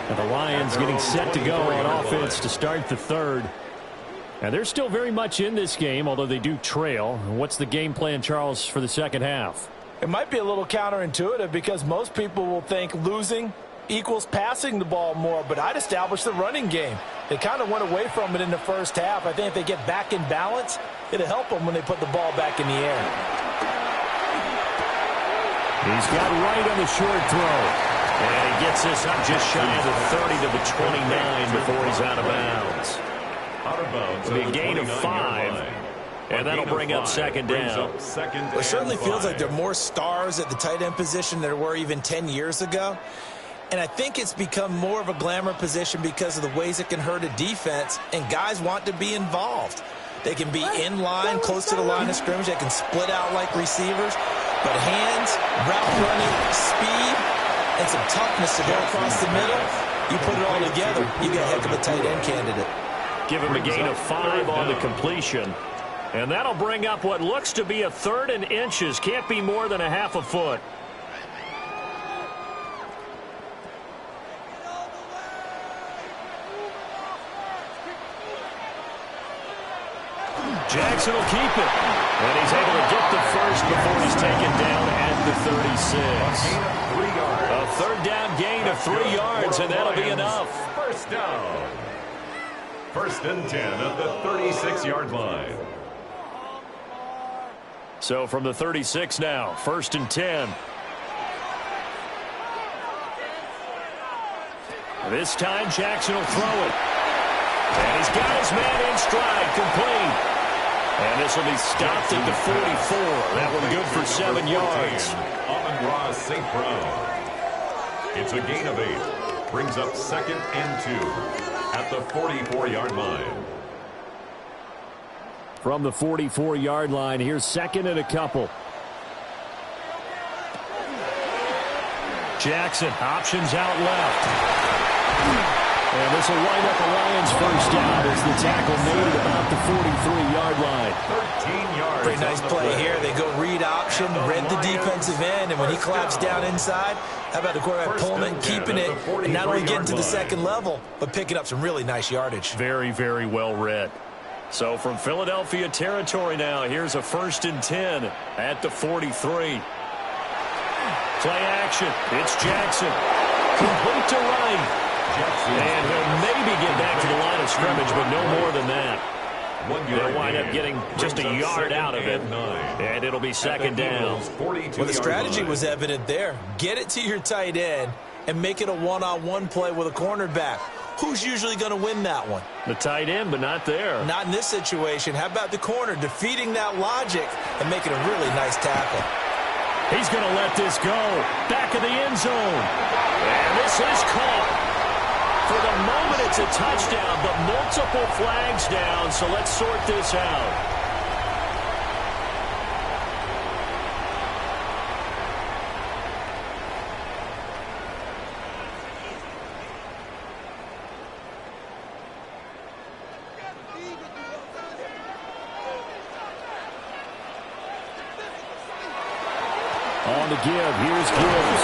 [SPEAKER 1] And the Lions getting set to go on offense to start the third.
[SPEAKER 5] And they're still very much in this game, although they do trail. What's the game plan, Charles, for the second half?
[SPEAKER 4] It might be a little counterintuitive because most people will think losing equals passing the ball more, but I'd establish the running game. They kind of went away from it in the first half. I think if they get back in balance, it'll help them when they put the ball back in the air.
[SPEAKER 1] He's got right on the short throw. And he gets this up just shy of the 30 to the 29 before he's out of bounds. It'll be a gain of 5. And that'll bring up 2nd down.
[SPEAKER 3] It certainly feels like there are more stars at the tight end position than there were even 10 years ago. And I think it's become more of a glamour position because of the ways it can hurt a defense, and guys want to be involved. They can be in line, close to the line of scrimmage. They can split out like receivers. But hands, route running, speed, and some toughness to go across the middle, you put it all together, you got a heck of a tight end candidate.
[SPEAKER 1] Give him a gain of 5 on the completion. And that'll bring up what looks to be a 3rd and inches. Can't be more than a half a foot. Jackson will keep it. And he's able to get the first before he's taken down at the 36. A 3rd down gain of 3 yards, and that'll be enough.
[SPEAKER 2] First down. 1st and 10 at the 36-yard line.
[SPEAKER 1] So from the 36 now, 1st and 10. This time Jackson will throw it. And he's got his man in stride, complete. And this will be stopped at the 44. That one good for 7 yards.
[SPEAKER 2] Amon-Ra St. Brown. It's a gain of 8. Brings up 2nd and 2 at the 44-yard line.
[SPEAKER 5] From the 44-yard line, here's 2nd and a couple.
[SPEAKER 1] Jackson, options out left. And this will wind up a Lions first down as the tackle made at about the 43-yard line.
[SPEAKER 2] 13 yards.
[SPEAKER 3] Pretty nice play here. They go read option, read the defensive end, and when he collapsed down inside, how about the quarterback pulling it, keeping it, and not only getting to the 2nd level, but picking up some really nice yardage.
[SPEAKER 1] Very, very well read. So from Philadelphia territory now, here's a 1st and 10 at the 43. Play action. It's Jackson. Complete to right. And he'll maybe get back to the line of scrimmage, but no more than that. They'll wind up getting just a yard out of it, and it'll be 2nd down.
[SPEAKER 3] Well, the strategy was evident there. Get it to your tight end and make it a one-on-one play with a cornerback. Who's usually going to win that one?
[SPEAKER 1] The tight end, but not there.
[SPEAKER 3] Not in this situation. How about the corner defeating that logic and making a really nice tackle?
[SPEAKER 1] He's going to let this go. Back of the end zone. And this is caught. For the moment, it's a touchdown, but multiple flags down, so let's sort this out.
[SPEAKER 5] On the give, here's Gibbs.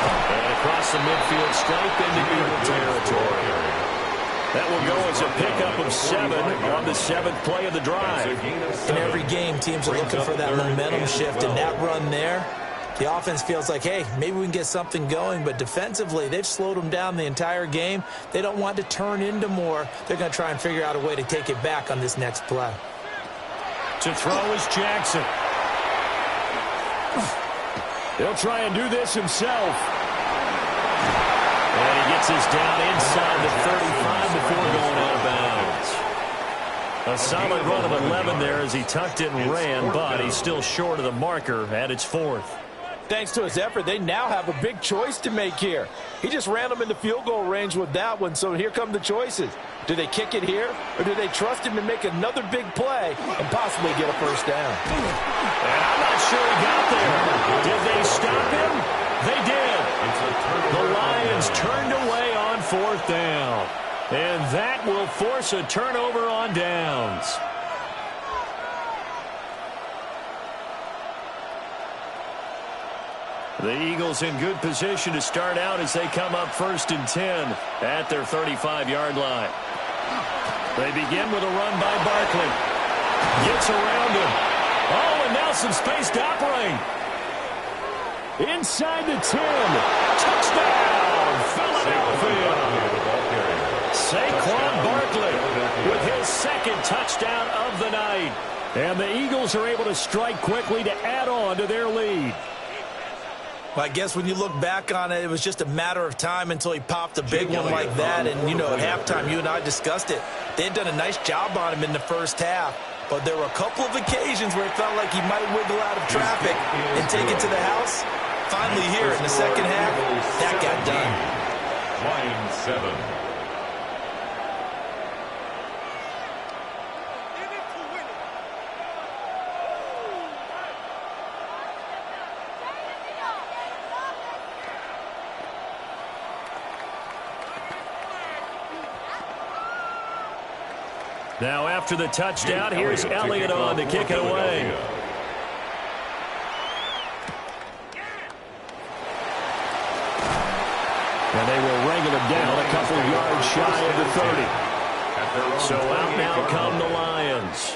[SPEAKER 1] And across the midfield stripe into Eagle territory. That will go as a pickup of 7 on the 7th play of the drive.
[SPEAKER 3] In every game, teams are looking for that momentum shift, and that run there, the offense feels like, hey, maybe we can get something going, but defensively, they've slowed them down the entire game. They don't want to turn into more. They're going to try and figure out a way to take it back on this next play.
[SPEAKER 1] To throw is Jackson.
[SPEAKER 5] He'll try and do this himself.
[SPEAKER 1] And he gets us down inside the 35 before going out of bounds. A solid run of 11 there as he tucked it and ran, but he's still short of the marker at its 4th.
[SPEAKER 4] Thanks to his effort, they now have a big choice to make here. He just ran them into field goal range with that one, so here come the choices. Do they kick it here, or do they trust him to make another big play and possibly get a first down?
[SPEAKER 1] And I'm not sure he got there. Did they stop him? They did. The Lions turned away on 4th down. And that will force a turnover on downs. The Eagles in good position to start out as they come up 1st and 10 at their 35-yard line. They begin with a run by Barkley. Gets around him. Oh, and now some space to operate. Inside the 10. Touchdown, Philadelphia. Saquon Barkley with his 2nd touchdown of the night. And the Eagles are able to strike quickly to add on to their lead.
[SPEAKER 3] Well, I guess when you look back on it, it was just a matter of time until he popped a big one like that. And, you know, at halftime, you and I discussed it. They had done a nice job on him in the first half. But there were a couple of occasions where it felt like he might wiggle out of traffic and take it to the house. Finally here in the second half, that got done.
[SPEAKER 2] Lions 7.
[SPEAKER 1] Now after the touchdown, here's Elliott on to kick it away. And they will wrangle him down a couple of yards shy of the 30. So out now come the Lions.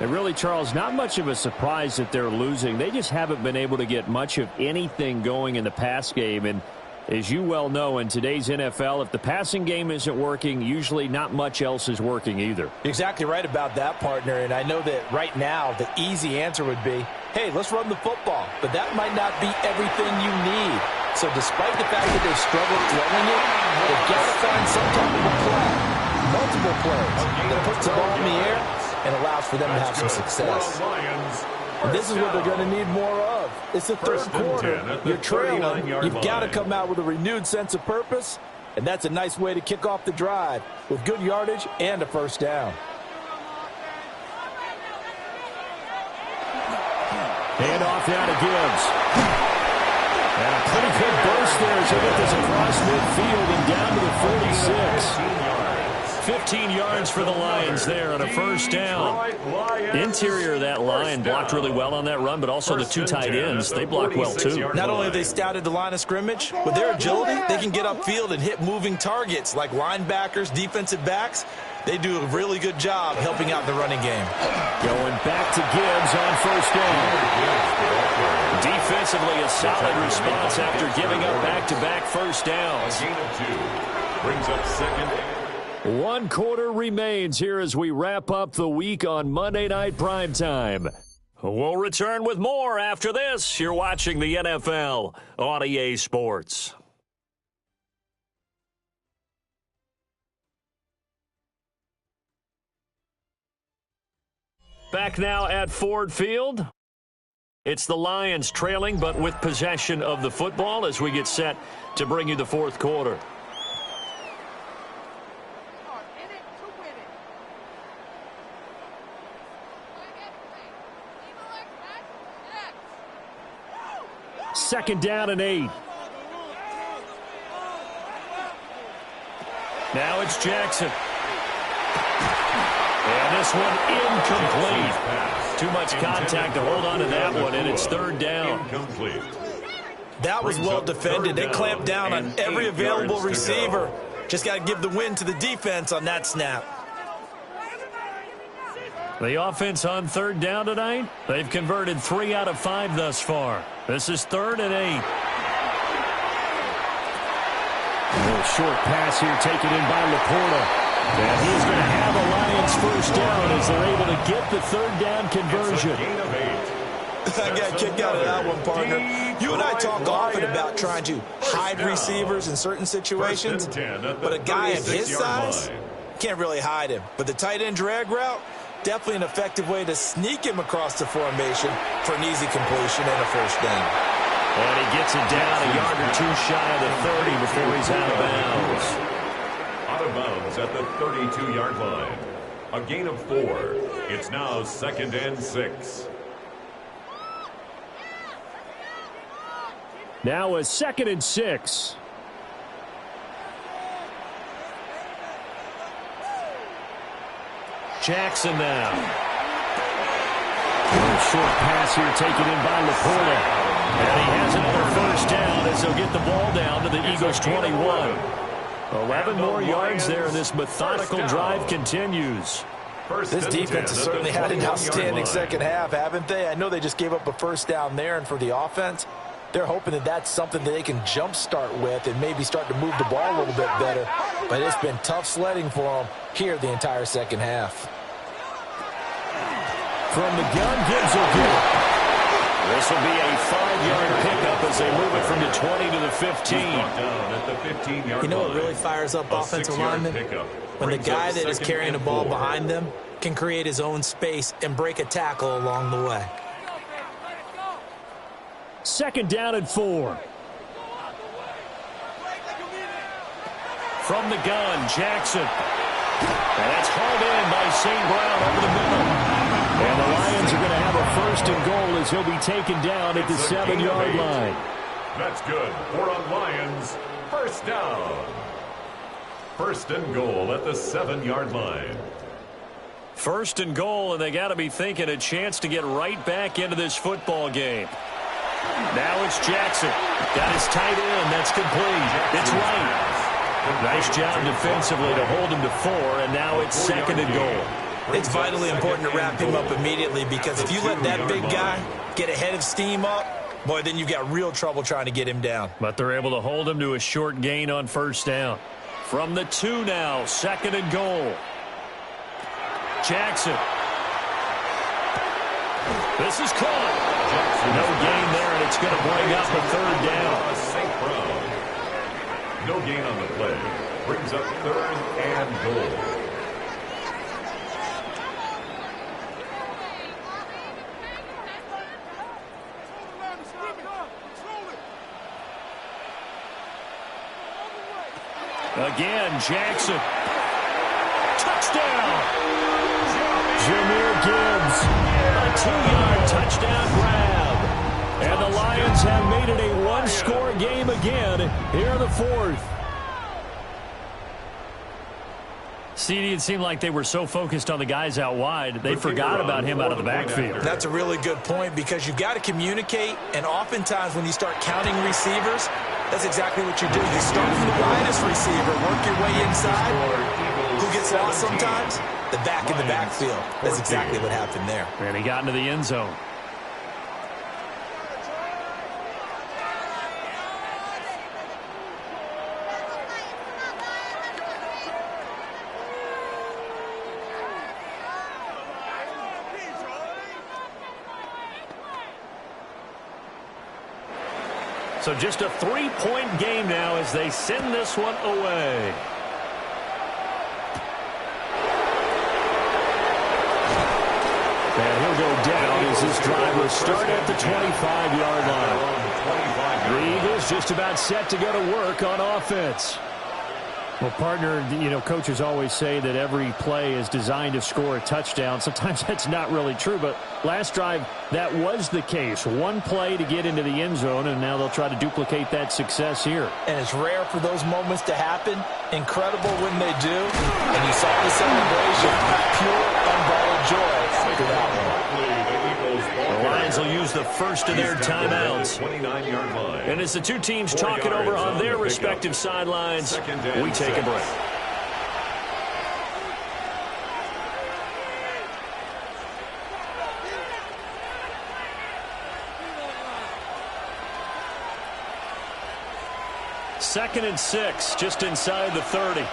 [SPEAKER 1] And really, Charles, not much of a surprise that they're losing. They just haven't been able to get much of anything going in the pass game. And as you well know, in today's NFL, if the passing game isn't working, usually not much else is working either.
[SPEAKER 4] You're exactly right about that, partner. And I know that right now the easy answer would be, hey, let's run the football. But that might not be everything you need. So despite the fact that they've struggled throwing it, they've got to find some type of a play, multiple plays, that puts the ball in the air and allows for them to have some success. And this is what they're going to need more of. It's the third quarter. You're trailing. You've got to come out with a renewed sense of purpose, and that's a nice way to kick off the drive with good yardage and a first down.
[SPEAKER 1] Hand off now to Gibbs. And a pretty good burst there as they get this across midfield and down to the 46. 15 yards for the Lions there on a first down. Interior of that line blocked really well on that run, but also the two tight ends, they blocked well too.
[SPEAKER 3] Not only have they scouted the line of scrimmage, with their agility, they can get upfield and hit moving targets like linebackers, defensive backs. They do a really good job helping out the running game.
[SPEAKER 1] Going back to Gibbs on first down. Defensively, a solid response after giving up back-to-back first downs.
[SPEAKER 2] Brings up second.
[SPEAKER 1] One quarter remains here as we wrap up the week on Monday Night Primetime. We'll return with more after this. You're watching the NFL on EA Sports. Back now at Ford Field. It's the Lions trailing, but with possession of the football as we get set to bring you the fourth quarter. Second down and 8. Now it's Jackson. And this one incomplete. Too much contact to hold on to that one, and it's third down.
[SPEAKER 2] Incomplete.
[SPEAKER 3] That was well defended. They clamped down on every available receiver. Just got to give the win to the defense on that snap.
[SPEAKER 1] The offense on third down tonight, they've converted 3 out of 5 thus far. This is third and 8. A little short pass here taken in by Laporta. And he's going to have a Lions first down as they're able to get the third down conversion.
[SPEAKER 3] I got kicked out of that one, partner. You and I talk often about trying to hide receivers in certain situations, but a guy of his size can't really hide him. But the tight end drag route, definitely an effective way to sneak him across the formation for an easy completion and a first down.
[SPEAKER 1] And he gets it down a yard or two shy of the 30 before he's out of bounds.
[SPEAKER 2] Out of bounds at the 32-yard line. A gain of 4. It's now second and 6.
[SPEAKER 1] Now a second and 6. Jackson now. A little short pass here taken in by Laporta. And he has another first down as they'll get the ball down to the Eagles' 21. 11 more yards there, and this methodical drive continues.
[SPEAKER 4] This defense has certainly had an outstanding second half, haven't they? I know they just gave up a first down there, and for the offense, they're hoping that that's something that they can jumpstart with and maybe start to move the ball a little bit better. But it's been tough sledding for them here the entire second half.
[SPEAKER 1] From the gun, Gibbs will get it. This will be a 5-yard pickup as they move it from the 20 to the 15.
[SPEAKER 3] You know what really fires up offensive linemen? When the guy that is carrying the ball behind them can create his own space and break a tackle along the way.
[SPEAKER 1] Second down and 4. From the gun, Jackson. And that's hauled in by St. Brown over the middle. And the Lions are going to have a first and goal as he'll be taken down at the 7-yard line.
[SPEAKER 2] That's good for a Lions first down. First and goal at the 7-yard line.
[SPEAKER 1] First and goal, and they got to be thinking a chance to get right back into this football game. Now it's Jackson. Got his tight end. That's complete. It's right. Nice job defensively to hold him to 4, and now it's second and goal.
[SPEAKER 3] It's vitally important to wrap him up immediately, because if you let that big guy get a head of steam up, boy, then you've got real trouble trying to get him down.
[SPEAKER 1] But they're able to hold him to a short gain on first down. From the 2 now, second and goal. Jackson. This is caught. No gain there, and it's going to bring up a third down.
[SPEAKER 2] St. Brown. No gain on the play. Brings up third and goal.
[SPEAKER 1] Again, Jackson. Touchdown! Jahmyr Gibbs. A 2-yard touchdown grab. And the Lions have made it a one-score game again here in the 4th. CD, it seemed like they were so focused on the guys out wide, they forgot about him out of the backfield.
[SPEAKER 3] That's a really good point, because you've got to communicate, and oftentimes when you start counting receivers, that's exactly what you do. You start from the widest receiver, work your way inside. Who gets lost sometimes? The back in the backfield. That's exactly what happened there.
[SPEAKER 1] And he got into the end zone. So just a 3-point game now as they send this one away. And he'll go down as this drive will start at the 25-yard line. The Eagles just about set to go to work on offense. Well, partner, you know, coaches always say that every play is designed to score a touchdown. Sometimes that's not really true, but last drive, that was the case. One play to get into the end zone, and now they'll try to duplicate that success here.
[SPEAKER 3] And it's rare for those moments to happen. Incredible when they do. And you saw the celebration. Pure, unbridled joy after that one.
[SPEAKER 1] The Lions will use the first of their timeouts. And as the two teams talk it over on their respective sidelines, we take a break. Second and 6, just inside the 30.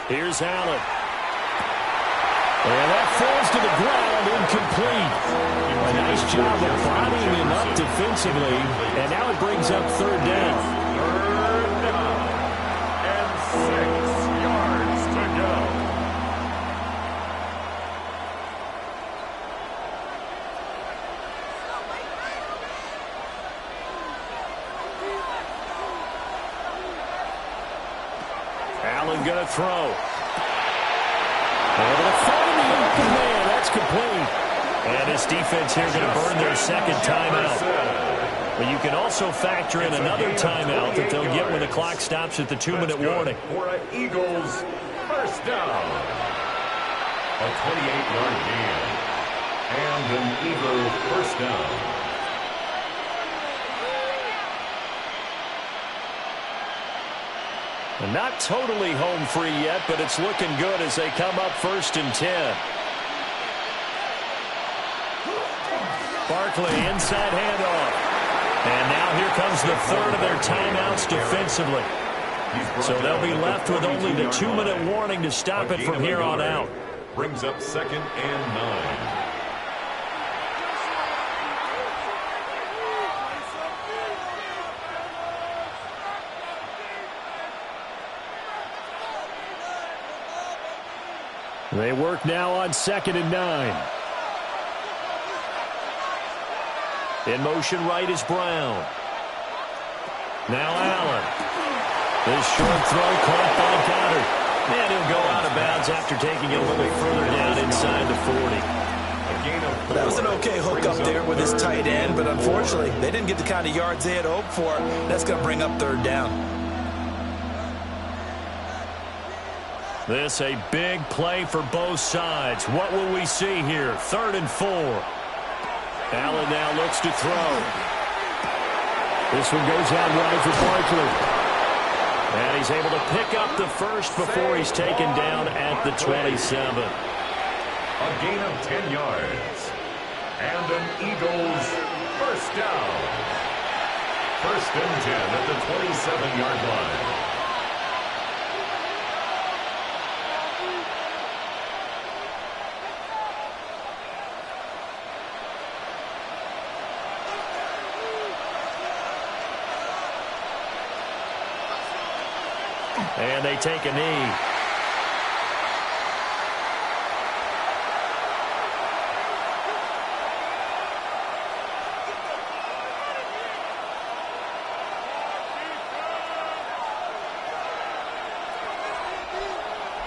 [SPEAKER 1] Here's Allen. And that falls to the ground, incomplete. A nice job of bodying him up defensively, and now it brings up third down.
[SPEAKER 2] Third down and 6 yards to go.
[SPEAKER 1] Allen going to throw. Able to find the open man. That's complete. And this defense here going to burn their second timeout. But you can also factor in another timeout that they'll get when the clock stops at the 2-minute warning.
[SPEAKER 2] For an Eagles first down. A 28-yard gain. And an Eagle first down.
[SPEAKER 1] And not totally home free yet, but it's looking good as they come up first and 10. Barkley, inside handoff. And now here comes the third of their timeouts defensively. So they'll be left with only the 2-minute warning to stop it from here on out.
[SPEAKER 2] Brings up second and 9.
[SPEAKER 1] They work now on second and 9. In motion right is Brown. Now Allen. This short throw caught by Goddard. And he'll go out of bounds after taking it a little further down inside the 40.
[SPEAKER 2] A gain of 4.
[SPEAKER 3] That was an okay hook up there with his tight end, but unfortunately, they didn't get the kind of yards they had hoped for. That's going to bring up third down.
[SPEAKER 1] This a big play for both sides. What will we see here? 3rd and 4. Allen now looks to throw. This one goes out wide for Barkley. And he's able to pick up the first before he's taken down at the 27.
[SPEAKER 2] A gain of 10 yards. And an Eagles first down. 1st and 10 at the 27-yard line.
[SPEAKER 1] And they take a knee.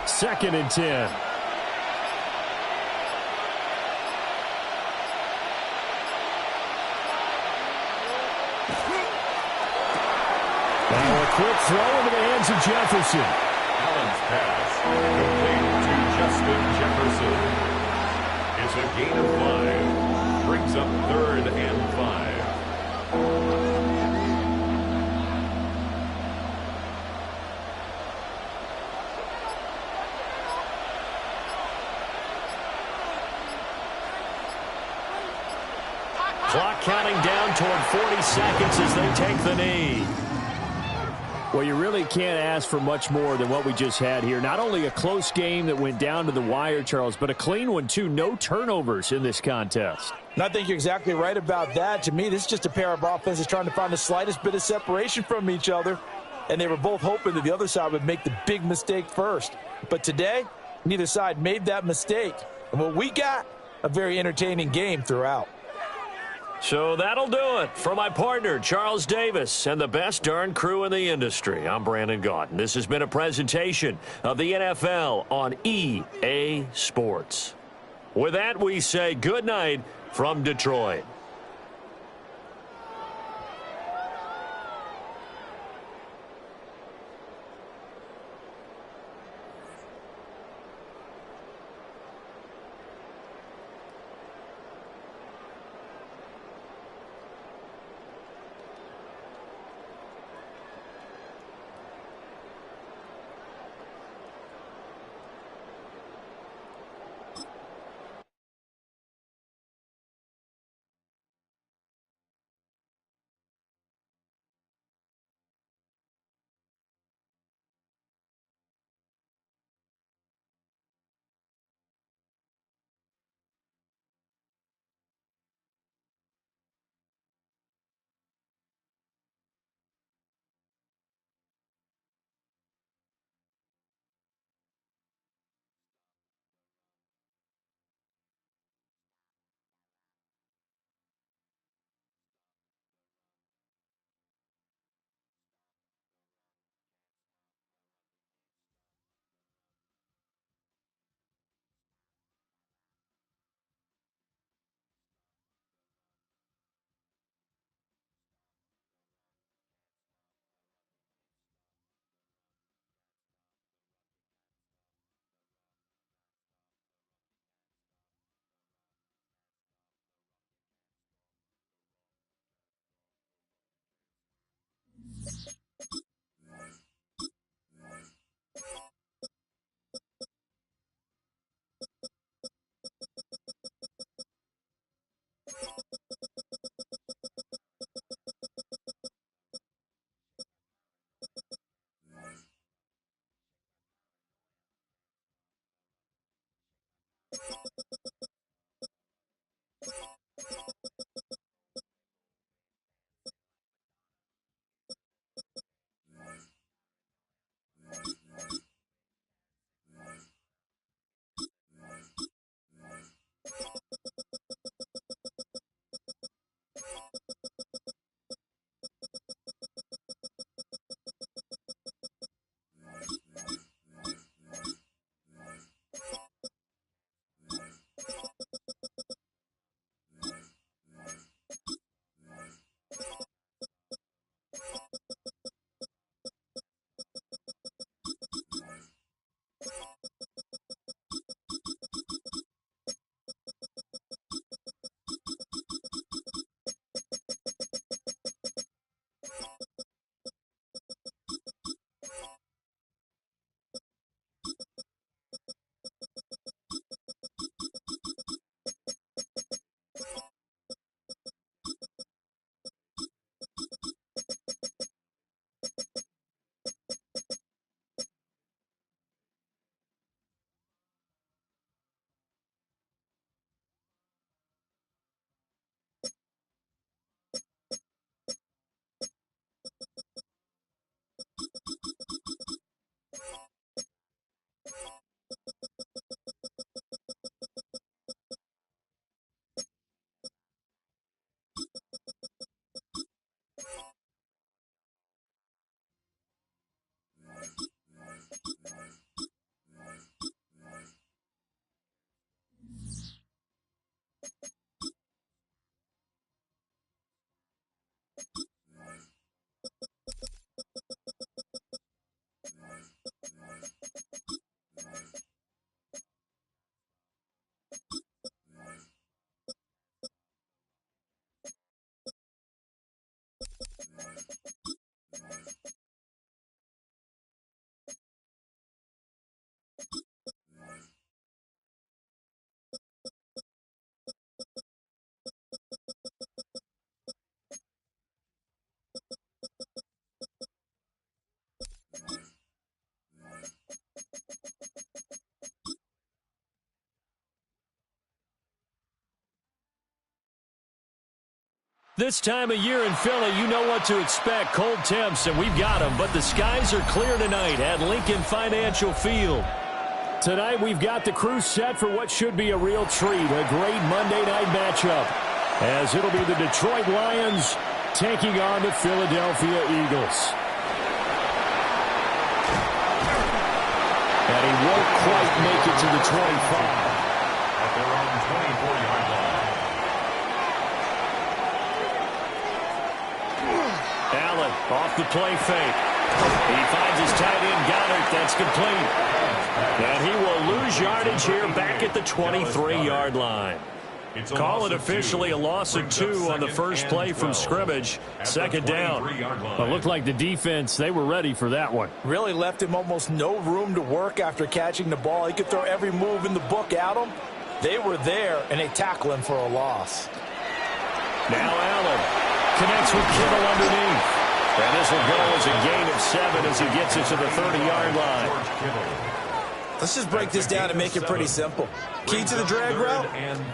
[SPEAKER 1] Second and 10. Now a quick throw into the hands of Jefferson.
[SPEAKER 2] Allen's pass complete to Justin Jefferson. It's a gain of 5. Brings up 3rd and 5.
[SPEAKER 1] Clock counting down toward 40 seconds as they take the knee. Well, you really can't ask for much more than what we just had here. Not only a close game that went down to the wire, Charles, but a clean one, too. No turnovers in this contest.
[SPEAKER 4] And I think you're exactly right about that. To me, this is just a pair of offenses trying to find the slightest bit of separation from each other. And they were both hoping that the other side would make the big mistake first. But today, neither side made that mistake. And what we got, a very entertaining game throughout.
[SPEAKER 1] So that'll do it for my partner, Charles Davis, and the best darn crew in the industry. I'm Brandon Gaudin. This has been a presentation of the NFL on EA Sports. With that, we say good night from Detroit. This time of year in Philly, you know what to expect. Cold temps, and we've got them. But the skies are clear tonight at Lincoln Financial Field. Tonight, we've got the crew set for what should be a real treat, a great Monday night matchup, as it'll be the Detroit Lions taking on the Philadelphia Eagles. And he won't quite make it to the 25.
[SPEAKER 2] At their own 24-yard line.
[SPEAKER 1] Allen off the play fake. He finds his tight end, Goddard. That's complete. And he will lose yardage here back at the 23-yard line. Call it officially a loss of 2 on the first play from scrimmage. Second down. Well, it looked like the defense, they were ready for that one.
[SPEAKER 4] Really left him almost no room to work after catching the ball. He could throw every move in the book at him. They were there, and they tackle him for a loss.
[SPEAKER 1] Now Allen connects with Kittle underneath. And this will go as a gain of 7 as he gets it to the 30-yard line.
[SPEAKER 3] Let's just break this down and make it pretty simple. Key to the drag route,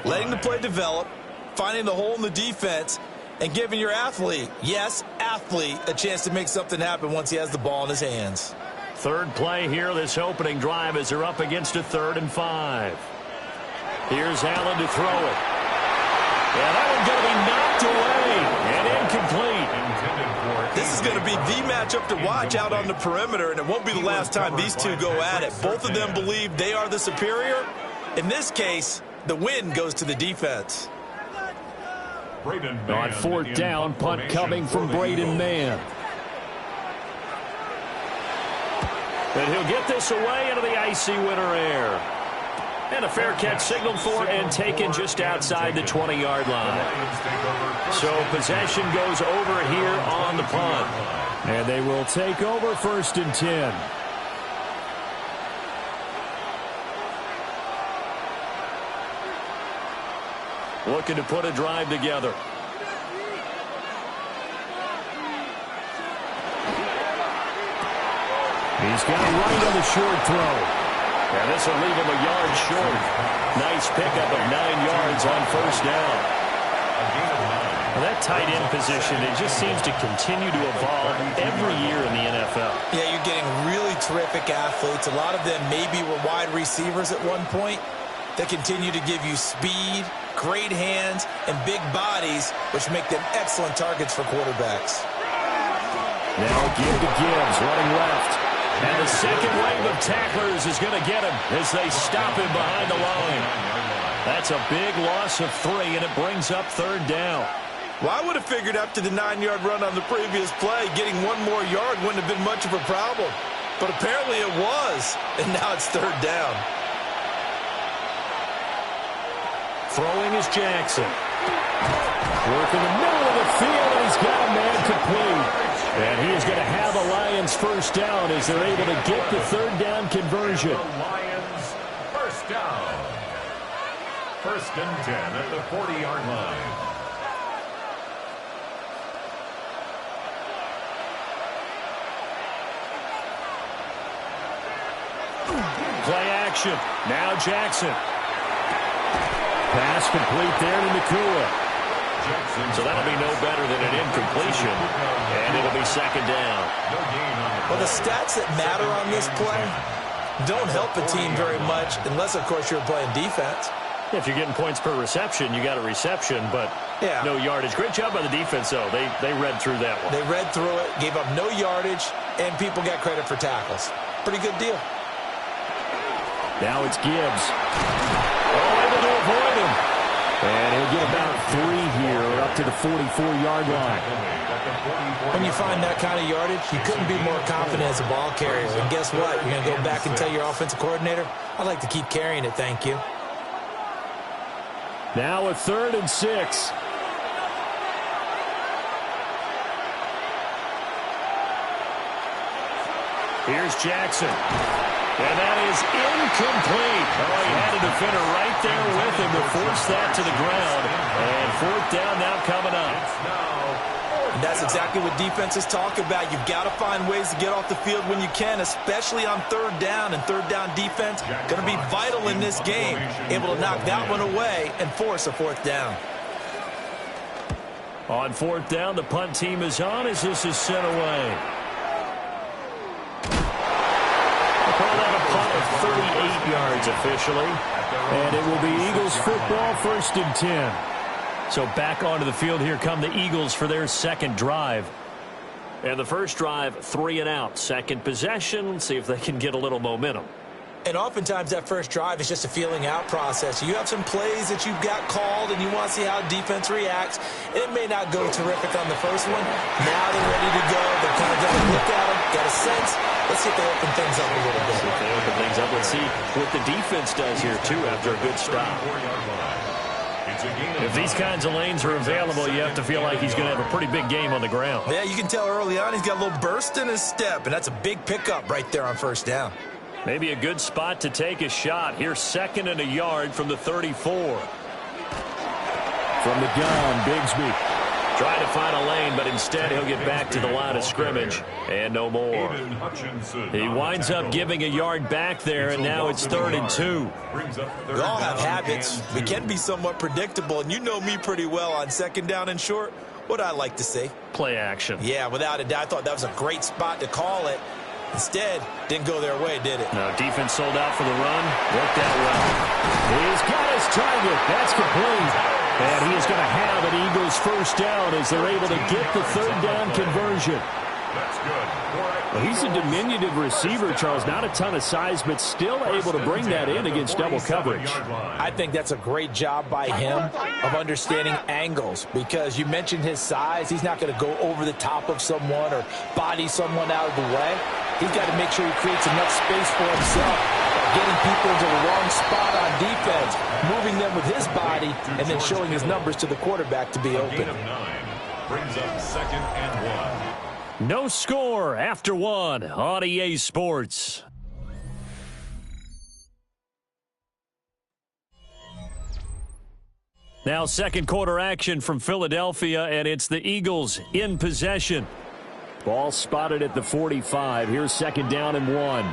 [SPEAKER 3] letting the play develop, finding the hole in the defense, and giving your athlete, yes, athlete, a chance to make something happen once he has the ball in his hands.
[SPEAKER 1] Third play here, this opening drive, as they're up against a 3rd and 5. Here's Allen to throw it. And that one's going to be knocked away and incomplete.
[SPEAKER 3] This is going to be the matchup to watch out on the perimeter, and it won't be the last time these two go at it. Both of them believe they are the superior. In this case, the win goes to the defense.
[SPEAKER 1] On 4th down, punt coming from Braden Mann. And he'll get this away into the icy winter air. And a fair catch signaled for and taken just outside the 20-yard line. So possession goes over here on the punt. And they will take over 1st and 10. Looking to put a drive together. He's got it right on the short throw. And this will leave him a yard short. Nice pickup of 9 yards on 1st down. Well, that tight end position, it just seems to continue to evolve every year in the NFL.
[SPEAKER 3] Yeah, you're getting really terrific athletes. A lot of them maybe were wide receivers at one point. They continue to give you speed, great hands, and big bodies, which make them excellent targets for quarterbacks.
[SPEAKER 1] Now give to Gibbs, running left. And the second wave of tacklers is going to get him as they stop him behind the line. That's a big loss of 3, and it brings up 3rd down.
[SPEAKER 3] Well, I would have figured after the 9-yard run on the previous play, getting 1 more yard wouldn't have been much of a problem. But apparently it was, and now it's 3rd down.
[SPEAKER 1] Throwing is Jackson. Work in the middle of the field, and he's got a man complete. And he is going to have a Lions 1st down as they're able to get the 3rd down conversion.
[SPEAKER 2] The Lions 1st down. 1st and 10 at the 40-yard line.
[SPEAKER 1] Play action. Now Jackson. Pass complete there to Nakua. So that'll be no better than an incompletion, and it'll be 2nd down.
[SPEAKER 3] Well, the stats that matter on this play don't help a team very much unless, of course, you're playing defense.
[SPEAKER 1] If you're getting points per reception, you got a reception, but no yardage. Great job by the defense, though. They read through that one.
[SPEAKER 3] They read through it, gave up no yardage, and people got credit for tackles. Pretty good deal.
[SPEAKER 1] Now it's Gibbs. Oh, able to avoid him.
[SPEAKER 5] And he'll get about 3 here, up to the 44-yard line.
[SPEAKER 3] When you find that kind of yardage, you couldn't be more confident as a ball carrier. And guess what? You're going to go back and tell your offensive coordinator, I'd like to keep carrying it, thank you.
[SPEAKER 5] Now a 3rd and 6. Here's Jackson. And that is incomplete. Oh, he had a defender right there with him to force that to the ground. And 4th down now coming up.
[SPEAKER 3] And that's exactly what defenses talk about. You've got to find ways to get off the field when you can, especially on 3rd down. And 3rd down defense going to be vital in this game. Able to knock that one away and force a 4th down.
[SPEAKER 1] On 4th down, the punt team is on as this is sent away. Call that a punt of 38 yards officially. And it will be Eagles football, 1st and 10. So back onto the field, here come the Eagles for their 2nd drive. And the first drive, 3 and out. 2nd possession, see if they can get a little momentum.
[SPEAKER 3] And oftentimes that first drive is just a feeling out process. You have some plays that you've got called and you want to see how defense reacts. It may not go terrific on the first one. Now they're ready to go. They're kind of going to look at them, get a sense. Let's see if they open things up a little bit.
[SPEAKER 1] If they open things up, let's see what the defense does here, too, after a good stop. If these kinds of lanes are available, you have to feel like he's going to have a pretty big game on the ground.
[SPEAKER 3] Yeah, you can tell early on he's got a little burst in his step, and that's a big pickup right there on 1st down.
[SPEAKER 1] Maybe a good spot to take a shot. Here's 2nd and a yard from the 34.
[SPEAKER 5] From the gun, Bigsby.
[SPEAKER 1] Trying to find a lane, but instead he'll get back to the line of scrimmage. And no more. He winds up giving a yard back there, and now it's 3rd and 2.
[SPEAKER 3] We all have habits. We can be somewhat predictable, and you know me pretty well on 2nd down and short. What I like to see.
[SPEAKER 1] Play action.
[SPEAKER 3] Yeah, without a doubt. I thought that was a great spot to call it. Instead, didn't go their way, did it?
[SPEAKER 1] No, defense sold out for the run. Worked out well. He's got his target. That's complete. And he is going to have an Eagles 1st down as they're able to get the 3rd down conversion.
[SPEAKER 2] That's good.
[SPEAKER 5] Well, he's a diminutive receiver, Charles. Not a ton of size, but still able to bring that in against double coverage.
[SPEAKER 4] I think that's a great job by him of understanding angles, because you mentioned his size. He's not going to go over the top of someone or body someone out of the way. He's got to make sure he creates enough space for himself, getting people into the wrong spot on defense, moving them with his body, and then showing his numbers to the quarterback to be open.
[SPEAKER 2] Gain of 9 brings up 2nd and 1.
[SPEAKER 1] No score after 1 on EA Sports. Now 2nd quarter action from Philadelphia, and it's the Eagles in possession.
[SPEAKER 5] Ball spotted at the 45. Here's 2nd down and 1.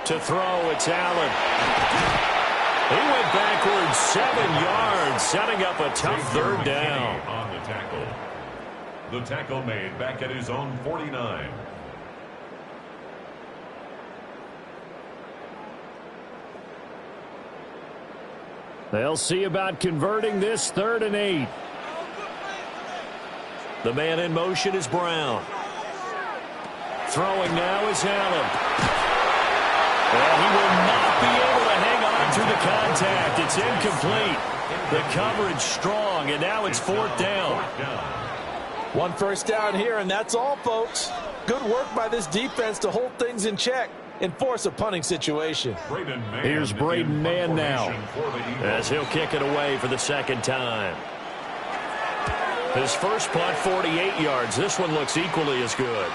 [SPEAKER 1] To throw, it's Allen. He went backwards 7 yards, setting up a tough 3rd down.
[SPEAKER 2] On the tackle. The tackle made back at his own 49.
[SPEAKER 5] They'll see about converting this 3rd and 8.
[SPEAKER 1] The man in motion is Brown. Throwing now is Allen. And he will not be able to hang on through the contact. It's incomplete. The coverage strong, and now it's 4th down.
[SPEAKER 4] 1 1st down here, and that's all, folks. Good work by this defense to hold things in check and force a punting situation.
[SPEAKER 5] Here's Braden Mann now,
[SPEAKER 1] as he'll kick it away for the 2nd time. His first punt, 48 yards. This one looks equally as good.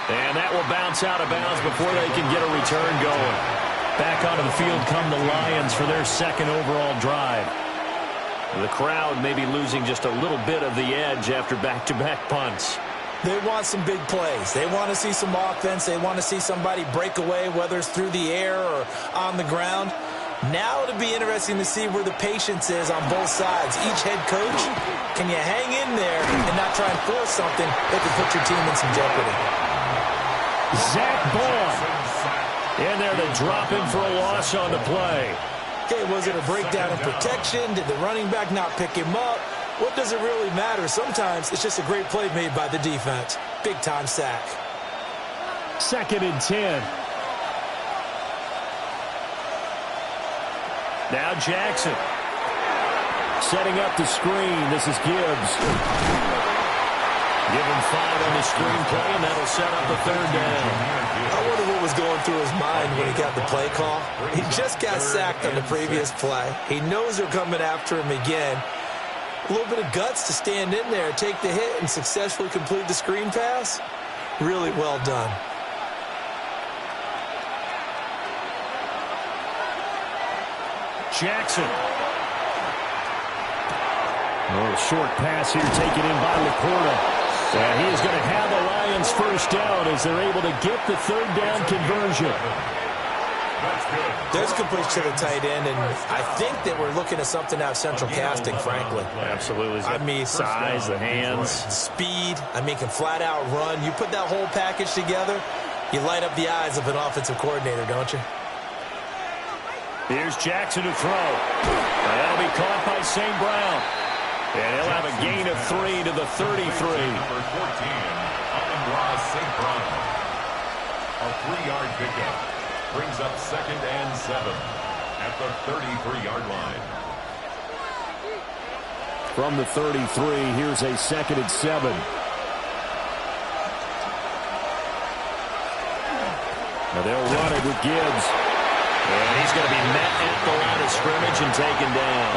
[SPEAKER 1] And that will bounce out of bounds before they can get a return going. Back onto the field come the Lions for their 2nd overall drive. The crowd may be losing just a little bit of the edge after back-to-back punts.
[SPEAKER 3] They want some big plays. They want to see some offense. They want to see somebody break away, whether it's through the air or on the ground. Now it'll be interesting to see where the patience is on both sides. Each head coach, can you hang in there and not try and force something that could put your team in some jeopardy?
[SPEAKER 1] Zach Ball in there to drop him for a loss on the play.
[SPEAKER 3] Okay, was it a breakdown in protection? Did the running back not pick him up? What does it really matter? Sometimes it's just a great play made by the defense. Big-time sack.
[SPEAKER 5] 2nd and 10.
[SPEAKER 1] Now Jackson. Setting up the screen. This is Gibbs. Give him 5 on the screen play, and that'll set up the 3rd down.
[SPEAKER 3] I wonder what was going through his mind when he got the play call. He just got sacked on the previous play. He knows they're coming after him again. A little bit of guts to stand in there, take the hit, and successfully complete the screen pass. Really well done.
[SPEAKER 1] Jackson. Oh, short pass here taken in by Laporta. And he is going to have the Lions first down as they're able to get the 3rd down conversion.
[SPEAKER 3] There's a completion to the tight end, and I think that we're looking at something out of central casting, frankly.
[SPEAKER 5] Absolutely.
[SPEAKER 3] I mean,
[SPEAKER 5] size, the hands.
[SPEAKER 3] Speed. I mean, can flat out run. You put that whole package together, you light up the eyes of an offensive coordinator, don't you?
[SPEAKER 1] Here's Jackson to throw. And that'll be caught by St. Brown. And he'll have a gain of 3 to the 33.
[SPEAKER 2] Number 14, Amon-Ra St. Brown. A 3-yard pickup. Brings up 2nd and 7 at the 33-yard line.
[SPEAKER 1] From the 33, here's a 2nd and 7. Now they'll run it with Gibbs. And he's going to be met at the line of scrimmage and taken down.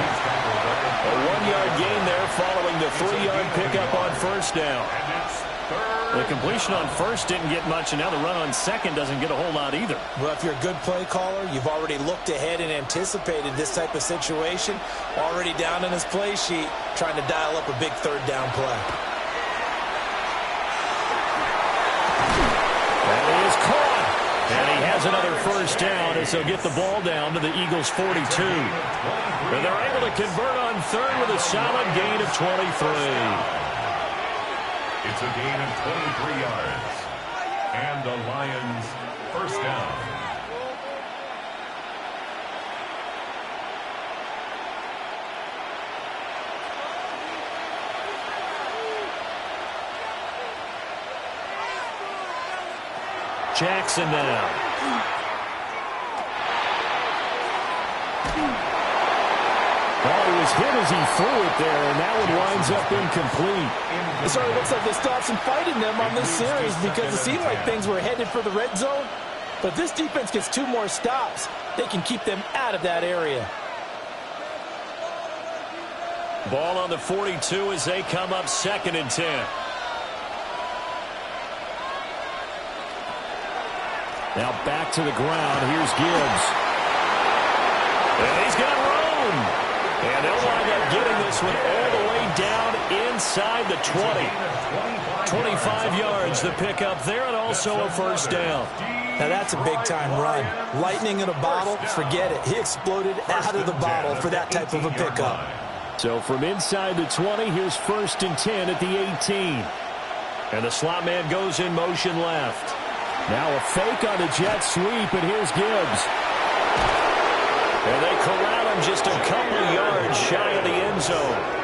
[SPEAKER 1] A 1-yard gain there following the 3-yard pickup on 1st down. The completion on 1st didn't get much, and now the run on 2nd doesn't get a whole lot either.
[SPEAKER 3] Well, if you're a good play caller, you've already looked ahead and anticipated this type of situation. Already down in his play sheet, trying to dial up a big 3rd down play.
[SPEAKER 1] That is caught. And he has another 1st down as they'll get the ball down to the Eagles' 42. And they're able to convert on 3rd with a solid gain of 23.
[SPEAKER 2] It's a gain of 23 yards. And the Lions first down.
[SPEAKER 1] Jackson now. Well, he was hit as he threw it there, and that one winds up incomplete.
[SPEAKER 4] It sort of looks like they stopped some fight in them on this series because it seemed like things were headed for the red zone. But this defense gets 2 more stops. They can keep them out of that area.
[SPEAKER 1] Ball on the 42 as they come up 2nd and 10. Now back to the ground. Here's Gibbs. And he's got room. And they'll wind up getting this one all the way down inside the 20. 25 yards the pickup there, and also a 1st down.
[SPEAKER 3] Now that's a big-time run. Lightning in a bottle, forget it. He exploded out of the bottle for that type of a pickup.
[SPEAKER 1] So from inside the 20, here's 1st and 10 at the 18. And the slot man goes in motion left. Now a fake on the jet sweep, and here's Gibbs. And they corral him just a couple of yards shy of the end zone.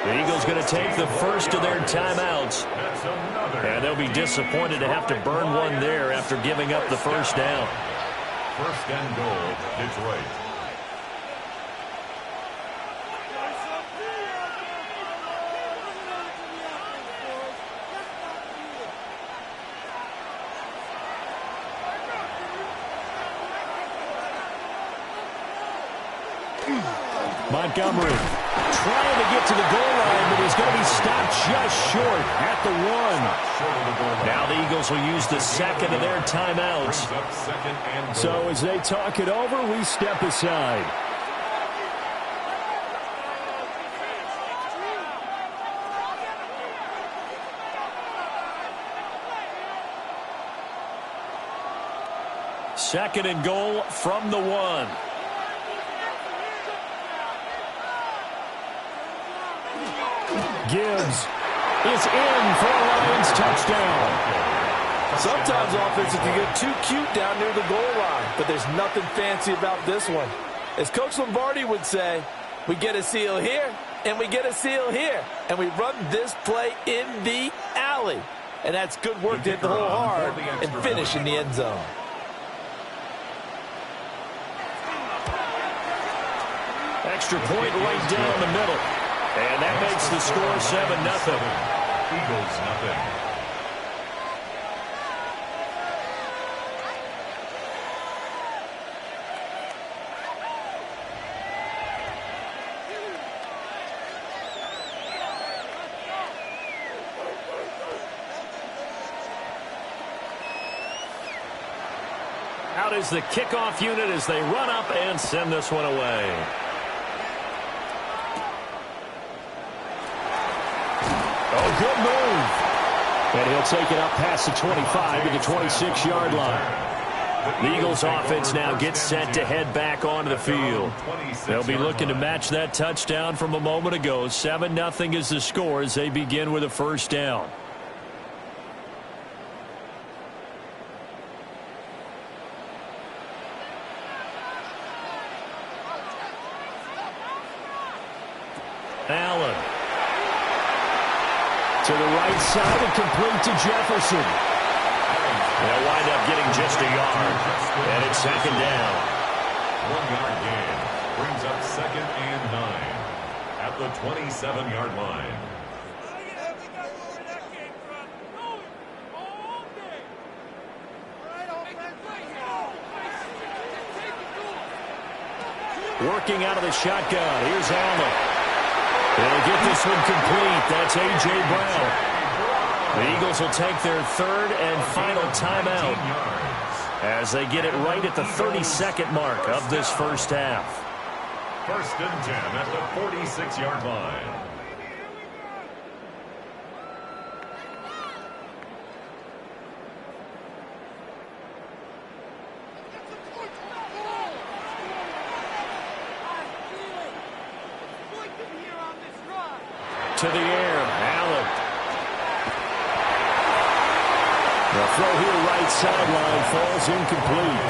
[SPEAKER 1] The Eagles going to take the first of their timeouts. And they'll be disappointed to have to burn one there after giving up the 1st down.
[SPEAKER 2] 1st and goal, Detroit.
[SPEAKER 1] Montgomery trying to get to the goal line, but he's going to be stopped just short at the 1. Now the Eagles will use the 2nd of their timeouts. So as they talk it over, we step aside. Second and goal from the 1. Gibbs is in for a Lions touchdown.
[SPEAKER 4] Sometimes offenses can get too cute down near the goal line, but there's nothing fancy about this one. As Coach Lombardi would say, we get a seal here, and we get a seal here, and we run this play in the alley. And that's good work to hit the hole hard and finish in the end zone.
[SPEAKER 1] extra point right down the middle. And that makes the score 7-0.
[SPEAKER 2] Eagles nothing.
[SPEAKER 1] Out is the kickoff unit as they run up and send this one away. Oh, good move. And he'll take it up past the 25 to the 26-yard line. The Eagles offense now gets set to head back onto the field. They'll be looking to match that touchdown from a moment ago. 7-0 is the score as they begin with a first down. Allen. To the right side and complete to Jefferson. They'll wind up getting just a yard. And it's second down.
[SPEAKER 2] 1-yard gain brings up 2nd and 9 at the 27-yard line.
[SPEAKER 1] Working out of the shotgun. Here's Allen. They'll get this one complete. That's A.J. Brown. The Eagles will take their third and final timeout as they get it right at the 32nd mark of this first half.
[SPEAKER 2] 1st and 10 at the 46-yard line.
[SPEAKER 1] To the air, Allen. The throw here right sideline falls incomplete.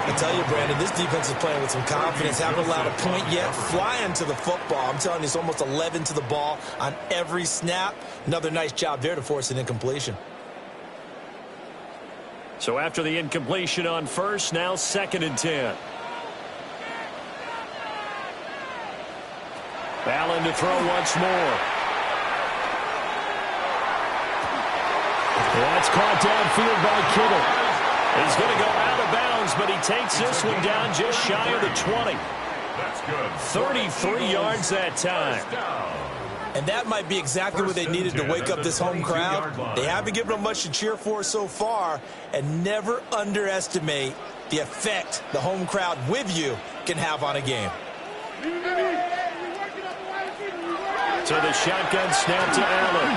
[SPEAKER 3] I tell you, Brandon, this defense is playing with some confidence. Haven't allowed a point yet. Flying to the football. I'm telling you, it's almost 11 to the ball on every snap. Another nice job there to force an incompletion.
[SPEAKER 1] So after the incompletion on first, now 2nd and 10. Allen to throw once more. That's caught downfield by Kittle. He's going to go out of bounds, but he takes this one down just shy of the 20.
[SPEAKER 2] That's good.
[SPEAKER 1] 33 yards that time.
[SPEAKER 3] And that might be exactly what they needed to wake up this home crowd. They haven't given them much to cheer for so far, and never underestimate the effect the home crowd with you can have on a game.
[SPEAKER 1] So the shotgun snap to Allen.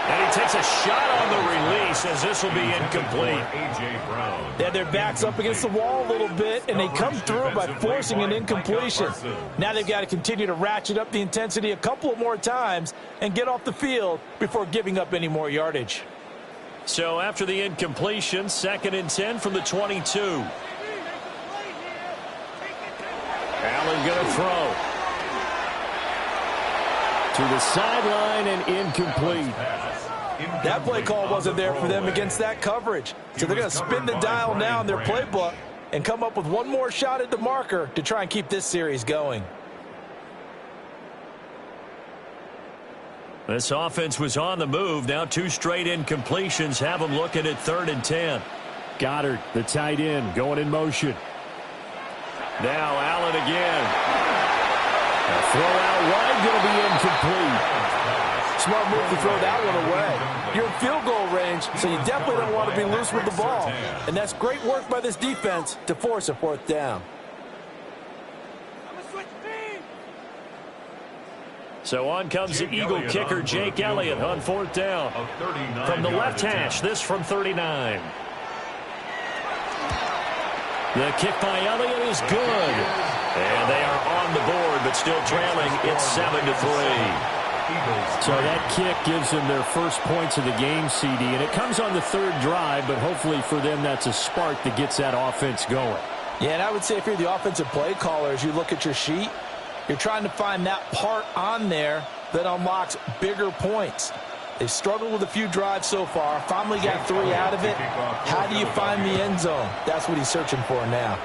[SPEAKER 1] And he takes a shot on the release as this will be incomplete.
[SPEAKER 2] A.J. Brown.
[SPEAKER 4] They had their backs up against the wall a little bit, and they come through by forcing an incompletion. Now they've got to continue to ratchet up the intensity a couple of more times and get off the field before giving up any more yardage.
[SPEAKER 1] So after the incompletion, 2nd and 10 from the 22. Allen going to throw. To the sideline and incomplete.
[SPEAKER 4] That play call wasn't there for them against that coverage. So they're going to spin the dial now in their playbook and come up with one more shot at the marker to try and keep this series going.
[SPEAKER 1] This offense was on the move. Now 2 straight incompletions have them looking at 3rd and 10.
[SPEAKER 5] Goddard, the tight end, going in motion.
[SPEAKER 1] Now Allen again. A throw out wide, going to be incomplete.
[SPEAKER 4] Smart move to throw that one away. You're in field goal range, so you definitely don't want to be loose with the ball. And that's great work by this defense to force a 4th down.
[SPEAKER 1] So on comes the Eagle kicker, Jake Elliott, on 4th down. From the left hash, this from 39. The kick by Elliott is good. And they are on the board, but still trailing. It's 7-3.
[SPEAKER 5] So that kick gives them their first points of the game, CD, and it comes on the 3rd drive, but hopefully for them that's a spark that gets that offense going.
[SPEAKER 4] Yeah, and I would say if you're the offensive play caller, as you look at your sheet, you're trying to find that part on there that unlocks bigger points. They've struggled with a few drives so far, finally got 3 out of it. How do you find the end zone? That's what he's searching for now.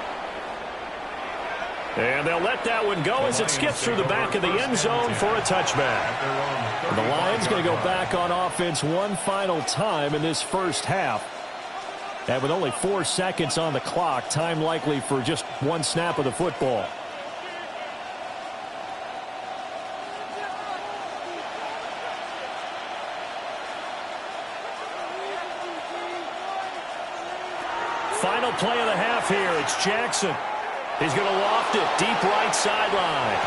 [SPEAKER 1] And they'll let that one go as it skips through the back of the end zone for a touchback. The Lions going to go back on offense one final time in this first half. And with only 4 seconds on the clock, time likely for just one snap of the football. Final play of the half here. It's Jackson. He's going to loft it deep right sideline.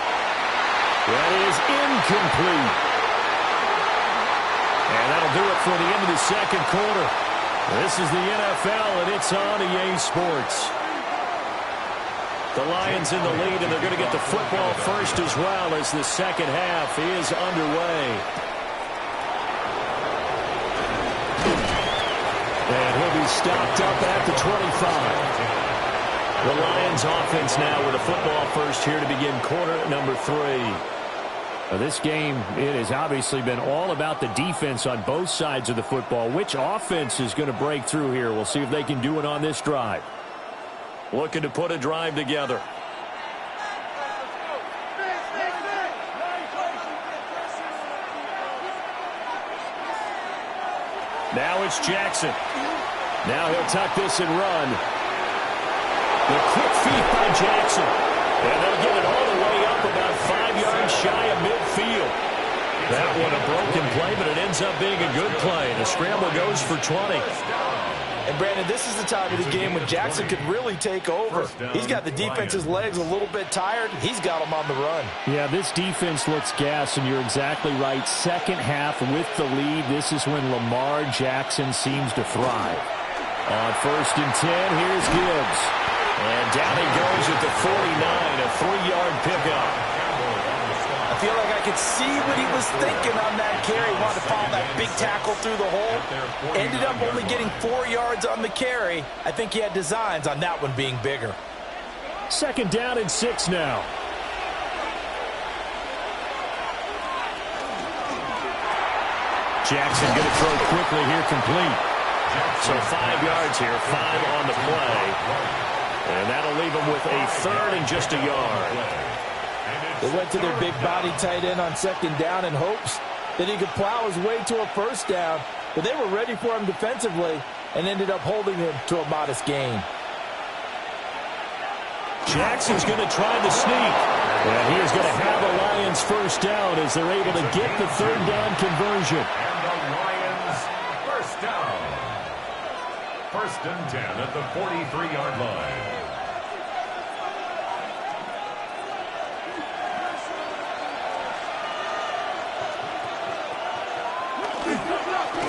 [SPEAKER 1] That is incomplete. And that'll do it for the end of the second quarter. This is the NFL, and it's on EA Sports. The Lions in the lead, and they're going to get the football first as well as the second half is underway. And he'll be stopped up at the 25. The Lions offense now with a football first here to begin quarter number 3. This game, it has obviously been all about the defense on both sides of the football. Which offense is going to break through here? We'll see if they can do it on this drive. Looking to put a drive together. Now it's Jackson. Now he'll tuck this and run. The quick feet by Jackson. And they'll get it all the way up about 5 yards shy of midfield. That one a broken play, but it ends up being a good play. The scramble goes for 20.
[SPEAKER 4] And, Brandon, this is the time of the game when Jackson could really take over. He's got the defense's legs a little bit tired. He's got them on the run.
[SPEAKER 5] Yeah, this defense looks gassed, and you're exactly right. Second half with the lead, this is when Lamar Jackson seems to thrive. On 1st and 10, here's Gibbs. And down he goes at the 49, a 3-yard pickup.
[SPEAKER 4] I feel like I could see what he was thinking on that carry. Wanted to follow that big tackle through the hole. Ended up only getting 4 yards on the carry. I think he had designs on that one being bigger.
[SPEAKER 5] 2nd down and 6 now. Jackson going to throw quickly here, complete.
[SPEAKER 1] So 5 yards here, 5 on the play. And that'll leave him with a 3rd and just a yard.
[SPEAKER 4] They went to their big body tight end on 2nd down in hopes that he could plow his way to a 1st down. But they were ready for him defensively and ended up holding him to a modest gain.
[SPEAKER 1] Jackson's going to try the sneak.
[SPEAKER 5] And he is going to have the Lions 1st down as they're able to get the 3rd down conversion.
[SPEAKER 2] And the Lions 1st down. 1st and 10 at the 43-yard line.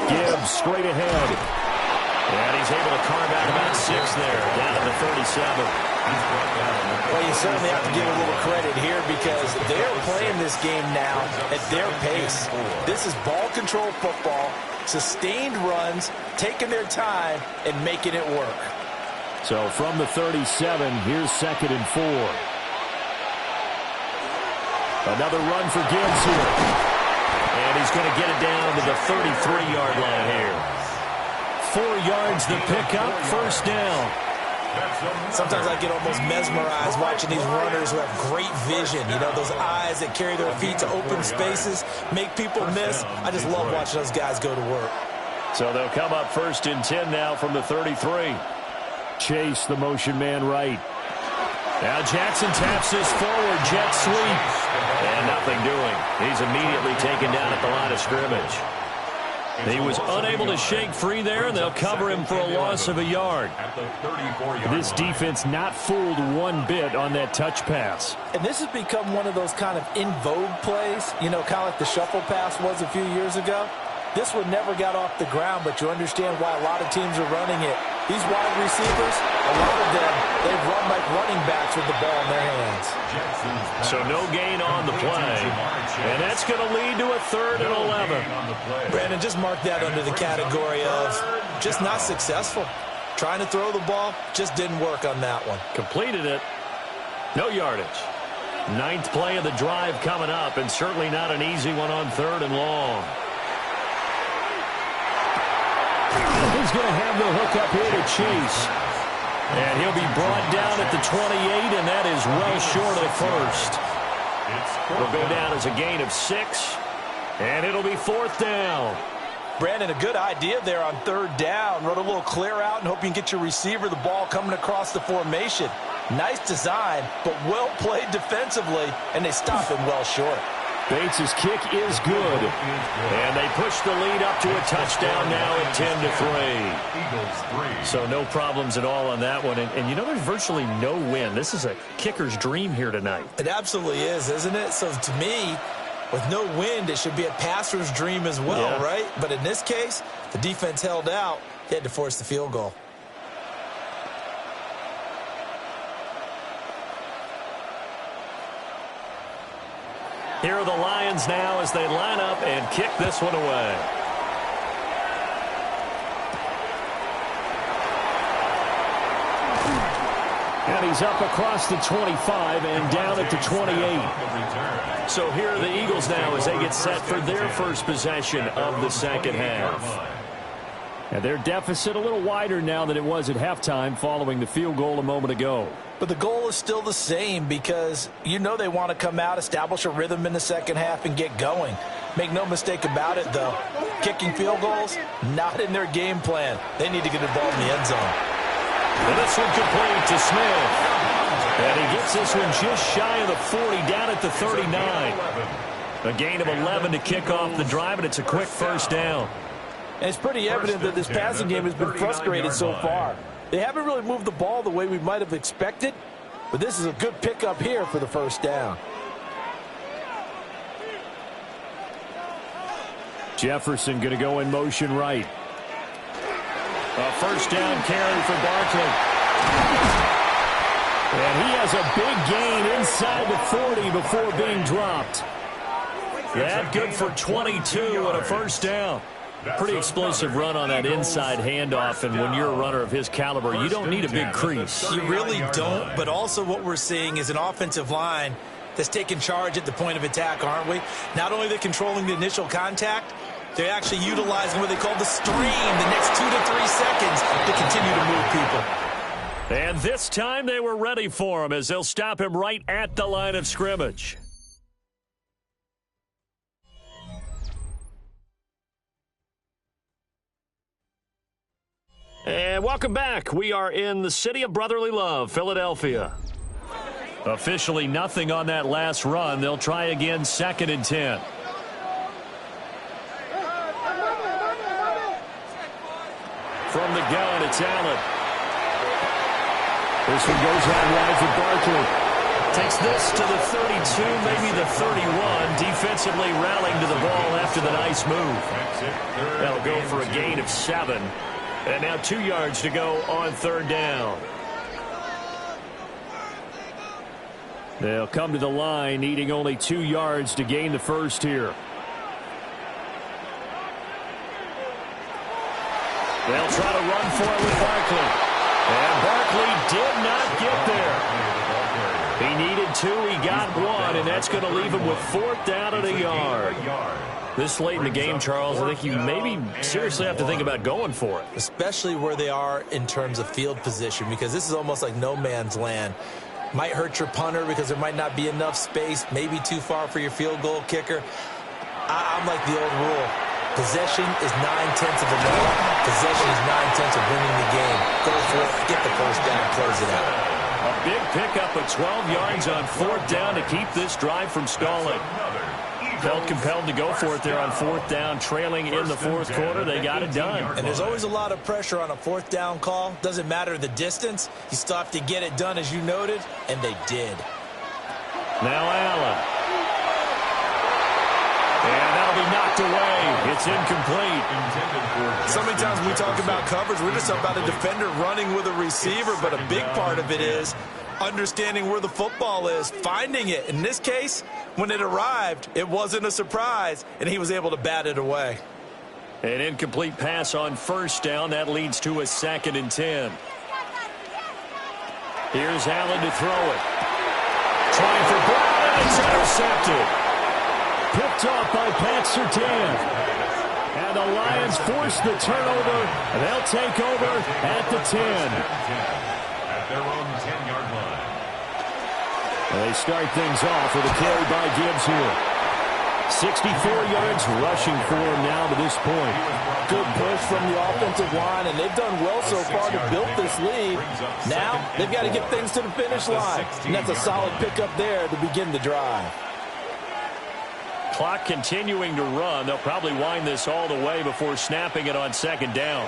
[SPEAKER 5] Gibbs straight ahead.
[SPEAKER 1] And he's able to carve out about 6 there, down at the 37.
[SPEAKER 4] Well, you certainly have to give a little credit here because they're playing this game now at their pace. This is ball control football, sustained runs, taking their time, and making it work.
[SPEAKER 5] So from the 37, here's 2nd and 4. Another run for Gibbs here.
[SPEAKER 1] And he's going to get it down to the 33-yard line here.
[SPEAKER 5] 4 yards the pickup, 1st down.
[SPEAKER 4] Sometimes I get almost mesmerized watching these runners who have great vision. You know, those eyes that carry their feet to open spaces, make people miss. I just love watching those guys go to work.
[SPEAKER 1] So they'll come up 1st and 10 now from the 33.
[SPEAKER 5] Chase the motion man right.
[SPEAKER 1] Now Jackson taps this forward, jet sweep. And nothing doing. He's immediately taken down at the line of scrimmage. He was unable to shake free there, and they'll cover him for a loss of a yard.
[SPEAKER 5] This defense not fooled one bit on that touch pass.
[SPEAKER 4] And this has become one of those kind of in vogue plays, you know, kind of like the shuffle pass was a few years ago. This one never got off the ground, but you understand why a lot of teams are running it. These wide receivers, a lot of them, they run like running backs with the ball in their hands.
[SPEAKER 1] So no gain on the play. And that's going to lead to a 3rd and 11.
[SPEAKER 4] Brandon, just mark that under the category of just not successful. Trying to throw the ball, just didn't work on that one.
[SPEAKER 1] Completed it. No yardage. 9th play of the drive coming up, and certainly not an easy one on 3rd and long.
[SPEAKER 5] He's going to have the hook up here to Chase.
[SPEAKER 1] And he'll be brought down at the 28, and that is well short of the first. It'll go down as a gain of 6, and it'll be 4th down.
[SPEAKER 4] Brandon, a good idea there on 3rd down. Run a little clear out and hope you can get your receiver the ball coming across the formation. Nice design, but well played defensively, and they stop him well short.
[SPEAKER 1] Bates' kick is good, and they push the lead up to a touchdown now at 10-3. So no problems at all on that one. And you know, there's virtually no wind. This is a kicker's dream here tonight.
[SPEAKER 4] It absolutely is, isn't it? So to me, with no wind, it should be a passer's dream as well, right? But in this case, the defense held out. They had to force the field goal.
[SPEAKER 1] Here are the Lions now as they line up and kick this one away. And he's up across the 25 and down at the 28. So here are the Eagles now as they get set for their first possession of the second half. And their deficit a little wider now than it was at halftime following the field goal a moment ago.
[SPEAKER 4] But the goal is still the same because you know they want to come out, establish a rhythm in the second half, and get going. Make no mistake about it, though. Kicking field goals, not in their game plan. They need to get involved in the end zone.
[SPEAKER 1] And this one complete to Smith. And he gets this one just shy of the 40, down at the 39. A gain of 11 to kick off the drive, and it's a quick first down.
[SPEAKER 4] And it's pretty evident that this passing game has been frustrated so far. They haven't really moved the ball the way we might have expected, but this is a good pickup here for the first down.
[SPEAKER 5] Jefferson going to go in motion right.
[SPEAKER 1] A first down carry for Barkley.
[SPEAKER 5] And he has a big gain inside the 40 before being dropped.
[SPEAKER 1] That good for 22 and a first down. Pretty explosive run on that inside handoff, and when you're a runner of his caliber, you don't need a big crease.
[SPEAKER 3] You really don't, but also what we're seeing is an offensive line that's taking charge at the point of attack, aren't we? Not only are they controlling the initial contact, they're actually utilizing what they call the stream, the next 2 to 3 seconds to continue to move people.
[SPEAKER 1] And this time they were ready for him as they'll stop him right at the line of scrimmage. And welcome back. We are in the city of brotherly love, Philadelphia. Officially nothing on that last run. They'll try again, 2nd and 10. From the gun, it's Allen.
[SPEAKER 5] This one goes out wide for Barkley.
[SPEAKER 1] Takes this to the 32, maybe the 31. Defensively rallying to the ball after the nice move. That'll go for a gain of 7. And now 2 yards to go on 3rd down.
[SPEAKER 5] They'll come to the line, needing only 2 yards to gain the first here.
[SPEAKER 1] They'll try to run for it with Barkley. And Barkley did not get there. He needed 2, he got 1, and that's going to leave him with 4th down and a yard. This late in the game, Charles, I think you maybe seriously have to think about going for it.
[SPEAKER 4] Especially where they are in terms of field position, because this is almost like no man's land. Might hurt your punter because there might not be enough space, maybe too far for your field goal kicker. I'm like the old rule. Possession is 9/10 of the game. Possession is 9/10 of winning the game. Go for it, get the first down, close it out.
[SPEAKER 1] A big pickup of 12 yards on 4th down to keep this drive from stalling. Felt compelled to go for it there on 4th down, trailing in the 4th quarter. They got it done.
[SPEAKER 4] And there's always a lot of pressure on a 4th down call. Doesn't matter the distance. You still have to get it done, as you noted, and they did.
[SPEAKER 1] Now Allen. And that'll be knocked away. It's incomplete.
[SPEAKER 4] So many times when we talk about coverage, we're just about a defender running with a receiver, but a big part of it is understanding where the football is, finding it. In this case, when it arrived, it wasn't a surprise, and he was able to bat it away.
[SPEAKER 1] An incomplete pass on 1st down. That leads to a 2nd and 10. Here's Allen to throw it. Trying for Brown, and it's intercepted.
[SPEAKER 5] Picked off by Pat Surtain. And the Lions force the turnover, and they'll take over at the 10.
[SPEAKER 2] their own 10-yard line.
[SPEAKER 5] And they start things off with a carry by Gibbs here. 64 yards rushing for him now to this point.
[SPEAKER 4] Good push from the offensive line, and they've done well so far to build this lead. Now they've got to get things to the finish line, and that's a solid pickup there to begin the drive.
[SPEAKER 1] Clock continuing to run. They'll probably wind this all the way before snapping it on second down.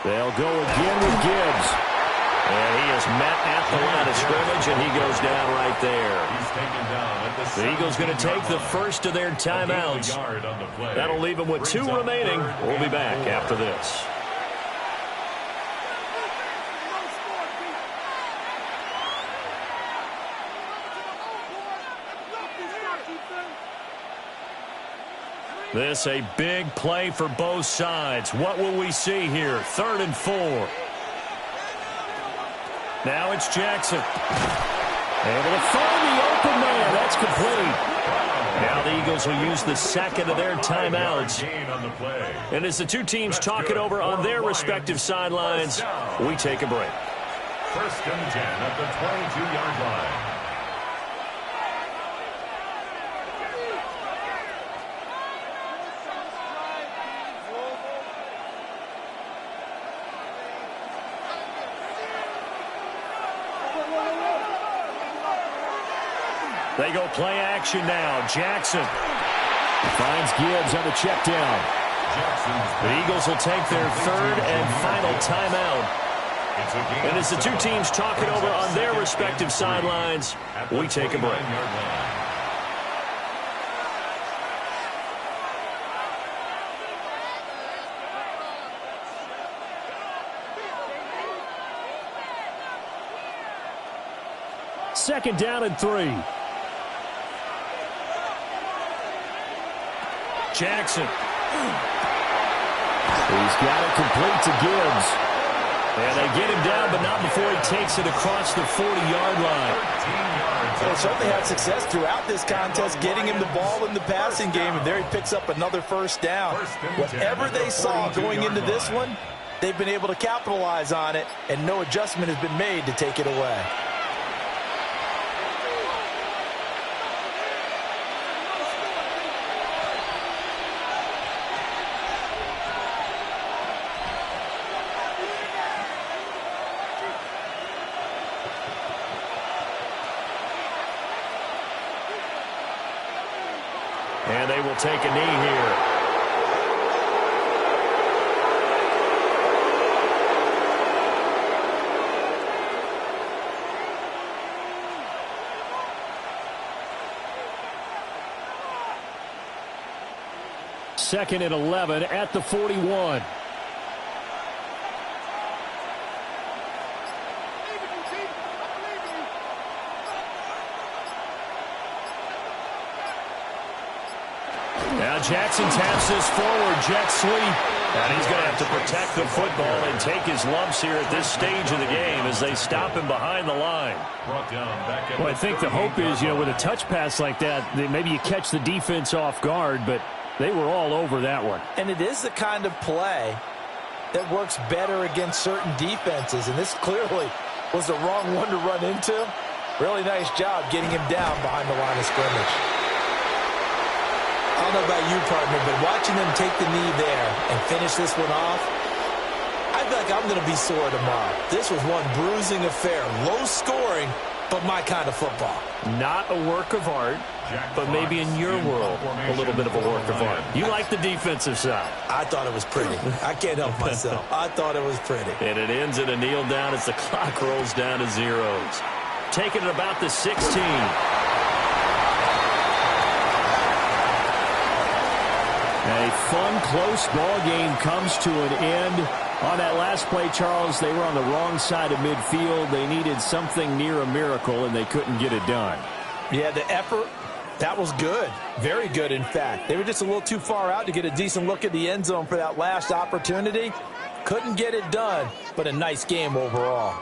[SPEAKER 5] They'll go again with Gibbs.
[SPEAKER 1] And he is met at the line of scrimmage, and he goes down right there.
[SPEAKER 2] He's taken down at
[SPEAKER 1] The Eagles going to take the first of their timeouts. That'll leave them with 2 remaining. We'll be back after this. This a big play for both sides. What will we see here? 3rd and 4. Now it's Jackson. Able to find the open man. That's complete. Now the Eagles will use the second of their timeouts. And as the two teams talk it over on their respective sidelines, we take a break.
[SPEAKER 2] 1st and 10 at the 22-yard line.
[SPEAKER 1] They go play action now. Jackson finds Gibbs on the check down. The Eagles will take their 3rd and final timeout. And as the two teams talk it over on their respective sidelines, we take a break.
[SPEAKER 5] Second down and 3.
[SPEAKER 1] Jackson.
[SPEAKER 5] He's got it complete to Gibbs.
[SPEAKER 1] And they get him down, but not before he takes it across the 40-yard line.
[SPEAKER 4] They certainly had success throughout this contest getting him the ball in the passing game, and there he picks up another 1st down. Whatever they saw going into this one, they've been able to capitalize on it, and no adjustment has been made to take it away.
[SPEAKER 1] And they will take a knee here.
[SPEAKER 5] Second and 11 at the 41.
[SPEAKER 1] Now Jackson taps this forward, jet sweep. And he's going to have to protect the football and take his lumps here at this stage of the game as they stop him behind the line.
[SPEAKER 5] Well, I think the hope is, with a touch pass like that, that maybe you catch the defense off guard, but they were all over that one.
[SPEAKER 4] And it is the kind of play that works better against certain defenses, and this clearly was the wrong one to run into. Really nice job getting him down behind the line of scrimmage. I don't know about you, partner, but watching them take the knee there and finish this one off, I feel like I'm going to be sore tomorrow. This was one bruising affair. Low scoring, but my kind of football.
[SPEAKER 1] Not a work of art, but maybe in your world, a little bit of a work of art. You like the defensive side.
[SPEAKER 4] I thought it was pretty. I can't help myself. I thought it was pretty.
[SPEAKER 1] And it ends in a kneel down as the clock rolls down to zeros. Taking it about the 16.
[SPEAKER 5] A fun, close ball game comes to an end. On that last play, Charles, they were on the wrong side of midfield. They needed something near a miracle, and they couldn't get it done.
[SPEAKER 4] Yeah, the effort, that was good. Very good, in fact. They were just a little too far out to get a decent look at the end zone for that last opportunity. Couldn't get it done, but a nice game overall.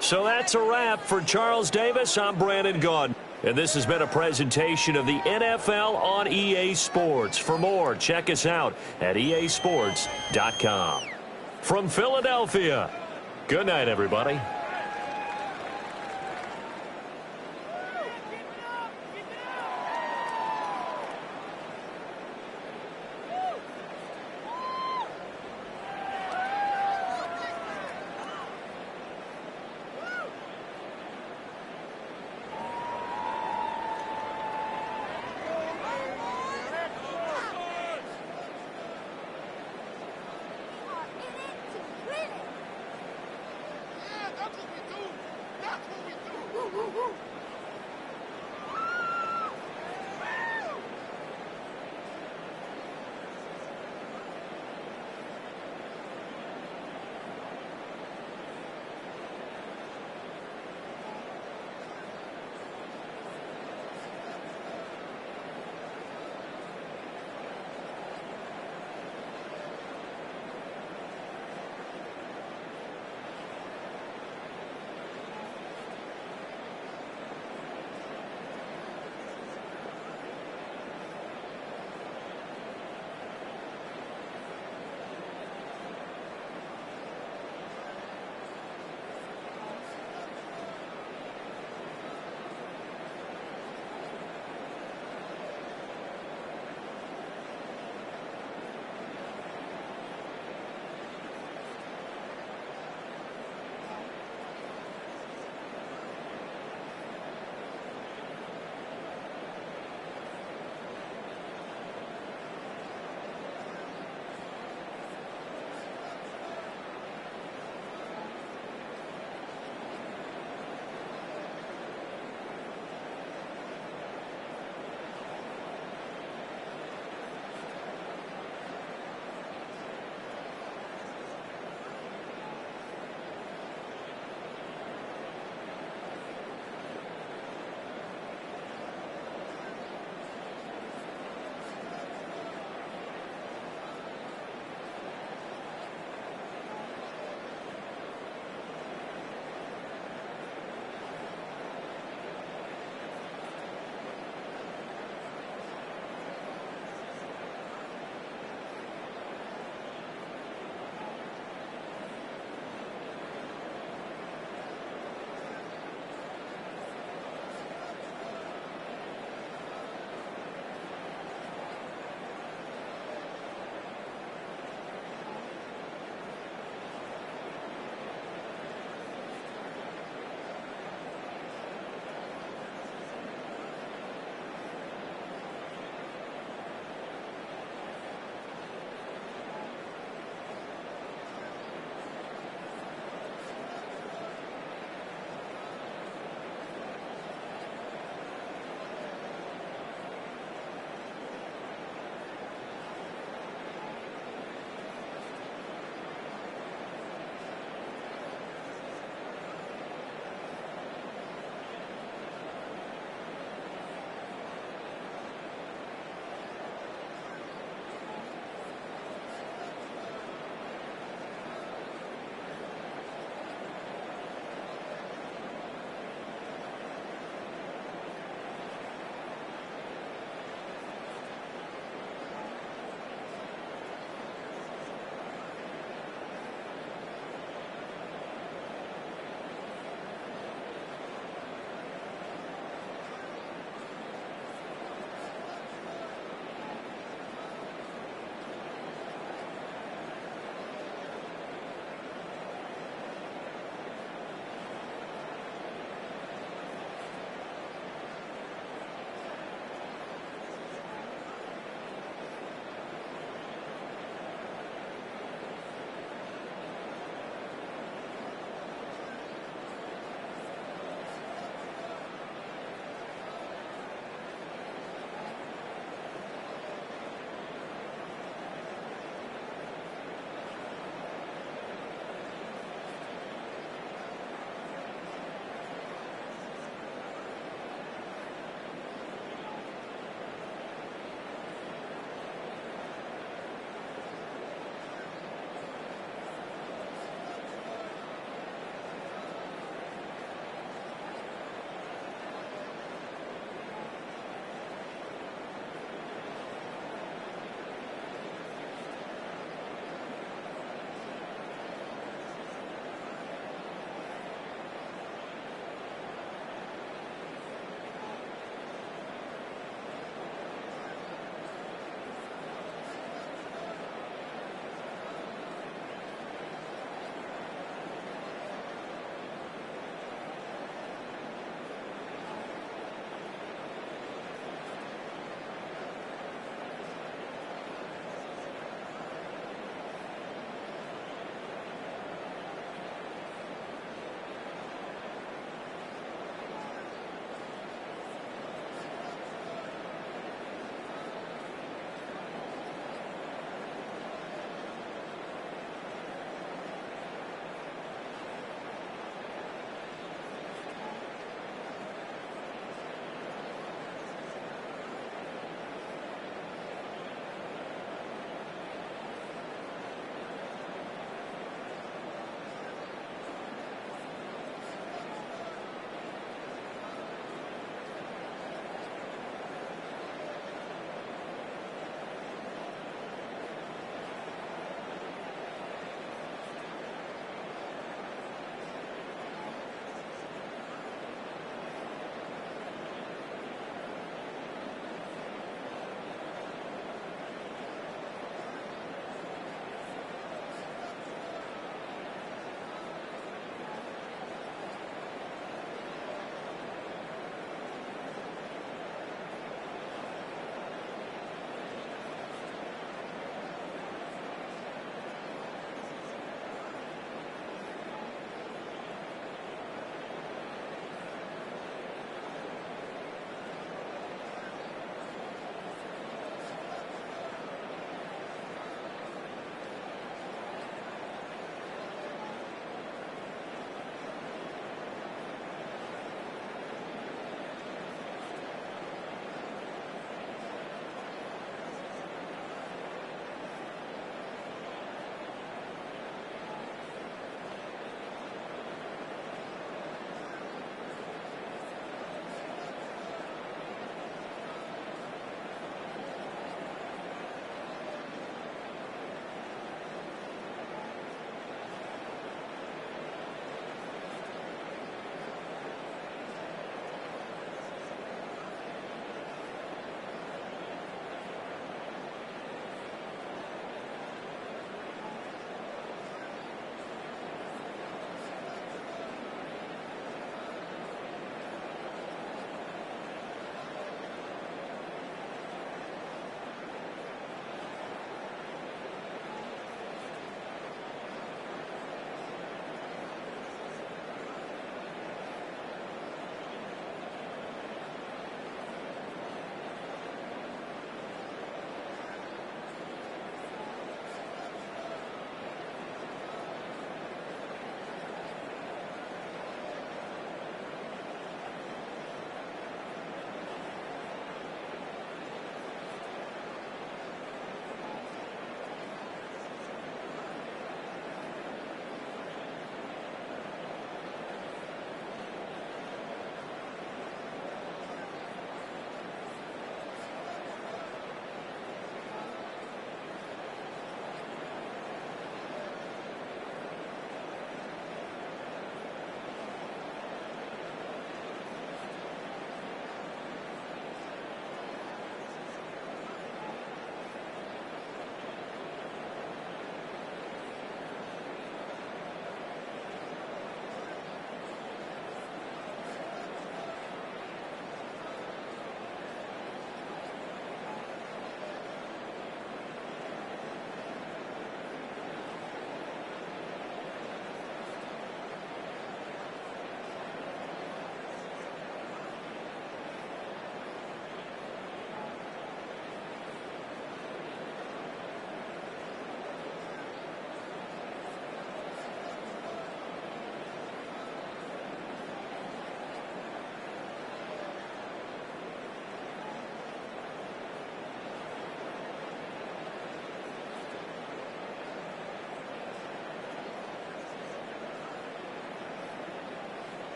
[SPEAKER 1] So that's a wrap for Charles Davis. I'm Brandon Gaudin. And this has been a presentation of the NFL on EA Sports. For more, check us out at easports.com. From Philadelphia, good night, everybody.